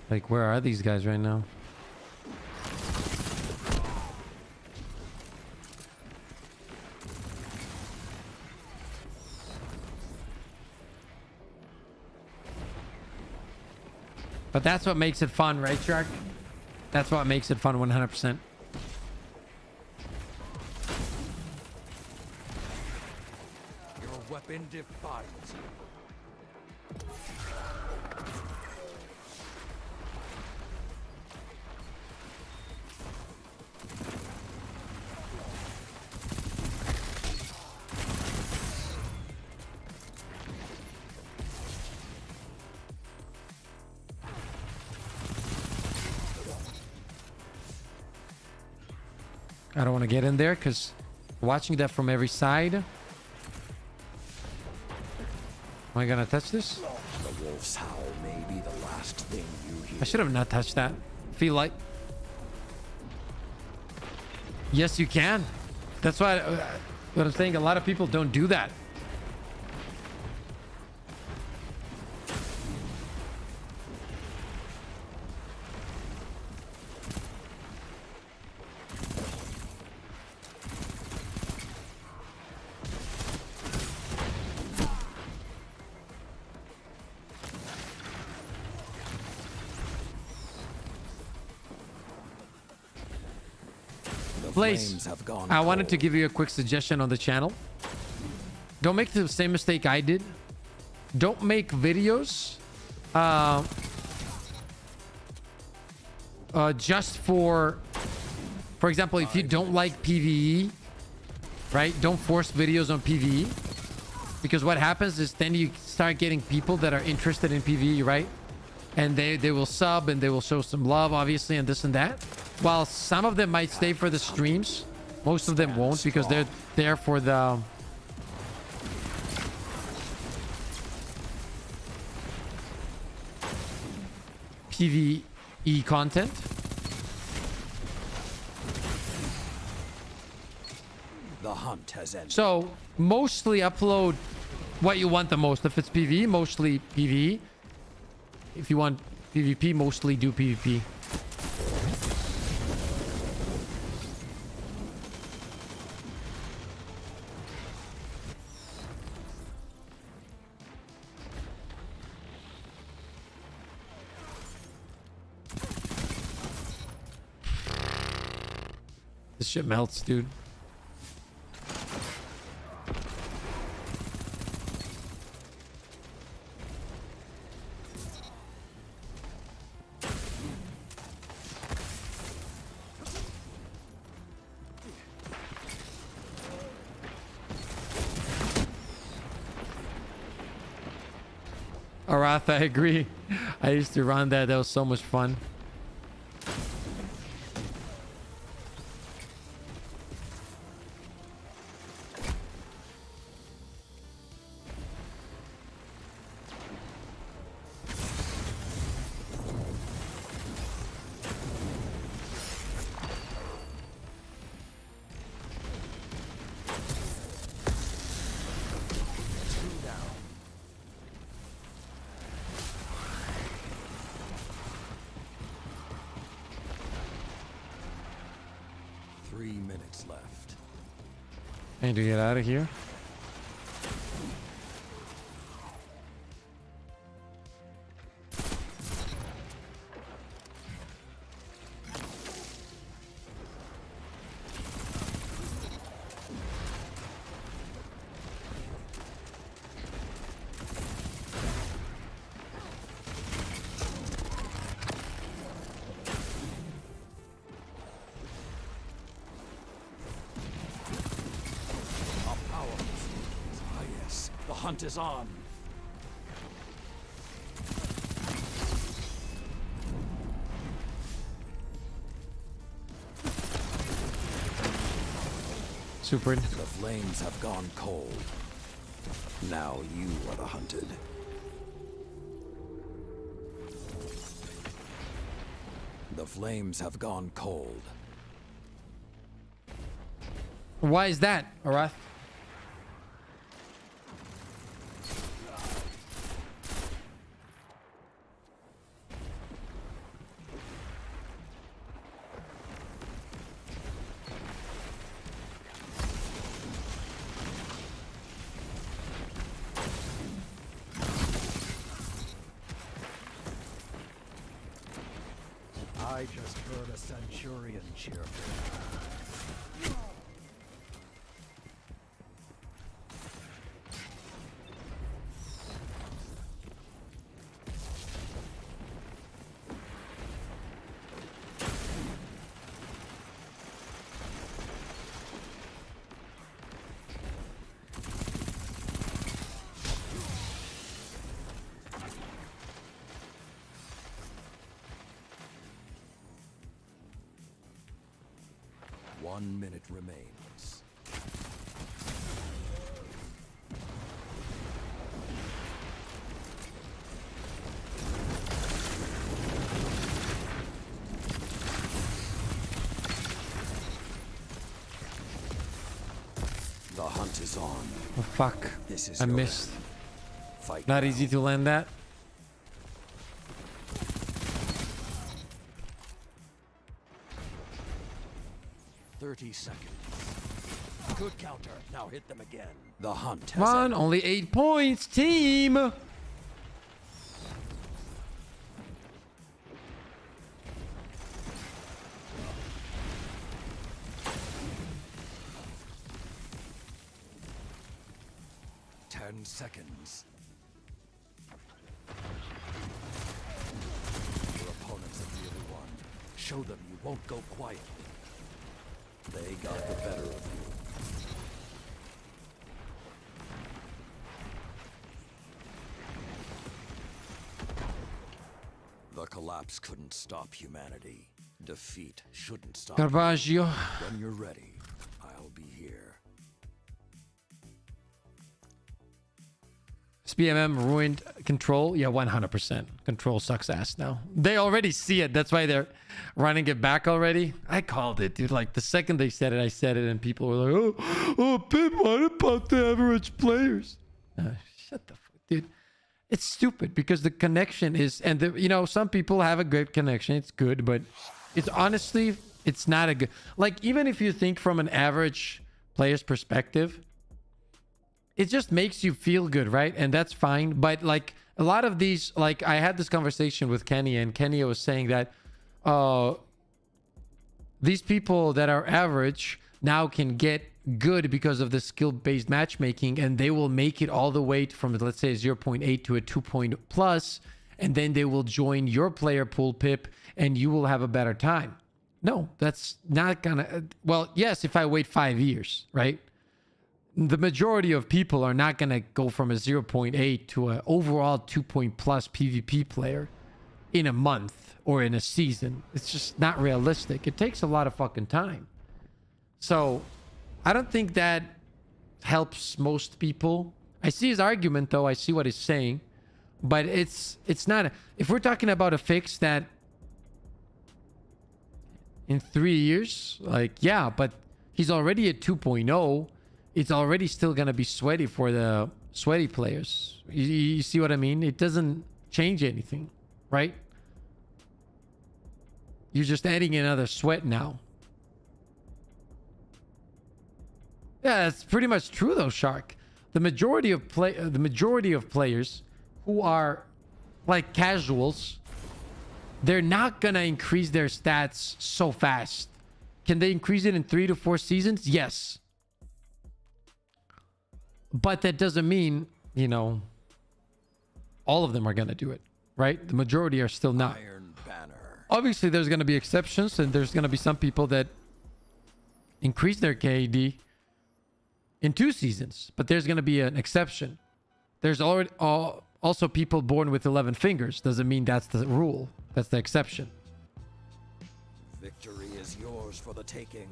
Like, where are these guys right now? But that's what makes it fun, right, Shark? That's what makes it fun 100%. Your weapon defies you. I don't want to get in there because watching that from every side. Am I gonna touch this? The wolf's howl may be the last thing you hear. I should have not touched that. Feel like. Yes, you can. That's why what I'm saying. A lot of people don't do that. Blaze, flames have gone I wanted to cold. give you a quick suggestion on the channel. Don't make the same mistake I did. Don't make videos just for example, if you don't like PvE, right? Don't force videos on PvE, because what happens is then you start getting people that are interested in PvE, right? And they will sub and they will show some love, obviously, and this and that. While some of them might stay for the streams, most of them won't, because they're there for the PvE content. The hunt has ended. So mostly upload what you want the most. If it's PvE, mostly PvE. If you want PvP, mostly do PvP. This shit melts, dude. Arath, I agree. I used to run that. That was so much fun. Left. I need to get out of here. The hunt is on. Super. The flames have gone cold. Now you are the hunted. The flames have gone cold. Why is that, Arath? I just heard a centurion cheer. One minute remains. The hunt is on. Oh, fuck. This is I your missed. end. Fight Not now. easy to land that. Seconds. Good counter. Now hit them again. The hunt has Come on, ended. only 8 points, team. 10 seconds. Your opponents have nearly won. Show them you won't go quietly. They got the better of you. The collapse couldn't stop humanity. Defeat shouldn't stop you. Garbaggio. When you're ready, I'll be here. SPMM ruined Control. Yeah, 100%. Control sucks ass now. They already see it. That's why they're running it back already. I called it, dude. Like, the second they said it, I said it, and people were like, oh, Pip, what about the average players? Shut the fuck, dude. It's stupid because the connection is, and the, you know, some people have a good connection. It's good, but it's honestly, it's not a good, like, even if you think from an average player's perspective, it just makes you feel good, right? And that's fine. But like a lot of these, like I had this conversation with Kenny, and Kenny was saying that these people that are average now can get good because of the skill-based matchmaking, and they will make it all the way from, let's say, 0.8 to a 2 point plus, and then they will join your player pool, Pip, and you will have a better time. No, that's not gonna, well, yes, if I wait 5 years, right? The majority of people are not gonna go from a 0.8 to an overall 2 point plus PvP player in a month or in a season. It's just not realistic. It takes a lot of fucking time. So I don't think that helps most people. I see his argument, though. I see what he's saying, but it's not. If we're talking about a fix that in 3 years, like, yeah, but he's already at 2.0. It's already still gonna be sweaty for the sweaty players. You see what I mean? It doesn't change anything, right? You're just adding another sweat now. Yeah, that's pretty much true though, Shark. The majority of players who are like casuals, they're not gonna increase their stats so fast. Can they increase it in 3 to 4 seasons? Yes. But that doesn't mean, you know, all of them are gonna do it, right? The majority are still not. Iron Banner. Obviously, there's gonna be exceptions, and there's gonna be some people that increase their KD in 2 seasons, but there's going to be an exception. There's already also people born with 11 fingers. Doesn't mean that's the rule. That's the exception. Victory is yours for the taking.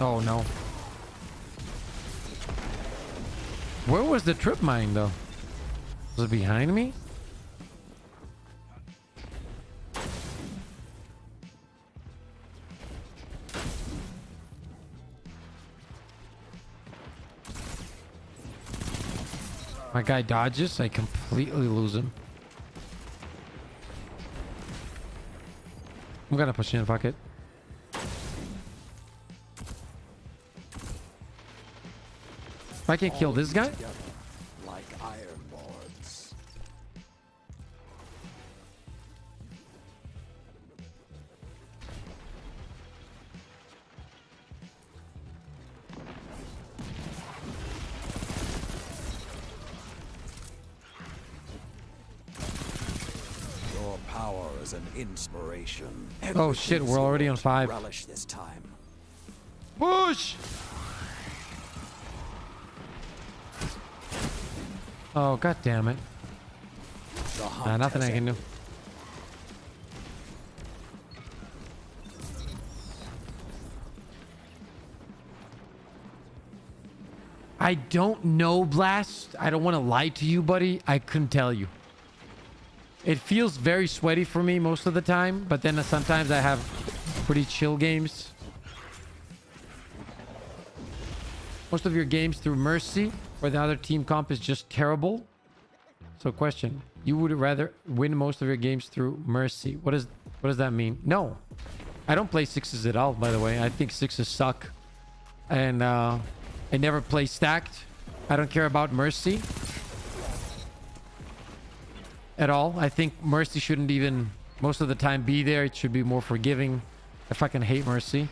Oh no. Where was the trip mine though? Was it behind me? My guy dodges, I completely lose him. I'm gonna push in, fuck it. If I can't kill this guy? Like iron boards. Your power is an inspiration. Oh shit, we're already on 5. Relish this time. Push! Oh, god damn it. The hunt Nothing I has can do. I don't know, Blast. I don't want to lie to you, buddy. I couldn't tell you. It feels very sweaty for me most of the time, but then sometimes I have pretty chill games. Most of your games through Mercy, where the other team comp is just terrible. So question, you would rather win most of your games through Mercy. What does that mean? No. I don't play 6s at all, by the way. I think 6s suck. And I never play stacked. I don't care about Mercy at all. I think Mercy shouldn't even most of the time be there. It should be more forgiving. I fucking hate Mercy.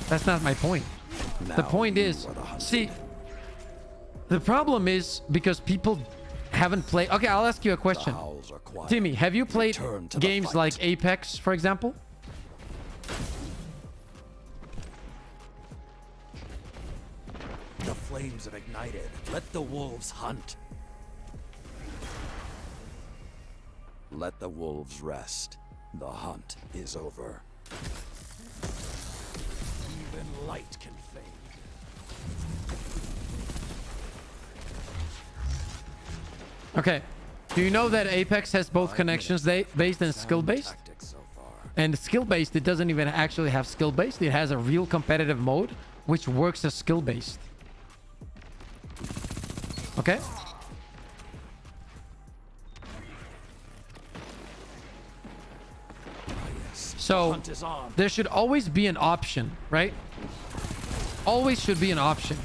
That's not my point. The point is, see, the problem is because people haven't played. Okay, I'll ask you a question. Timmy, have you played games like Apex, for example? The flames have ignited. Let the wolves hunt. Let the wolves rest. The hunt is over. Even light can fade. Okay. Do you know that Apex has both connections based and skill based? And skill based, it doesn't even actually have skill based. It has a real competitive mode which works as skill based. Okay? So there should always be an option, right? Always should be an option.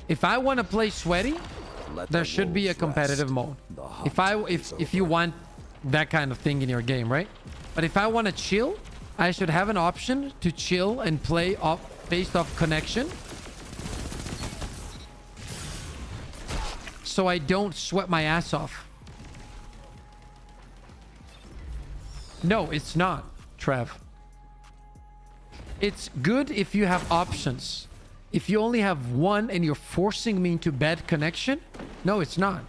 If I want to play sweaty, there should be a competitive mode. If you want that kind of thing in your game, right? But if I want to chill, I should have an option to chill and play based off connection. So I don't sweat my ass off. No, it's not, Trev. It's good if you have options. If you only have one and you're forcing me into bad connection, no, it's not.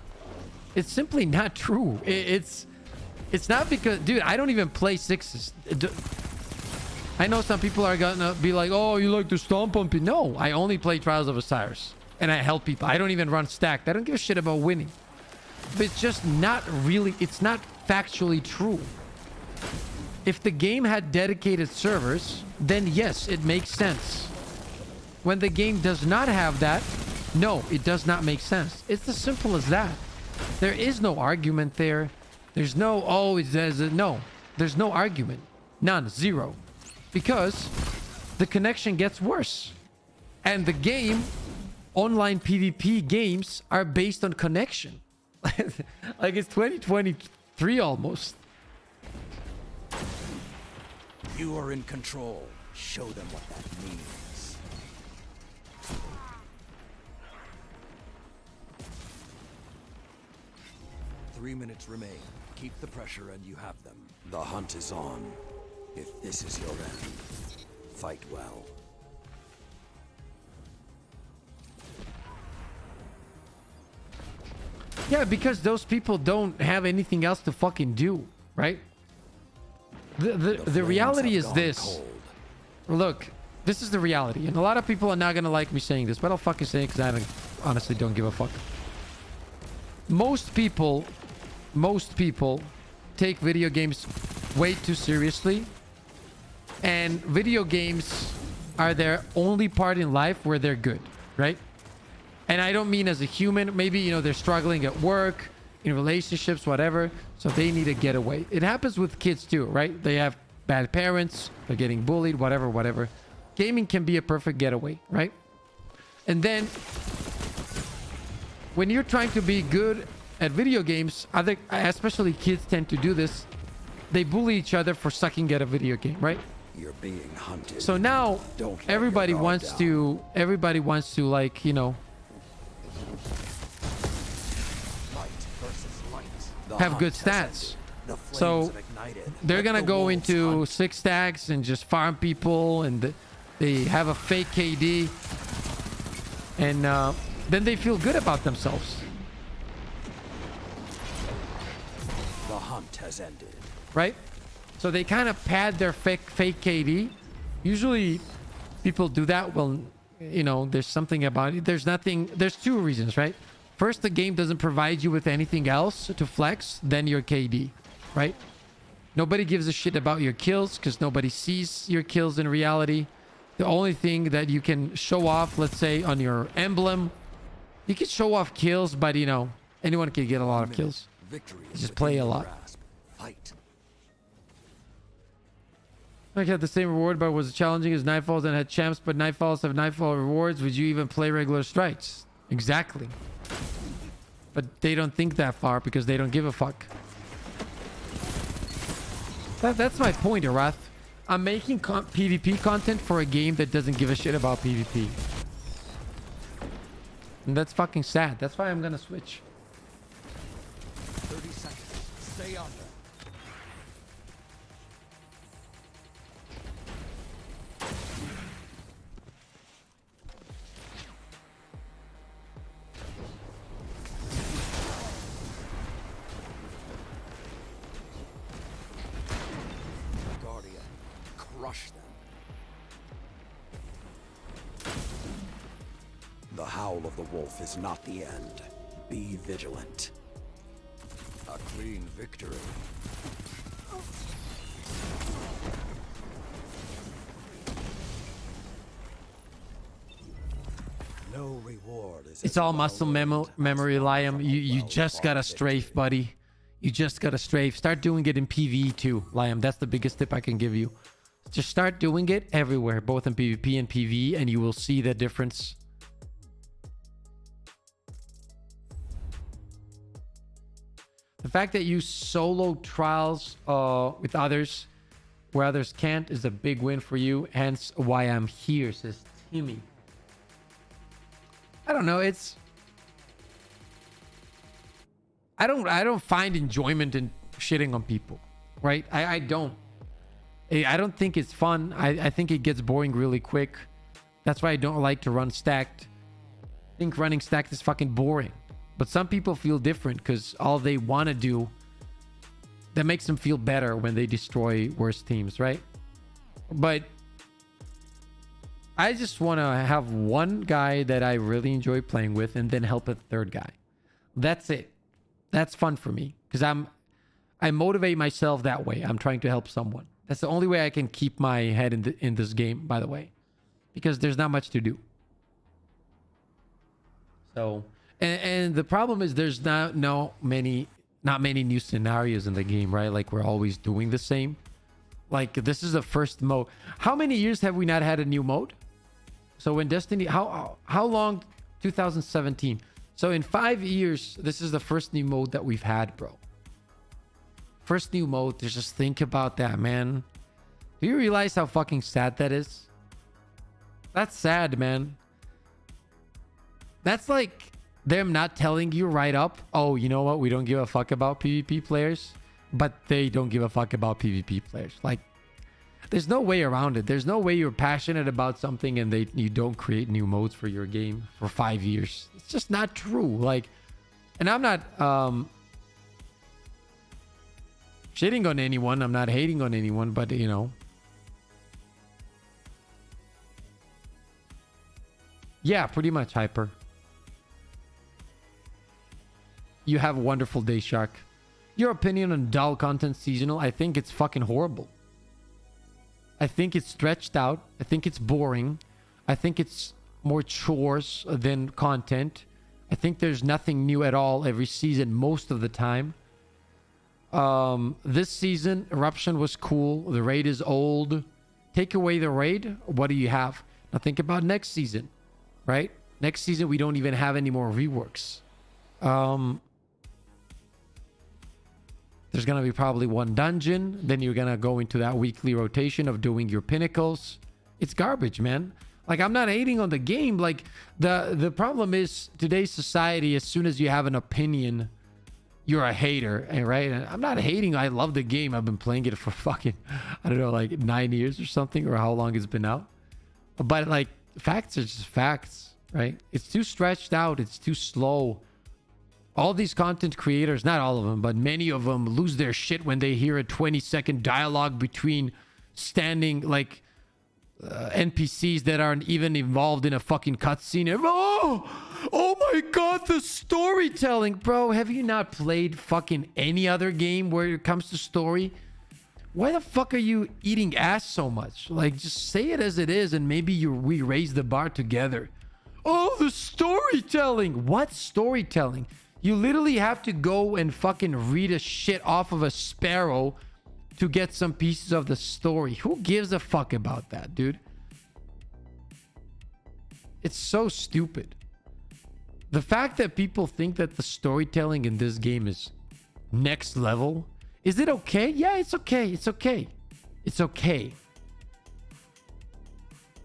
It's simply not true. It's not because, dude, I don't even play sixes. I know some people are gonna be like, oh, you like to stomp on people. No, I only play Trials of Osiris. And I help people. I don't even run stacked. I don't give a shit about winning. But it's just not really, it's not factually true. If the game had dedicated servers, then yes, it makes sense. When the game does not have that, no, it does not make sense. It's as simple as that. There is no argument there. There's no, oh, no. There's no argument. None. Zero. Because the connection gets worse. And the game, online PvP games, are based on connection. Like it's 2023 almost. You are in control. Show them what that means. Three minutes remain. Keep the pressure and you have them. The hunt is on. If this is your end, fight well. Yeah, because those people don't have anything else to fucking do, right? The reality is this. Cold. Look, this is the reality. And a lot of people are not going to like me saying this, but I'll fucking say it because I honestly don't give a fuck. Most people take video games way too seriously. And video games are their only part in life where they're good, right? And I don't mean as a human. Maybe, you know, they're struggling at work, in relationships, whatever. So they need a getaway. It happens with kids too, right? They have bad parents. They're getting bullied, whatever. Gaming can be a perfect getaway, right? And then when you're trying to be good at video games, especially kids tend to do this. They bully each other for sucking at a video game, right? You're being hunted. So now everybody wants to like, you know, have good stats. So they're gonna go into 6 stacks and just farm people, and they have a fake KD, and then they feel good about themselves. The hunt has ended. Right? So they kind of pad their fake KD. Usually people do that. Well, you know, there's something about it. There's 2 reasons, right? First, the game doesn't provide you with anything else to flex than your KD, right? Nobody gives a shit about your kills because nobody sees your kills in reality. The only thing that you can show off, let's say on your emblem, you can show off kills, but you know, anyone can get a lot of kills. Just play a lot. Fight. Like had the same reward, but was challenging as Nightfalls and had champs, but Nightfalls have Nightfall rewards. Would you even play regular strikes? Exactly. But they don't think that far because they don't give a fuck. That's my point, Arath. I'm making PvP content for a game that doesn't give a shit about PvP. And that's fucking sad. That's why I'm gonna switch. 30 seconds. Stay under. Guardian, crush them. The howl of the wolf is not the end. Be vigilant. A clean victory. No reward is. It's all muscle memory, Liam. You just gotta strafe, buddy. You just gotta strafe. Start doing it in PvE too, Liam. That's the biggest tip I can give you. Just start doing it everywhere, both in PvP and PvE, and you will see the difference. The fact that you solo trials with others where others can't is a big win for you. Hence why I'm here, says Timmy. I don't know. I don't find enjoyment in shitting on people, right? I don't. I don't think it's fun. I think it gets boring really quick. That's why I don't like to run stacked. I think running stacked is fucking boring. But some people feel different because all they want to do, that makes them feel better when they destroy worse teams, right? But I just want to have one guy that I really enjoy playing with and then help a third guy. That's it. That's fun for me because I motivate myself that way. I'm trying to help someone. That's the only way I can keep my head in this game, by the way, because there's not much to do. So, and the problem is there's not many new scenarios in the game, right? Like we're always doing the same. Like this is the first mode. How many years have we not had a new mode? So in Destiny, how long? 2017. So in 5 years, this is the first new mode that we've had, bro. First new mode. Just think about that, man. Do you realize how fucking sad that is? That's sad, man. That's like them not telling you right up, oh, you know what? We don't give a fuck about PvP players, but they don't give a fuck about PvP players. Like, there's no way around it. There's no way you're passionate about something and you don't create new modes for your game for 5 years. It's just not true. Like, and I'm not shitting on anyone. I'm not hating on anyone, but you know. Yeah, pretty much, Hyper. You have a wonderful day, Shark. Your opinion on dull content seasonal? I think it's fucking horrible. I think it's stretched out. I think it's boring. I think it's more chores than content. I think there's nothing new at all every season most of the time. This season, Eruption was cool. The raid is old. Take away the raid, what do you have? Now think about next season, right? Next season, we don't even have any more reworks. There's going to be probably one dungeon. Then you're going to go into that weekly rotation of doing your pinnacles. It's garbage, man. Like, I'm not hating on the game. Like, the problem is today's society, as soon as you have an opinion, you're a hater, right? And I'm not hating. I love the game. I've been playing it for fucking, I don't know, like 9 years or something, or how long it's been out. But, like, facts are just facts, right? It's too stretched out. It's too slow. All these content creators, not all of them, but many of them lose their shit when they hear a 20-second dialogue between standing, like, NPCs that aren't even involved in a fucking cutscene. Oh my god, the storytelling. Bro, have you not played fucking any other game where it comes to story? Why the fuck are you eating ass so much? Like, just say it as it is and maybe we raise the bar together. Oh, the storytelling. What storytelling? You literally have to go and fucking read a shit off of a sparrow to get some pieces of the story. Who gives a fuck about that, dude? It's so stupid. The fact that people think that the storytelling in this game is next level. Is it okay? Yeah, it's okay. It's okay. It's okay.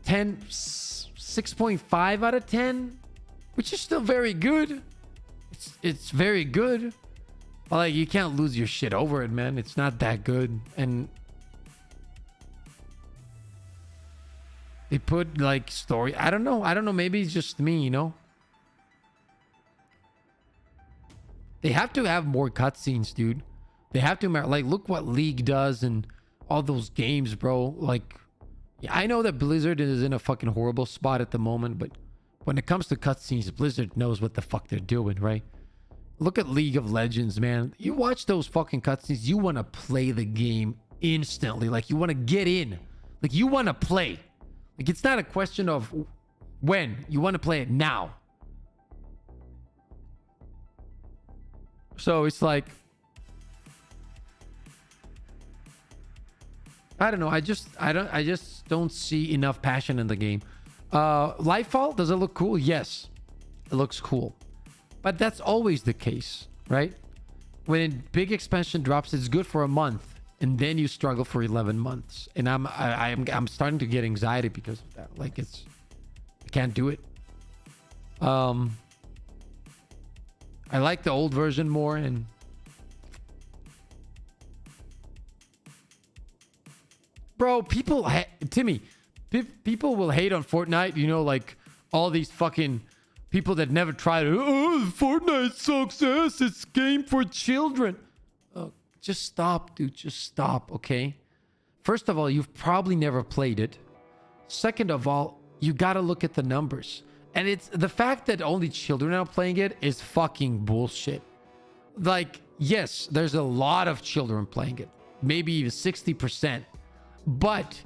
6.5 out of 10, which is still very good. It's very good. But like, you can't lose your shit over it, man. It's not that good. And they put like story. I don't know. Maybe it's just me, you know? They have to have more cutscenes, dude. They have to, like, look what League does and all those games, bro. Like, yeah, I know that Blizzard is in a fucking horrible spot at the moment, but when it comes to cutscenes, Blizzard knows what the fuck they're doing, right? Look at League of Legends, man. You watch those fucking cutscenes, you want to play the game instantly. Like, you want to get in. Like, you want to play. Like, it's not a question of when. You want to play it now. So it's like, I don't know. I just don't see enough passion in the game. Lightfall, does it look cool? Yes, it looks cool. But that's always the case, right? When a big expansion drops, it's good for a month, and then you struggle for 11 months. And I'm starting to get anxiety because of that. Like, I can't do it. I like the old version more, and bro, people Timmy, people will hate on Fortnite, you know, like all these fucking people that never tried it. Oh, Fortnite sucks ass. It's game for children. Just stop, dude. Just stop, okay? First of all, you've probably never played it. Second of all, you got to look at the numbers. And it's the fact that only children are playing it is fucking bullshit. Like, yes, there's a lot of children playing it. Maybe even 60%. But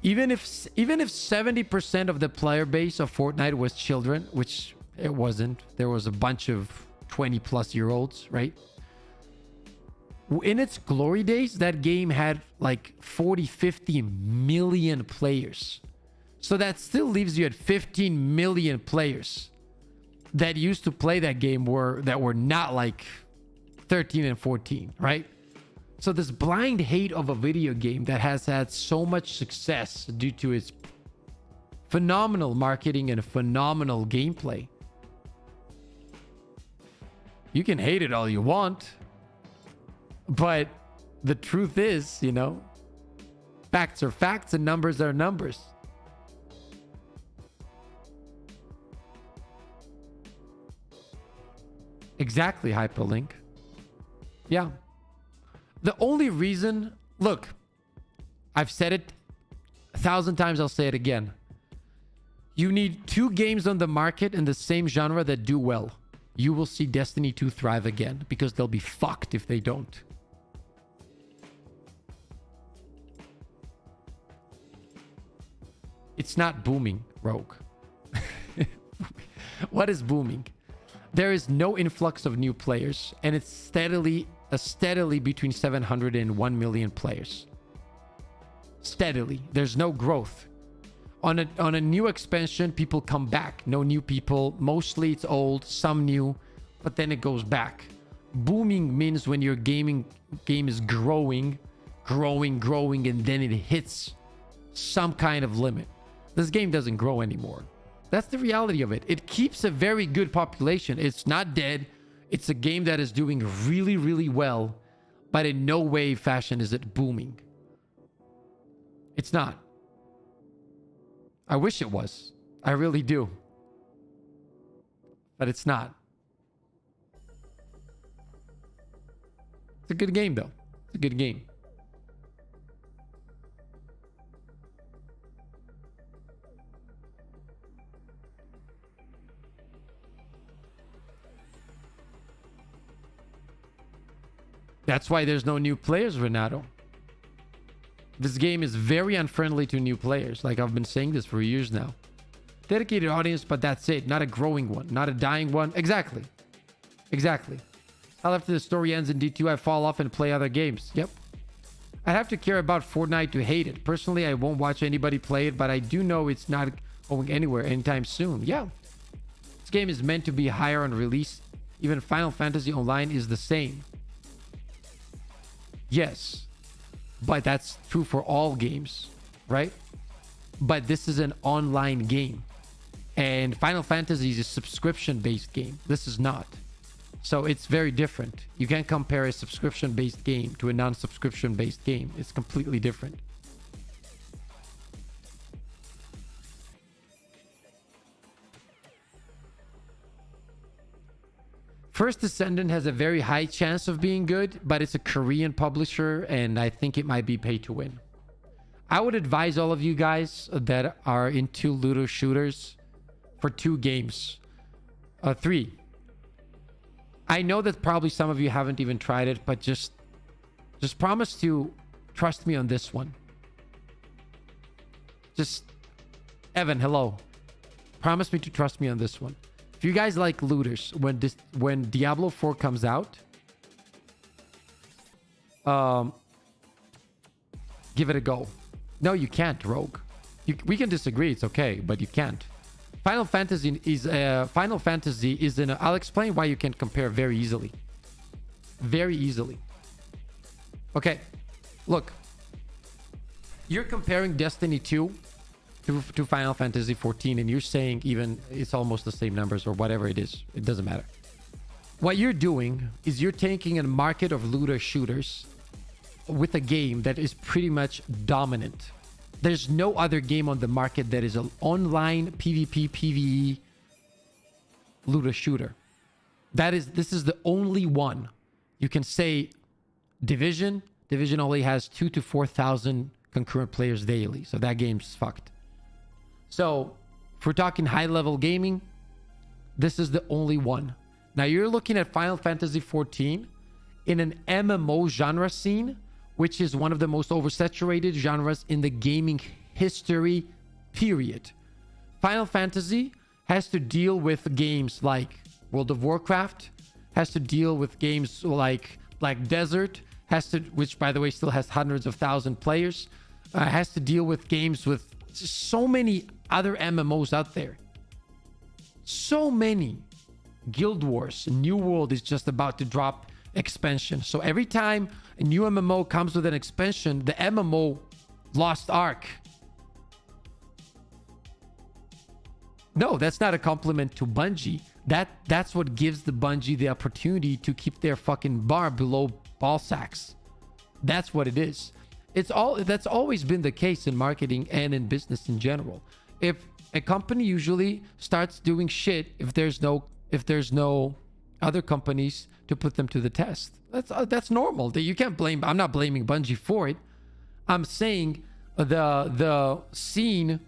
even if 70% of the player base of Fortnite was children, which it wasn't, there was a bunch of 20-plus-year-olds, right? In its glory days, that game had like 50 million players. So that still leaves you at 15 million players that used to play that game that were not like 13 and 14, right? So this blind hate of a video game that has had so much success due to its phenomenal marketing and phenomenal gameplay. You can hate it all you want, but the truth is, you know, facts are facts and numbers are numbers. Exactly, Hyperlink. Yeah. The only reason, look, I've said it 1,000 times, I'll say it again. You need 2 games on the market in the same genre that do well. You will see Destiny 2 thrive again, because they'll be fucked if they don't. It's not booming, Rogue. What is booming? There is no influx of new players, and it's steadily between 700 and 1 million players. Steadily. There's no growth. On a new expansion, people come back. No new people. Mostly it's old, some new, but then it goes back. Booming means when your game is growing, and then it hits some kind of limit. This game doesn't grow anymore. That's the reality of it. It keeps a very good population. It's not dead. It's a game that is doing really, really well, but in no way, fashion is it booming. It's not. I wish it was. I really do. But it's not. It's a good game, though. It's a good game. That's why there's no new players, Renato. This game is very unfriendly to new players. Like, I've been saying this for years now. Dedicated audience, but that's it. Not a growing one. Not a dying one. Exactly. Exactly. After the story ends in D2, I fall off and play other games. Yep. I have to care about Fortnite to hate it. Personally, I won't watch anybody play it, but I do know it's not going anywhere anytime soon. Yeah. This game is meant to be higher on release. Even Final Fantasy Online is the same. Yes. But that's true for all games, right? But this is an online game. And Final Fantasy is a subscription-based game. This is not. So it's very different. You can't compare a subscription-based game to a non-subscription-based game. It's completely different. First Descendant has a very high chance of being good, but it's a Korean publisher, and I think it might be pay to win. I would advise all of you guys that are into looter shooters for 2 games. 3. I know that probably some of you haven't even tried it, but just promise to trust me on this one. Just, Evan, hello. Promise me to trust me on this one. If you guys like looters, when Diablo 4 comes out, give it a go. No, you can't, Rogue. We can disagree. It's okay, but you can't. Final Fantasy is in a, I'll explain why you can compare very easily. Very easily. Okay, look. You're comparing Destiny 2 to Final Fantasy 14, and you're saying even it's almost the same numbers or whatever it is. It doesn't matter. What you're doing is you're taking a market of looter shooters with a game that is pretty much dominant. There's no other game on the market that is an online PvP, PvE looter shooter. This is the only one. You can say Division only has 2,000 to 4,000 concurrent players daily. So that game's fucked. So if we're talking high level gaming, this is the only one. Now you're looking at Final Fantasy 14 in an MMO genre scene, which is one of the most oversaturated genres in the gaming history, period. Final Fantasy has to deal with games like World of Warcraft, has to deal with games like Desert, which by the way still has hundreds of thousands players, has to deal with games with so many other MMOs out there. So many. Guild Wars, New World is just about to drop expansion. So every time a new MMO comes with an expansion, the MMO Lost Ark. No, that's not a compliment to Bungie. That's what gives the Bungie the opportunity to keep their fucking bar below ball sacks. That's what it is. That's always been the case in marketing and in business in general. If a company usually starts doing shit if there's no other companies to put them to the test. That's normal. You can't blame. I'm not blaming Bungie for it. I'm saying the scene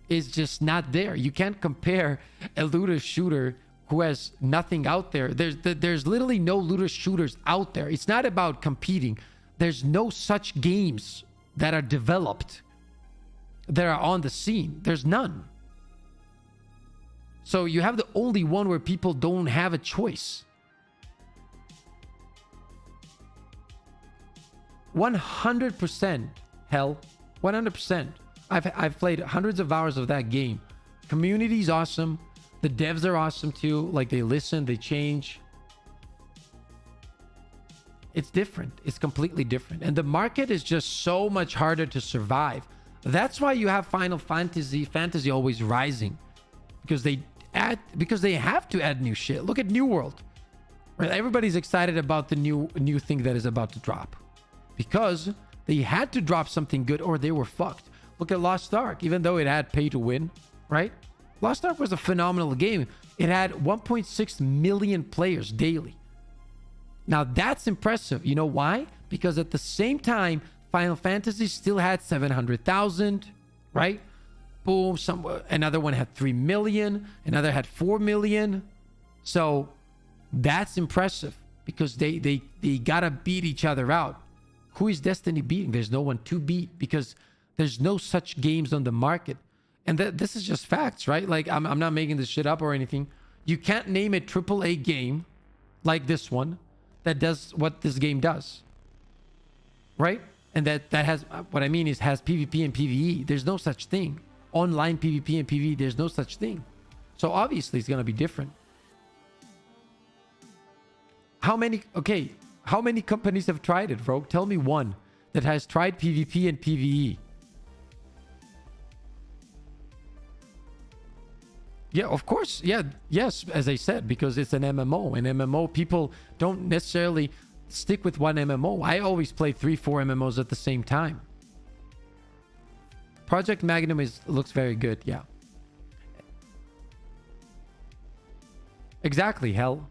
is just not there. You can't compare a looter shooter who has nothing out there. There's literally no looter shooters out there. It's not about competing. There's no such games that are developed that are on the scene. There's none. So you have the only one where people don't have a choice. 100%, hell, 100%. I've played hundreds of hours of that game. Community's awesome. The devs are awesome too. Like, they listen, they change. It's different. It's completely different. And the market is just so much harder to survive. That's why you have Final Fantasy always rising. Because they have to add new shit. Look at New World. Right? Everybody's excited about the new thing that is about to drop. Because they had to drop something good or they were fucked. Look at Lost Ark. Even though it had pay to win, right? Lost Ark was a phenomenal game. It had 1.6 million players daily. Now that's impressive. You know why? Because at the same time, Final Fantasy still had 700,000, right? Boom, another one had 3 million, another had 4 million. So that's impressive because they gotta beat each other out. Who is Destiny beating? There's no one to beat because there's no such games on the market. And this is just facts, right? Like, I'm not making this shit up or anything. You can't name a AAA game like this one that does what this game does, right? And that has, what I mean is has PvP and PvE. There's no such thing. Online PvP and PvE, there's no such thing. So obviously it's going to be different. How many companies have tried it, bro? Tell me one that has tried PvP and PvE. Yeah, of course. Yeah, yes, as I said, because it's an MMO. An MMO, people don't necessarily stick with one MMO. I always play 3-4 MMOs at the same time. Project Magnum looks very good, yeah. Exactly, hell.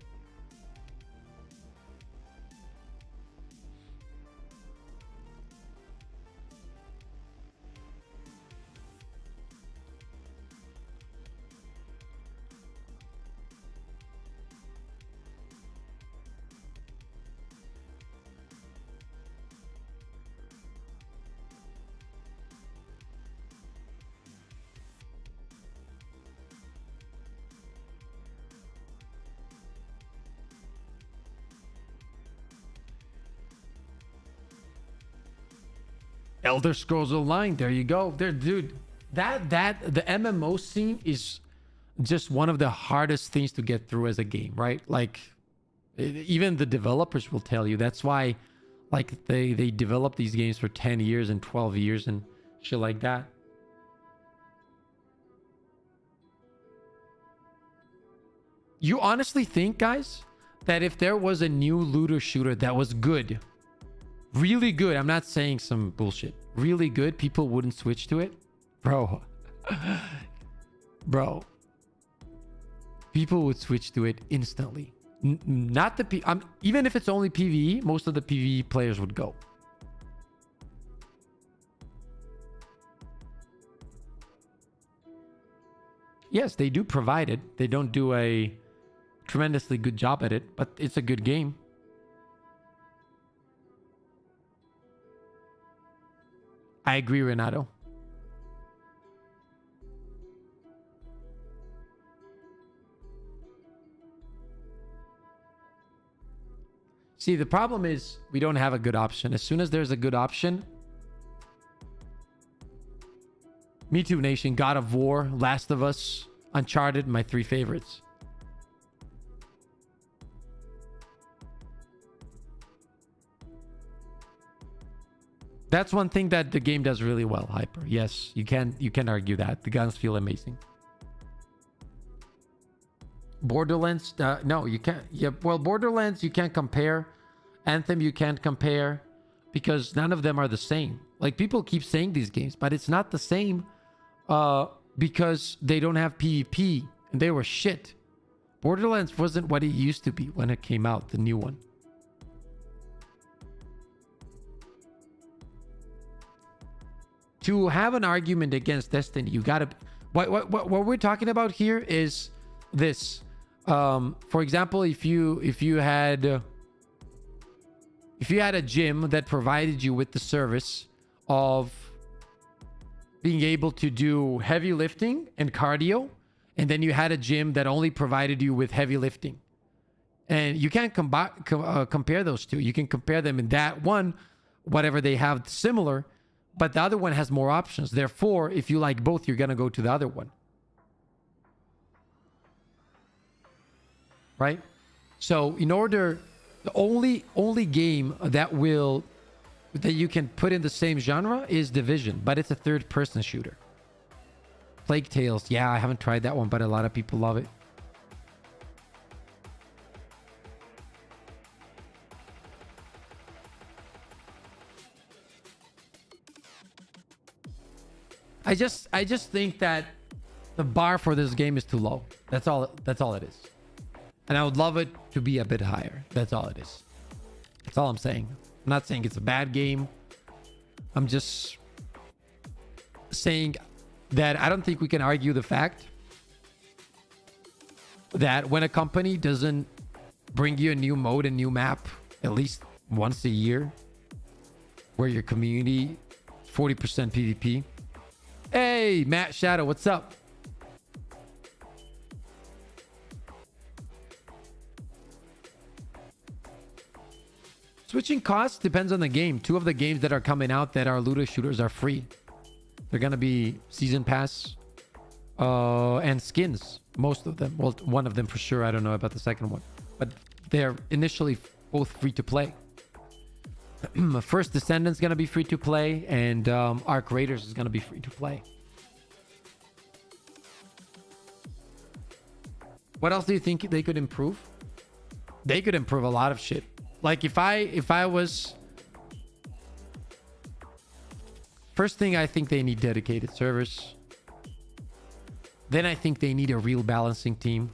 Elder Scrolls Online, there you go. There, dude. The MMO scene is just one of the hardest things to get through as a game, right? Like, even the developers will tell you. That's why, like, they develop these games for 10 years and 12 years and shit like that. You honestly think, guys, that if there was a new looter shooter that was good, really good, I'm not saying some bullshit, really good, people wouldn't switch to it? Bro. Bro. People would switch to it instantly. Not the even if it's only PvE, most of the PvE players would go. Yes, they do provide it. They don't do a tremendously good job at it, but it's a good game. I agree, Renato. See, the problem is we don't have a good option. As soon as there's a good option... Me Too Nation, God of War, Last of Us, Uncharted, my 3 favorites. That's one thing that the game does really well, Hyper. Yes, you can argue that. The guns feel amazing. Borderlands, no, you can't. Yeah, well, Borderlands, you can't compare. Anthem, you can't compare. Because none of them are the same. Like, people keep saying these games, but it's not the same because they don't have PvP. And they were shit. Borderlands wasn't what it used to be when it came out, the new one. To have an argument against Destiny, you gotta... What we're talking about here is this. For example, if you had a gym that provided you with the service of being able to do heavy lifting and cardio, and then you had a gym that only provided you with heavy lifting, and you can't compare those two. You can compare them in that one, whatever they have similar, but the other one has more options. Therefore, if you like both, you're gonna go to the other one. Right? So in order, the only game that you can put in the same genre is Division, but it's a third-person shooter. Plague Tales, yeah, I haven't tried that one, but a lot of people love it. I just think that the bar for this game is too low. That's all it is. And I would love it to be a bit higher. That's all it is. That's all I'm saying. I'm not saying it's a bad game. I'm just saying that I don't think we can argue the fact that when a company doesn't bring you a new mode, a new map, at least once a year, where your community 40% PvP. Hey, Matt Shadow, what's up? Switching costs depends on the game. 2 of the games that are coming out that are looter shooters are free. They're gonna be season pass and skins. Most of them. Well, one of them for sure. I don't know about the second one, but they're initially both free to play. First Descendant's gonna be free to play, and Arc Raiders is gonna be free to play. What else do you think they could improve? They could improve a lot of shit. Like if I was... First thing, I think they need dedicated servers. Then I think they need a real balancing team.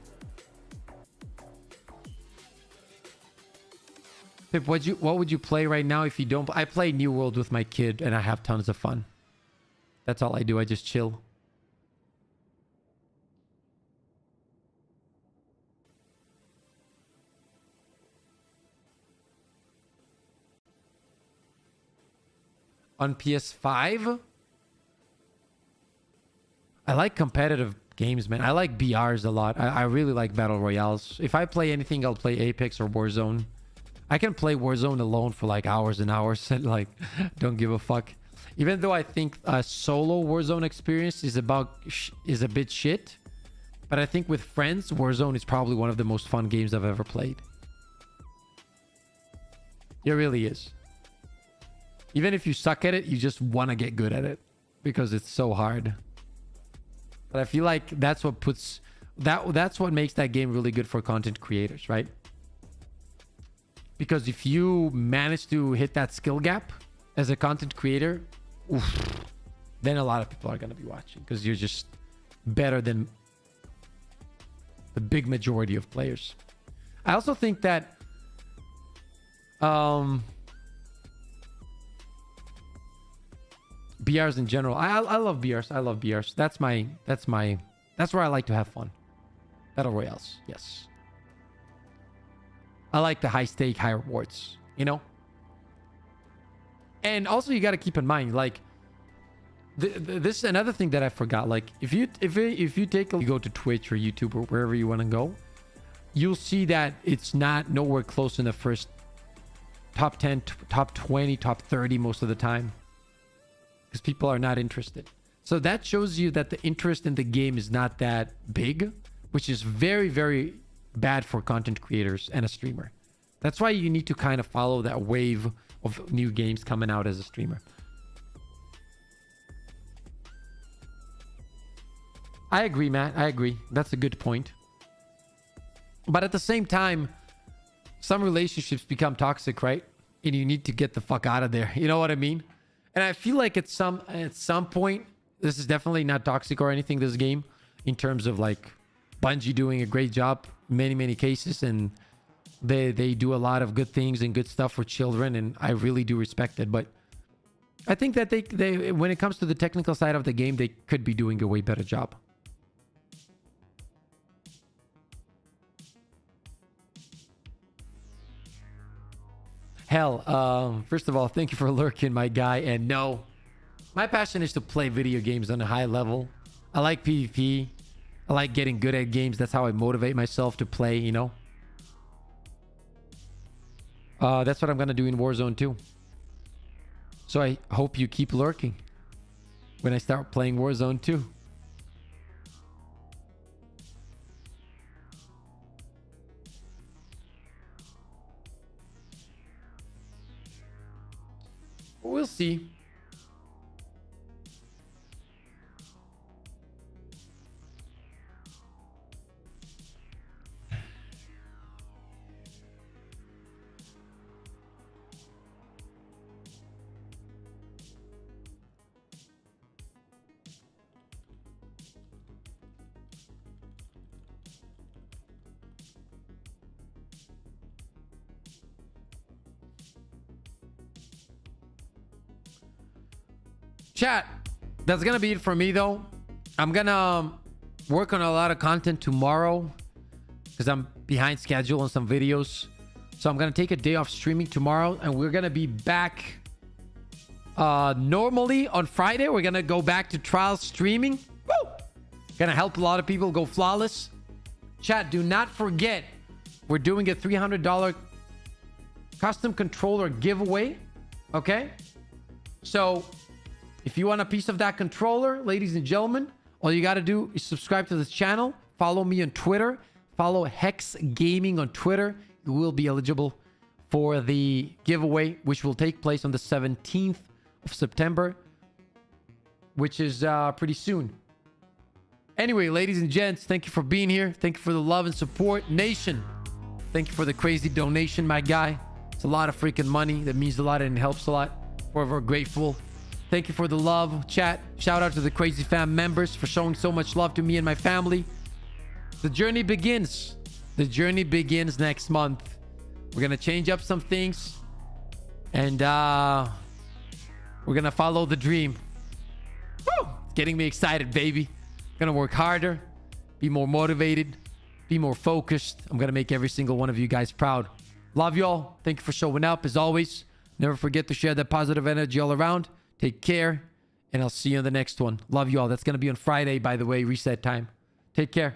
Pip, what would you play right now if you don't... I play New World with my kid and I have tons of fun. That's all I do. I just chill. On PS5, I like competitive games, man. I like BRs a lot. I really like battle royales. If I play anything, I'll play Apex or Warzone. I can play Warzone alone for like hours and hours and like don't give a fuck. Even though I think a solo Warzone experience is a bit shit, but I think with friends, Warzone is probably one of the most fun games I've ever played. It really is. Even if you suck at it, you just want to get good at it because it's so hard. But I feel like that's what puts that's what makes that game really good for content creators, right? Because if you manage to hit that skill gap as a content creator, oof, then a lot of people are going to be watching because you're just better than the big majority of players. I also think that BRs in general. I love BRs. I love BRs. That's where I like to have fun. Battle Royales. Yes. I like the high stake, high rewards, you know? And also you got to keep in mind, like, this is another thing that I forgot. Like, if you go to Twitch or YouTube or wherever you want to go, you'll see that it's not nowhere close in the first top 10, top 20, top 30 most of the time. Because people are not interested. So that shows you that the interest in the game is not that big, which is very, very bad for content creators and a streamer. That's why you need to kind of follow that wave of new games coming out as a streamer. I agree, Matt. I agree. That's a good point. But at the same time, some relationships become toxic, right? And you need to get the fuck out of there. You know what I mean? And I feel like at some point, this is definitely not toxic or anything, this game, in terms of like Bungie doing a great job in many cases, and they do a lot of good things and good stuff for children, and I really do respect it. But I think that they when it comes to the technical side of the game, they could be doing a way better job. Hell, first of all, thank you for lurking, my guy. And no, my passion is to play video games on a high level. I like PvP. I like getting good at games. That's how I motivate myself to play, you know? That's what I'm going to do in Warzone too. So I hope you keep lurking when I start playing Warzone 2. We'll see. Chat, that's gonna be it for me though. I'm gonna work on a lot of content tomorrow because I'm behind schedule on some videos. So I'm gonna take a day off streaming tomorrow, and we're gonna be back normally on Friday. We're gonna go back to Trials streaming. Woo! Gonna help a lot of people go flawless. Chat, do not forget, we're doing a $300 custom controller giveaway. Okay? So, if you want a piece of that controller, ladies and gentlemen, all you got to do is subscribe to this channel. Follow me on Twitter. Follow Hex Gaming on Twitter. You will be eligible for the giveaway, which will take place on the 17th of September, which is pretty soon. Anyway, ladies and gents, thank you for being here. Thank you for the love and support. Nation, thank you for the crazy donation, my guy. It's a lot of freaking money. That means a lot and helps a lot. Forever grateful. Thank you for the love, chat. Shout out to the Crazy Fam members for showing so much love to me and my family. The journey begins. The journey begins next month. We're going to change up some things. And we're going to follow the dream. Woo! It's getting me excited, baby. Going to work harder. Be more motivated. Be more focused. I'm going to make every single one of you guys proud. Love you all. Thank you for showing up as always. Never forget to share that positive energy all around. Take care. And I'll see you in the next one. Love you all. That's going to be on Friday, by the way, reset time. Take care.